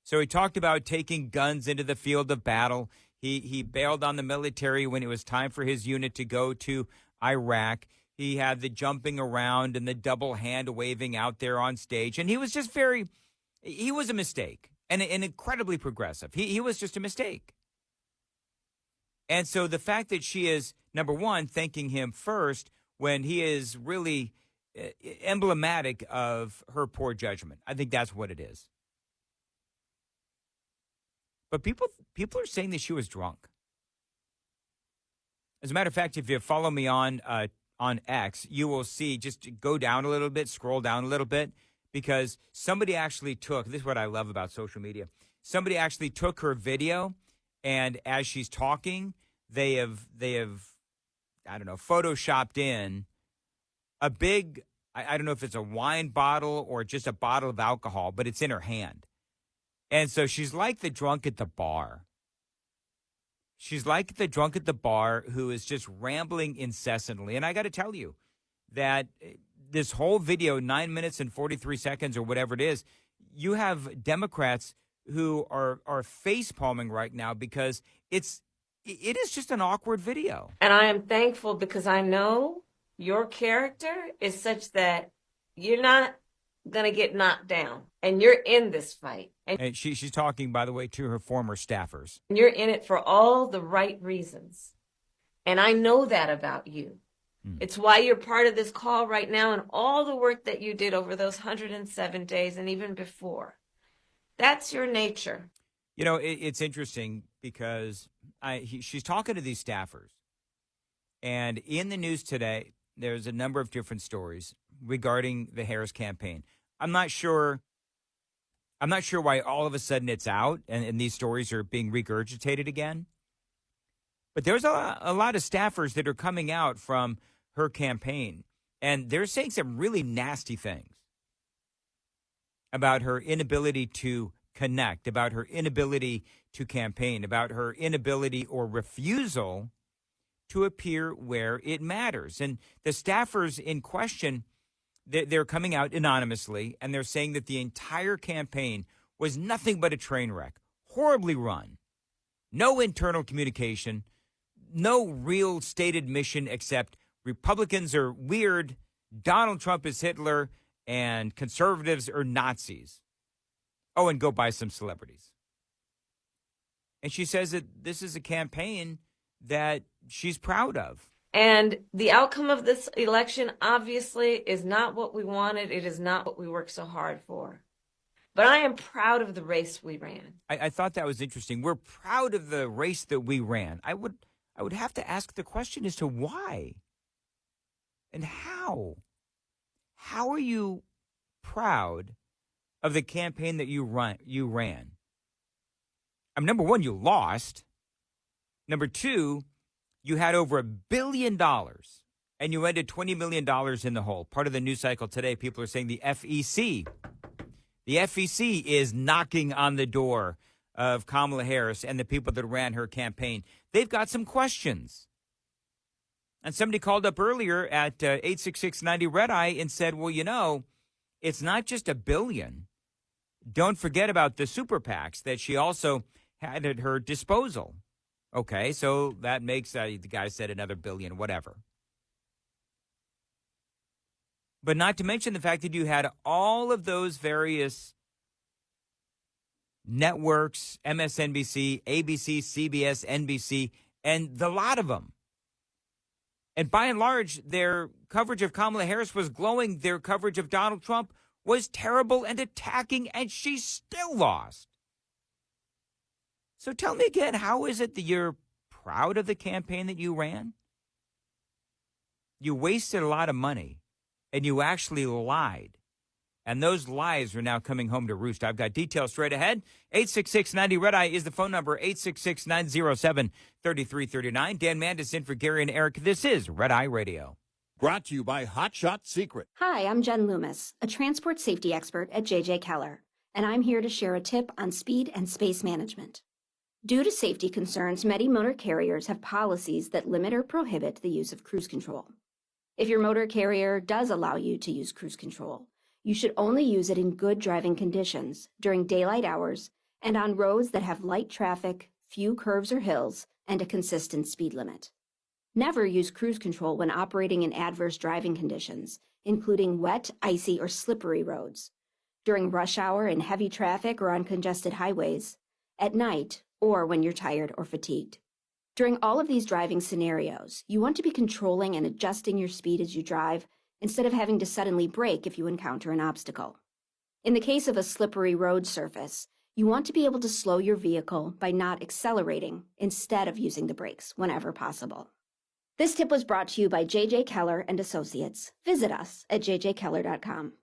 So he talked about taking guns into the field of battle. He bailed on the military when it was time for his unit to go to Iraq. He had the jumping around and the double hand waving out there on stage. And he was just he was a mistake and incredibly progressive. He was just a mistake. And so the fact that she is, number one, thanking him first when he is really emblematic of her poor judgment. I think that's what it is. But people are saying that she was drunk. As a matter of fact, if you follow me on X, you will see, just go down a little bit, scroll down a little bit, because somebody actually took, this is what I love about social media, somebody actually took her video, and as she's talking, they have I don't know, photoshopped in a big, I don't know if it's a wine bottle or just a bottle of alcohol, but it's in her hand. And so she's like the drunk at the bar. She's like the drunk at the bar who is just rambling incessantly. And I got to tell you that this whole video, 9 minutes and 43 seconds or whatever it is, you have Democrats who are face palming right now because it is just an awkward video. And I am thankful because I know your character is such that you're not going to get knocked down, and you're in this fight. And she's talking, by the way, to her former staffers. And you're in it for all the right reasons. And I know that about you. It's why you're part of this call right now and all the work that you did over those 107 days and even before. That's your nature. You know, it's interesting because she's talking to these staffers. And in the news today, there's a number of different stories regarding the Harris campaign. I'm not sure why all of a sudden it's out and these stories are being regurgitated again. But there's a lot of staffers that are coming out from her campaign, and they're saying some really nasty things about her inability to connect, about her inability to campaign, about her inability or refusal to appear where it matters. And the staffers in question, they're coming out anonymously, and they're saying that the entire campaign was nothing but a train wreck, horribly run, no internal communication, no real stated mission except Republicans are weird, Donald Trump is Hitler, and conservatives are Nazis. Oh, and go buy some celebrities. And she says that this is a campaign that she's proud of. And the outcome of this election, obviously, is not what we wanted. It is not what we worked so hard for. But I am proud of the race we ran. I thought that was interesting. We're proud of the race that we ran. I would have to ask the question as to why and how. How are you proud of the campaign that you ran? I mean, number one, you lost. Number two, you had over $1 billion, and you ended $20 million in the hole. Part of the news cycle today, people are saying the FEC is knocking on the door of Kamala Harris and the people that ran her campaign. They've got some questions. And somebody called up earlier at 866-90-RED-EYE and said, well, you know, it's not just $1 billion. Don't forget about the super PACs that she also had at her disposal. Okay, so that makes, the guy said, another $1 billion, whatever. But not to mention the fact that you had all of those various networks, MSNBC, ABC, CBS, NBC, and the lot of them. And by and large, their coverage of Kamala Harris was glowing. Their coverage of Donald Trump was terrible and attacking, and she still lost. So tell me again, how is it that you're proud of the campaign that you ran? You wasted a lot of money, and you actually lied. And those lies are now coming home to roost. I've got details straight ahead. 866-90-RED-EYE is the phone number, 866-907-3339. Dan Mandis in for Gary and Eric. This is Red Eye Radio. Brought to you by Hot Shot Secret. Hi, I'm Jen Loomis, a transport safety expert at JJ Keller, and I'm here to share a tip on speed and space management. Due to safety concerns, many motor carriers have policies that limit or prohibit the use of cruise control. If your motor carrier does allow you to use cruise control, you should only use it in good driving conditions during daylight hours and on roads that have light traffic, few curves or hills, and a consistent speed limit. Never use cruise control when operating in adverse driving conditions, including wet, icy, or slippery roads, during rush hour in heavy traffic or on congested highways, at night, or when you're tired or fatigued. During all of these driving scenarios, you want to be controlling and adjusting your speed as you drive instead of having to suddenly brake if you encounter an obstacle. In the case of a slippery road surface, you want to be able to slow your vehicle by not accelerating instead of using the brakes whenever possible. This tip was brought to you by JJ Keller and Associates. Visit us at jjkeller.com.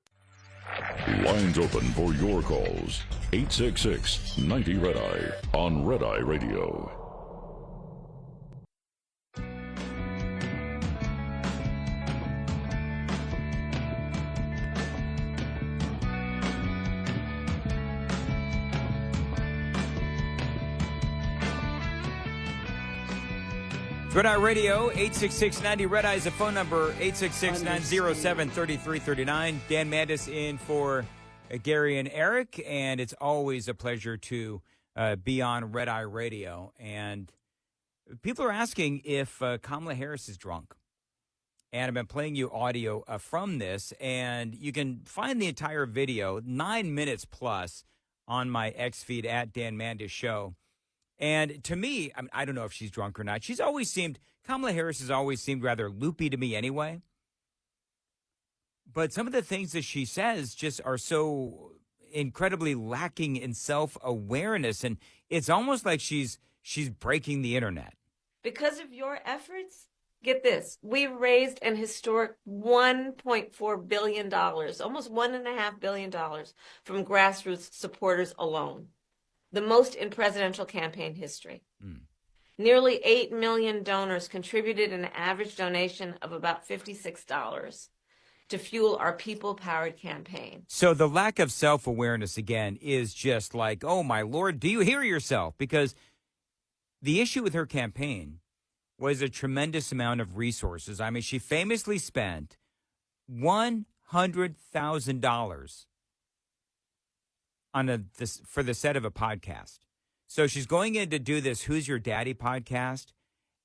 Lines open for your calls. 866-90-RED-EYE on Red Eye Radio. Red Eye Radio, 866-90-RED-EYE is the phone number, 866-907-3339. Dan Mandis in for Gary and Eric, and it's always a pleasure to be on Red Eye Radio. And people are asking if Kamala Harris is drunk. And I've been playing you audio from this, and you can find the entire video, 9 minutes plus, on my X feed at Dan Mandis Show. And to me, I don't know if she's drunk or not. Kamala Harris has always seemed rather loopy to me anyway. But some of the things that she says just are so incredibly lacking in self-awareness. And it's almost like she's breaking the internet. Because of your efforts, get this, we raised an historic $1.4 billion, almost $1.5 billion from grassroots supporters alone. The most in presidential campaign history. Nearly 8 million donors contributed an average donation of about $56. to fuel our people-powered campaign. So the lack of self-awareness, again, is just like, oh, my Lord, do you hear yourself? Because the issue with her campaign was a tremendous amount of resources. I mean, she famously spent $100,000 on for the set of a podcast. So she's going in to do this Who's Your Daddy podcast,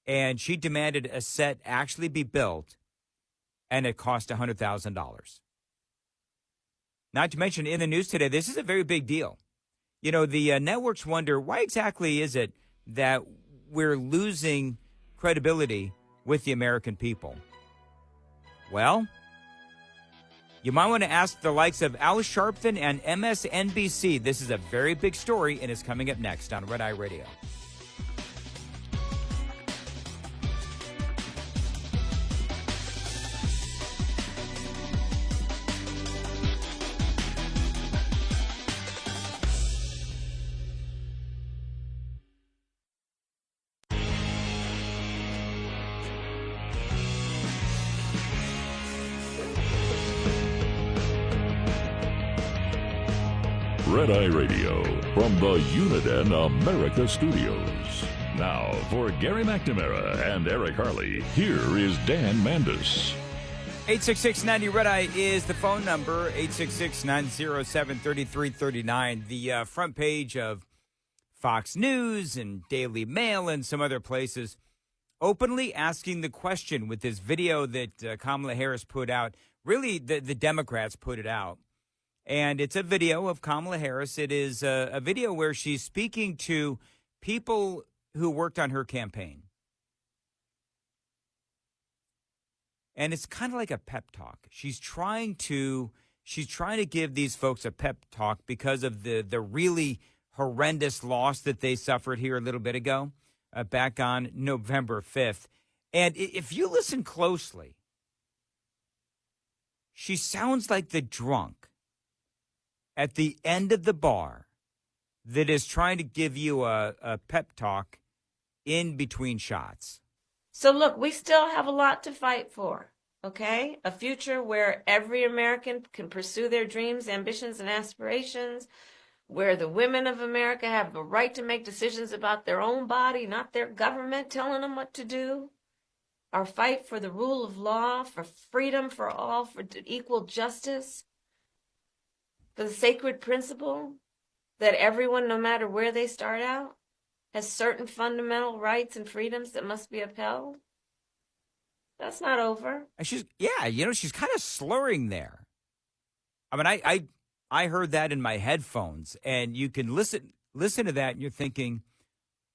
and she demanded a set actually be built, and it cost $100,000. Not to mention, in the news today, this is a very big deal. You know, the networks wonder, why exactly is it that we're losing credibility with the American people? Well, you might want to ask the likes of Al Sharpton and MSNBC. This is a very big story, and it's coming up next on Red Eye Radio. Red Eye Radio from the Uniden America Studios. Now, for Gary McNamara and Eric Harley, here is Dan Mandis. 866-90 Red Eye is the phone number, 866-907-3339. The front page of Fox News and Daily Mail and some other places openly asking the question with this video that Kamala Harris put out. Really, the Democrats put it out. And it's a video of Kamala Harris. It is a video where she's speaking to people who worked on her campaign. And it's kind of like a pep talk. She's trying to give these folks a pep talk because of the really horrendous loss that they suffered here a little bit ago, back on November 5th. And if you listen closely, she sounds like the drunk at the end of the bar that is trying to give you a pep talk in between shots. So look, we still have a lot to fight for, okay? A future where every American can pursue their dreams, ambitions, and aspirations, where the women of America have the right to make decisions about their own body, not their government telling them what to do. Our fight for the rule of law, for freedom for all, for equal justice, for the sacred principle that everyone, no matter where they start out, has certain fundamental rights and freedoms that must be upheld. That's not over. And she's kind of slurring there. I mean, I heard that in my headphones, and you can listen to that, and you're thinking,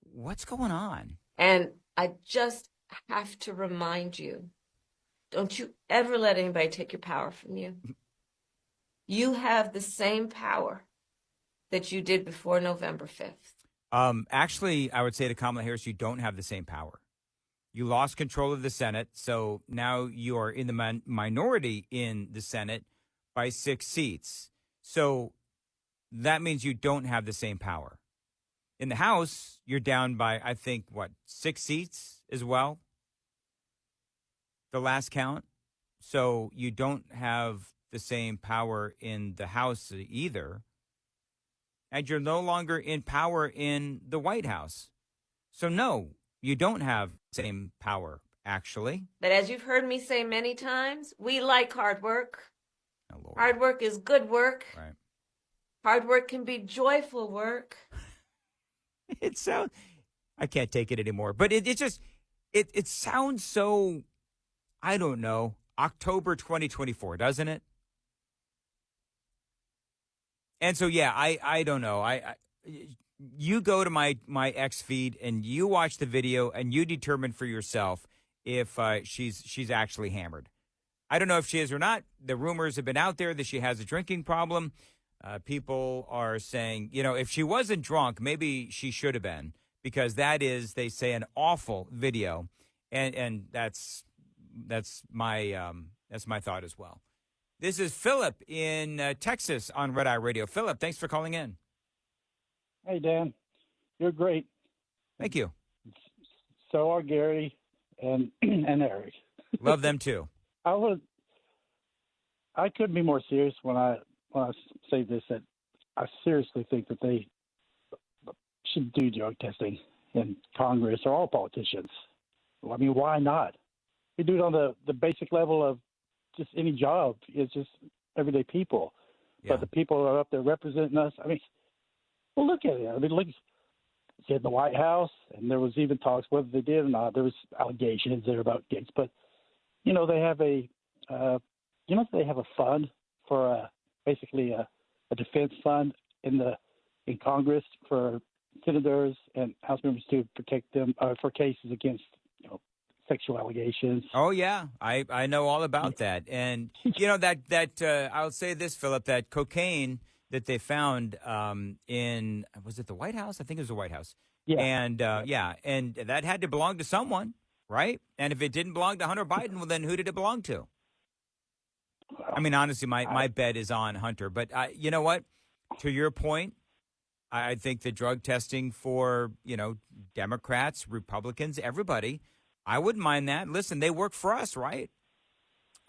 what's going on? And I just have to remind you, don't you ever let anybody take your power from you. You have the same power that you did before November 5th. Actually, I would say to Kamala Harris, you don't have the same power. You lost control of the Senate, so now you are in the minority in the Senate by 6 seats. So that means you don't have the same power. In the House, you're down by, I think, 6 seats as well? The last count. So you don't have the same power in the House either. And you're no longer in power in the White House. So no, you don't have the same power, actually. But as you've heard me say many times, we like hard work. Oh, Lord. Hard work is good work. Right. Hard work can be joyful work. I can't take it anymore. But it sounds so, I don't know, October 2024, doesn't it? And so, yeah, I don't know. You go to my X feed and you watch the video and you determine for yourself if she's actually hammered. I don't know if she is or not. The rumors have been out there that she has a drinking problem. People are saying, if she wasn't drunk, maybe she should have been, because that is, they say, an awful video, and that's my thought as well. This is Philip in Texas on Red Eye Radio. Philip, thanks for calling in. Hey, Dan. You're great. Thank you. So are Gary and Eric. Love them too. I was I couldn't be more serious when I say this, that I seriously think that they should do drug testing in Congress or all politicians. I mean, why not? We do it on the basic level of just any job. It's just everyday people. Yeah. But the people who are up there representing us, I mean, well, look at it. I mean, look in the White House, and there was even talks whether they did or not. There was allegations there about Gates, but they have a fund for basically a defense fund in Congress for senators and House members to protect them for cases against sexual allegations. Oh yeah, I know all about that, and I'll say this, Philip, that cocaine that they found in, was it the White House? I think it was the White House. Yeah. And and that had to belong to someone, right? And if it didn't belong to Hunter Biden, well, then who did it belong to? I mean, honestly, my bet is on Hunter. But you know what? To your point, I think the drug testing for, Democrats, Republicans, everybody, I wouldn't mind that. Listen, they work for us, right?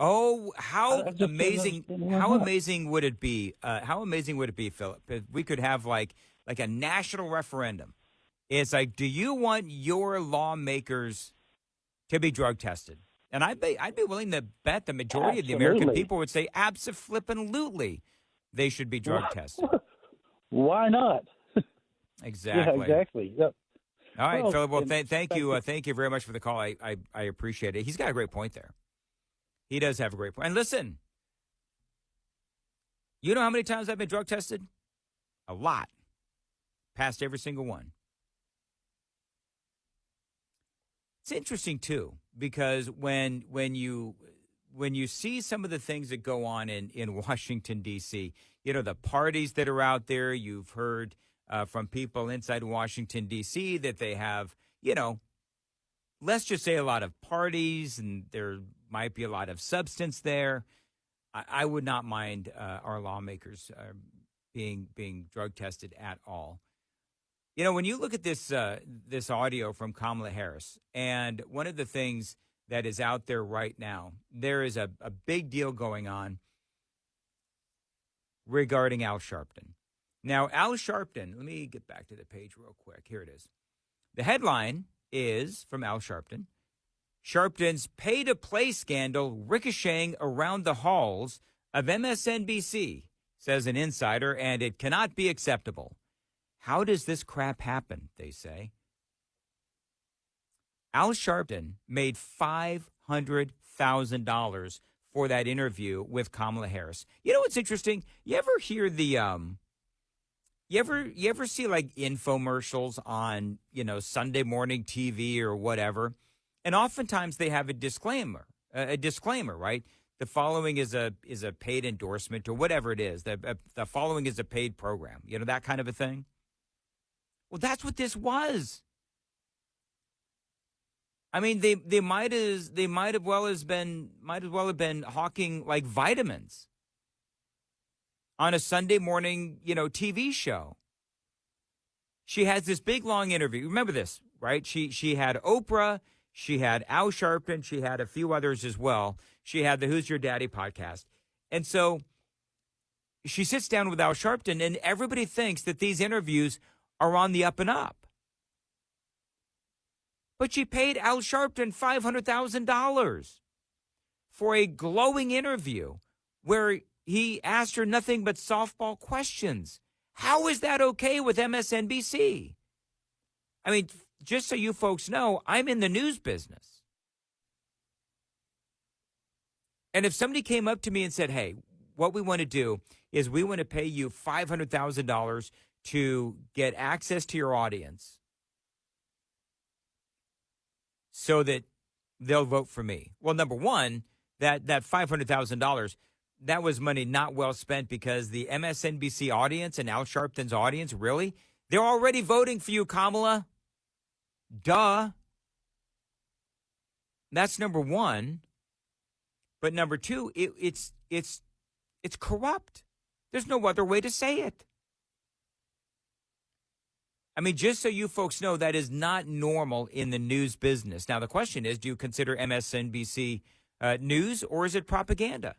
Oh, how amazing! How amazing would it be? How amazing would it be, Philip, if we could have like a national referendum? It's like, do you want your lawmakers to be drug tested? And I'd be willing to bet the majority of the American people would say absolutely they should be drug tested. Why not? Exactly. Yeah, exactly. Yep. All right, Well, Philip. Well, and thank you. Thank you very much for the call. I appreciate it. He's got a great point there. He does have a great point. And listen, you know how many times I've been drug tested? A lot. Passed every single one. It's interesting too, because when you see some of the things that go on in Washington, D.C., the parties that are out there, you've heard from people inside Washington, D.C., that they have, let's just say a lot of parties, and there might be a lot of substance there. I would not mind our lawmakers being drug tested at all. When you look at this audio from Kamala Harris, and one of the things that is out there right now, there is a big deal going on regarding Al Sharpton. Now, Al Sharpton, let me get back to the page real quick. Here it is. The headline is from Al Sharpton. Sharpton's pay-to-play scandal ricocheting around the halls of MSNBC, says an insider, and it cannot be acceptable. How does this crap happen, they say? Al Sharpton made $500,000 for that interview with Kamala Harris. You know what's interesting? You ever hear the you ever see like infomercials on, Sunday morning TV or whatever? And oftentimes they have a disclaimer, right? The following is a paid endorsement or whatever it is. The following is a paid program, that kind of a thing. Well, that's what this was. I mean, they might have been hawking like vitamins on a Sunday morning, TV show. She has this big long interview. Remember this, right? She had Oprah, she had Al Sharpton, she had a few others as well. She had the Who's Your Daddy podcast. And so she sits down with Al Sharpton, and everybody thinks that these interviews are on the up and up. But she paid Al Sharpton $500,000 for a glowing interview where he asked her nothing but softball questions. How is that okay with MSNBC? I mean, just so you folks know, I'm in the news business. And if somebody came up to me and said, hey, what we want to do is we want to pay you $500,000 to get access to your audience so that they'll vote for me. Well, number one, that $500,000, that was money not well spent, because the MSNBC audience and Al Sharpton's audience, really, they're already voting for you, Kamala. Duh. That's number one. But number two, it's corrupt. There's no other way to say it. I mean, just so you folks know, that is not normal in the news business. Now, the question is, do you consider MSNBC news, or is it propaganda?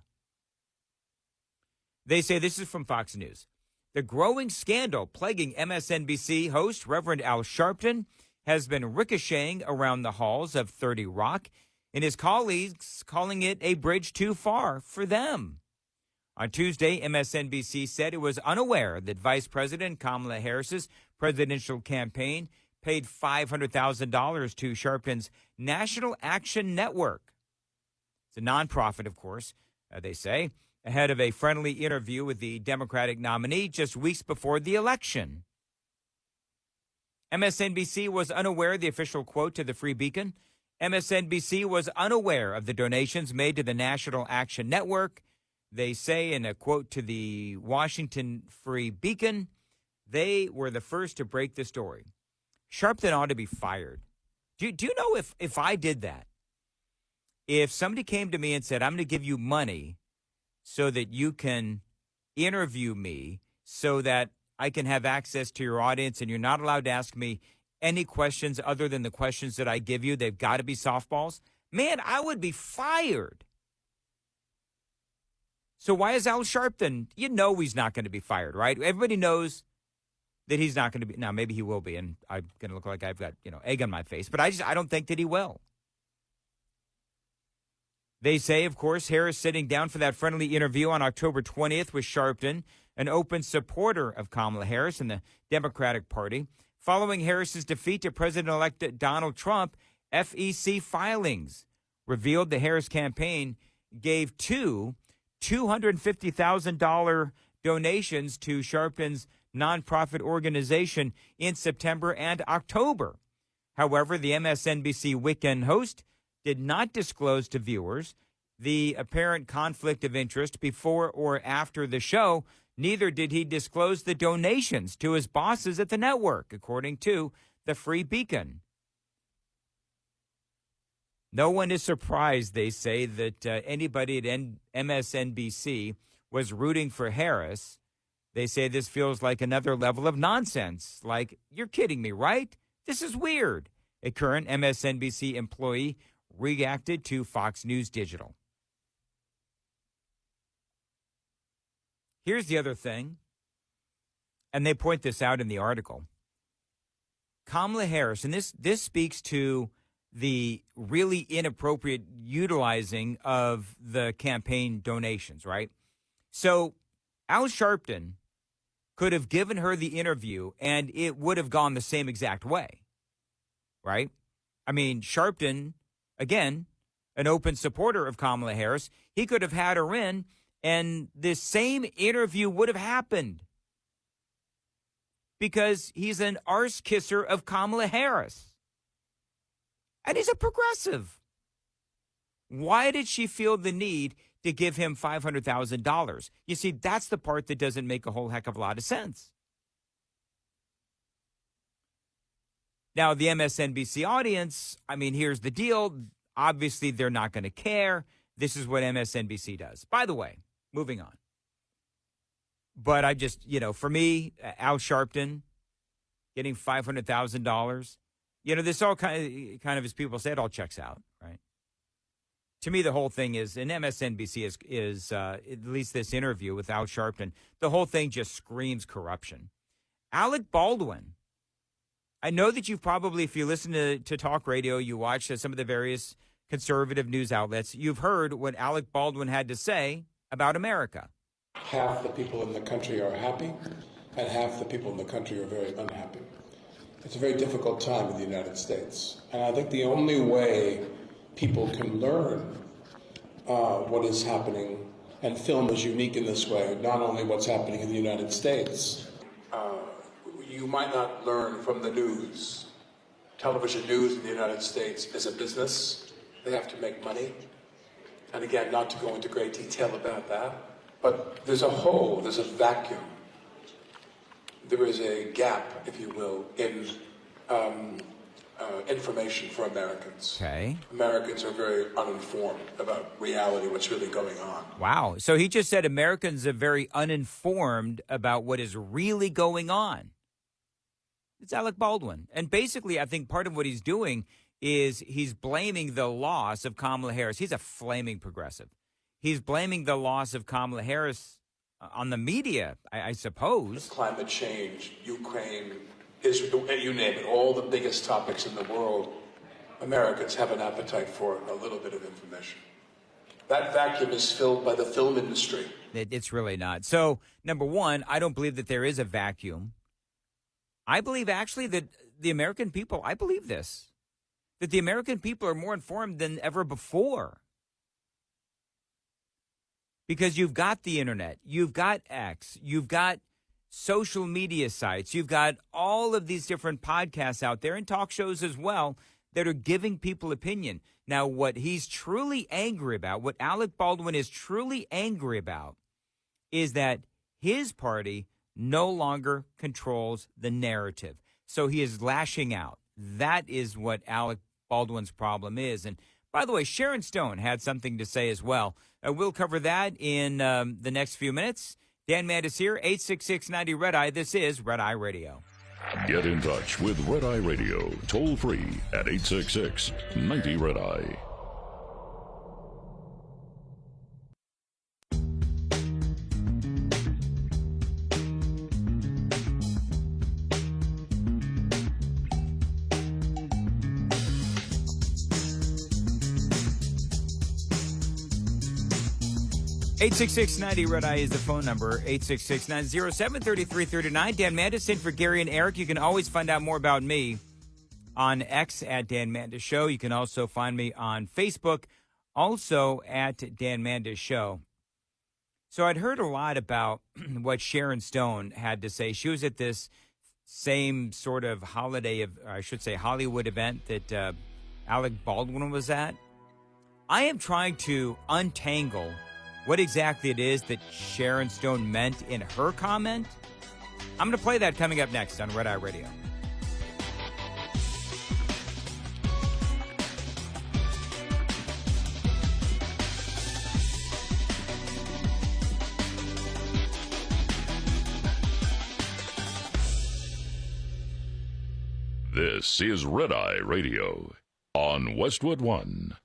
They say, this is from Fox News. The growing scandal plaguing MSNBC host Reverend Al Sharpton has been ricocheting around the halls of 30 Rock, and his colleagues calling it a bridge too far for them. On Tuesday, MSNBC said it was unaware that Vice President Kamala Harris's presidential campaign paid $500,000 to Sharpton's National Action Network. It's a nonprofit, of course, they say, ahead of a friendly interview with the Democratic nominee just weeks before the election. MSNBC was unaware, the official quote to the Free Beacon, MSNBC was unaware of the donations made to the National Action Network. They say in a quote to the Washington Free Beacon, they were the first to break the story. Sharpton ought to be fired. Do you know if I did that, if somebody came to me and said, I'm going to give you money so that you can interview me so that I can have access to your audience and you're not allowed to ask me any questions other than the questions that I give you, they've got to be softballs, man, I would be fired. So why is Al Sharpton? You know he's not going to be fired, right? Everybody knows that he's not going to be. Now, maybe he will be, and I'm going to look like I've got, egg on my face. But I don't think that he will. They say, of course, Harris sitting down for that friendly interview on October 20th with Sharpton, an open supporter of Kamala Harris and the Democratic Party. Following Harris's defeat to President-elect Donald Trump, FEC filings revealed the Harris campaign gave two $250,000 donations to Sharpton's nonprofit organization in September and October. However, the MSNBC weekend host did not disclose to viewers the apparent conflict of interest before or after the show. Neither did he disclose the donations to his bosses at the network, according to the Free Beacon. No one is surprised, they say, that anybody at MSNBC was rooting for Harris. They say this feels like another level of nonsense. Like, you're kidding me, right? This is weird. A current MSNBC employee reacted to Fox News Digital. Here's the other thing, and they point this out in the article. Kamala Harris, and this speaks to the really inappropriate utilizing of the campaign donations, right? So Al Sharpton could have given her the interview, and it would have gone the same exact way, right? I mean, Sharpton, again, an open supporter of Kamala Harris, he could have had her in, and this same interview would have happened because he's an arse kisser of Kamala Harris. And he's a progressive. Why did she feel the need to give him $500,000? You see, that's the part that doesn't make a whole heck of a lot of sense. Now, the MSNBC audience, I mean, here's the deal. Obviously, they're not going to care. This is what MSNBC does. By the way, moving on. But I just, for me, Al Sharpton getting $500,000, this all kind of, as people say, it all checks out, right? To me, the whole thing is, and MSNBC is at least this interview with Al Sharpton, the whole thing just screams corruption. Alec Baldwin. I know that you've probably, if you listen to talk radio, you watch some of the various conservative news outlets, you've heard what Alec Baldwin had to say about America. Half the people in the country are happy, and half the people in the country are very unhappy. It's a very difficult time in the United States. And I think the only way people can learn what is happening, and film is unique in this way, not only what's happening in the United States. You might not learn from the news. Television news in the United States is a business. They have to make money. And again, not to go into great detail about that, but there's a hole, there's a vacuum. There is a gap, if you will, in information for Americans. Okay. Americans are very uninformed about reality, what's really going on. Wow. So he just said Americans are very uninformed about what is really going on. It's Alec Baldwin. And basically, I think part of what he's doing is he's blaming the loss of Kamala Harris. He's a flaming progressive. He's blaming the loss of Kamala Harris on the media, I suppose. Climate change, Ukraine, Israel, you name it, all the biggest topics in the world, Americans have an appetite for a little bit of information. That vacuum is filled by the film industry. It's really not. So, number one, I don't believe that there is a vacuum. I believe actually that the American people, I believe this, that the American people are more informed than ever before. Because you've got the internet, you've got X, you've got social media sites, you've got all of these different podcasts out there and talk shows as well that are giving people opinion. Now, what he's truly angry about, what Alec Baldwin is truly angry about, is that his party no longer controls the narrative. So he is lashing out. That is what Alec Baldwin's problem is. And by the way, Sharon Stone had something to say as well. We'll cover that in the next few minutes. Dan Mandis here, 866-90-RED-EYE. This is Red Eye Radio. Get in touch with Red Eye Radio, toll free at 866-90-RED-EYE. Eight 866-90-RED-EYE is the phone number, 866-907-3339. Dan Mandis in for Gary and Eric. You can always find out more about me on X at Dan Mandis Show. You can also find me on Facebook, also at Dan Mandis Show. So I'd heard a lot about what Sharon Stone had to say. She was at this same sort of holiday, I should say Hollywood event that Alec Baldwin was at. I am trying to untangle what exactly it is that Sharon Stone meant in her comment. I'm going to play that coming up next on Red Eye Radio. This is Red Eye Radio on Westwood One.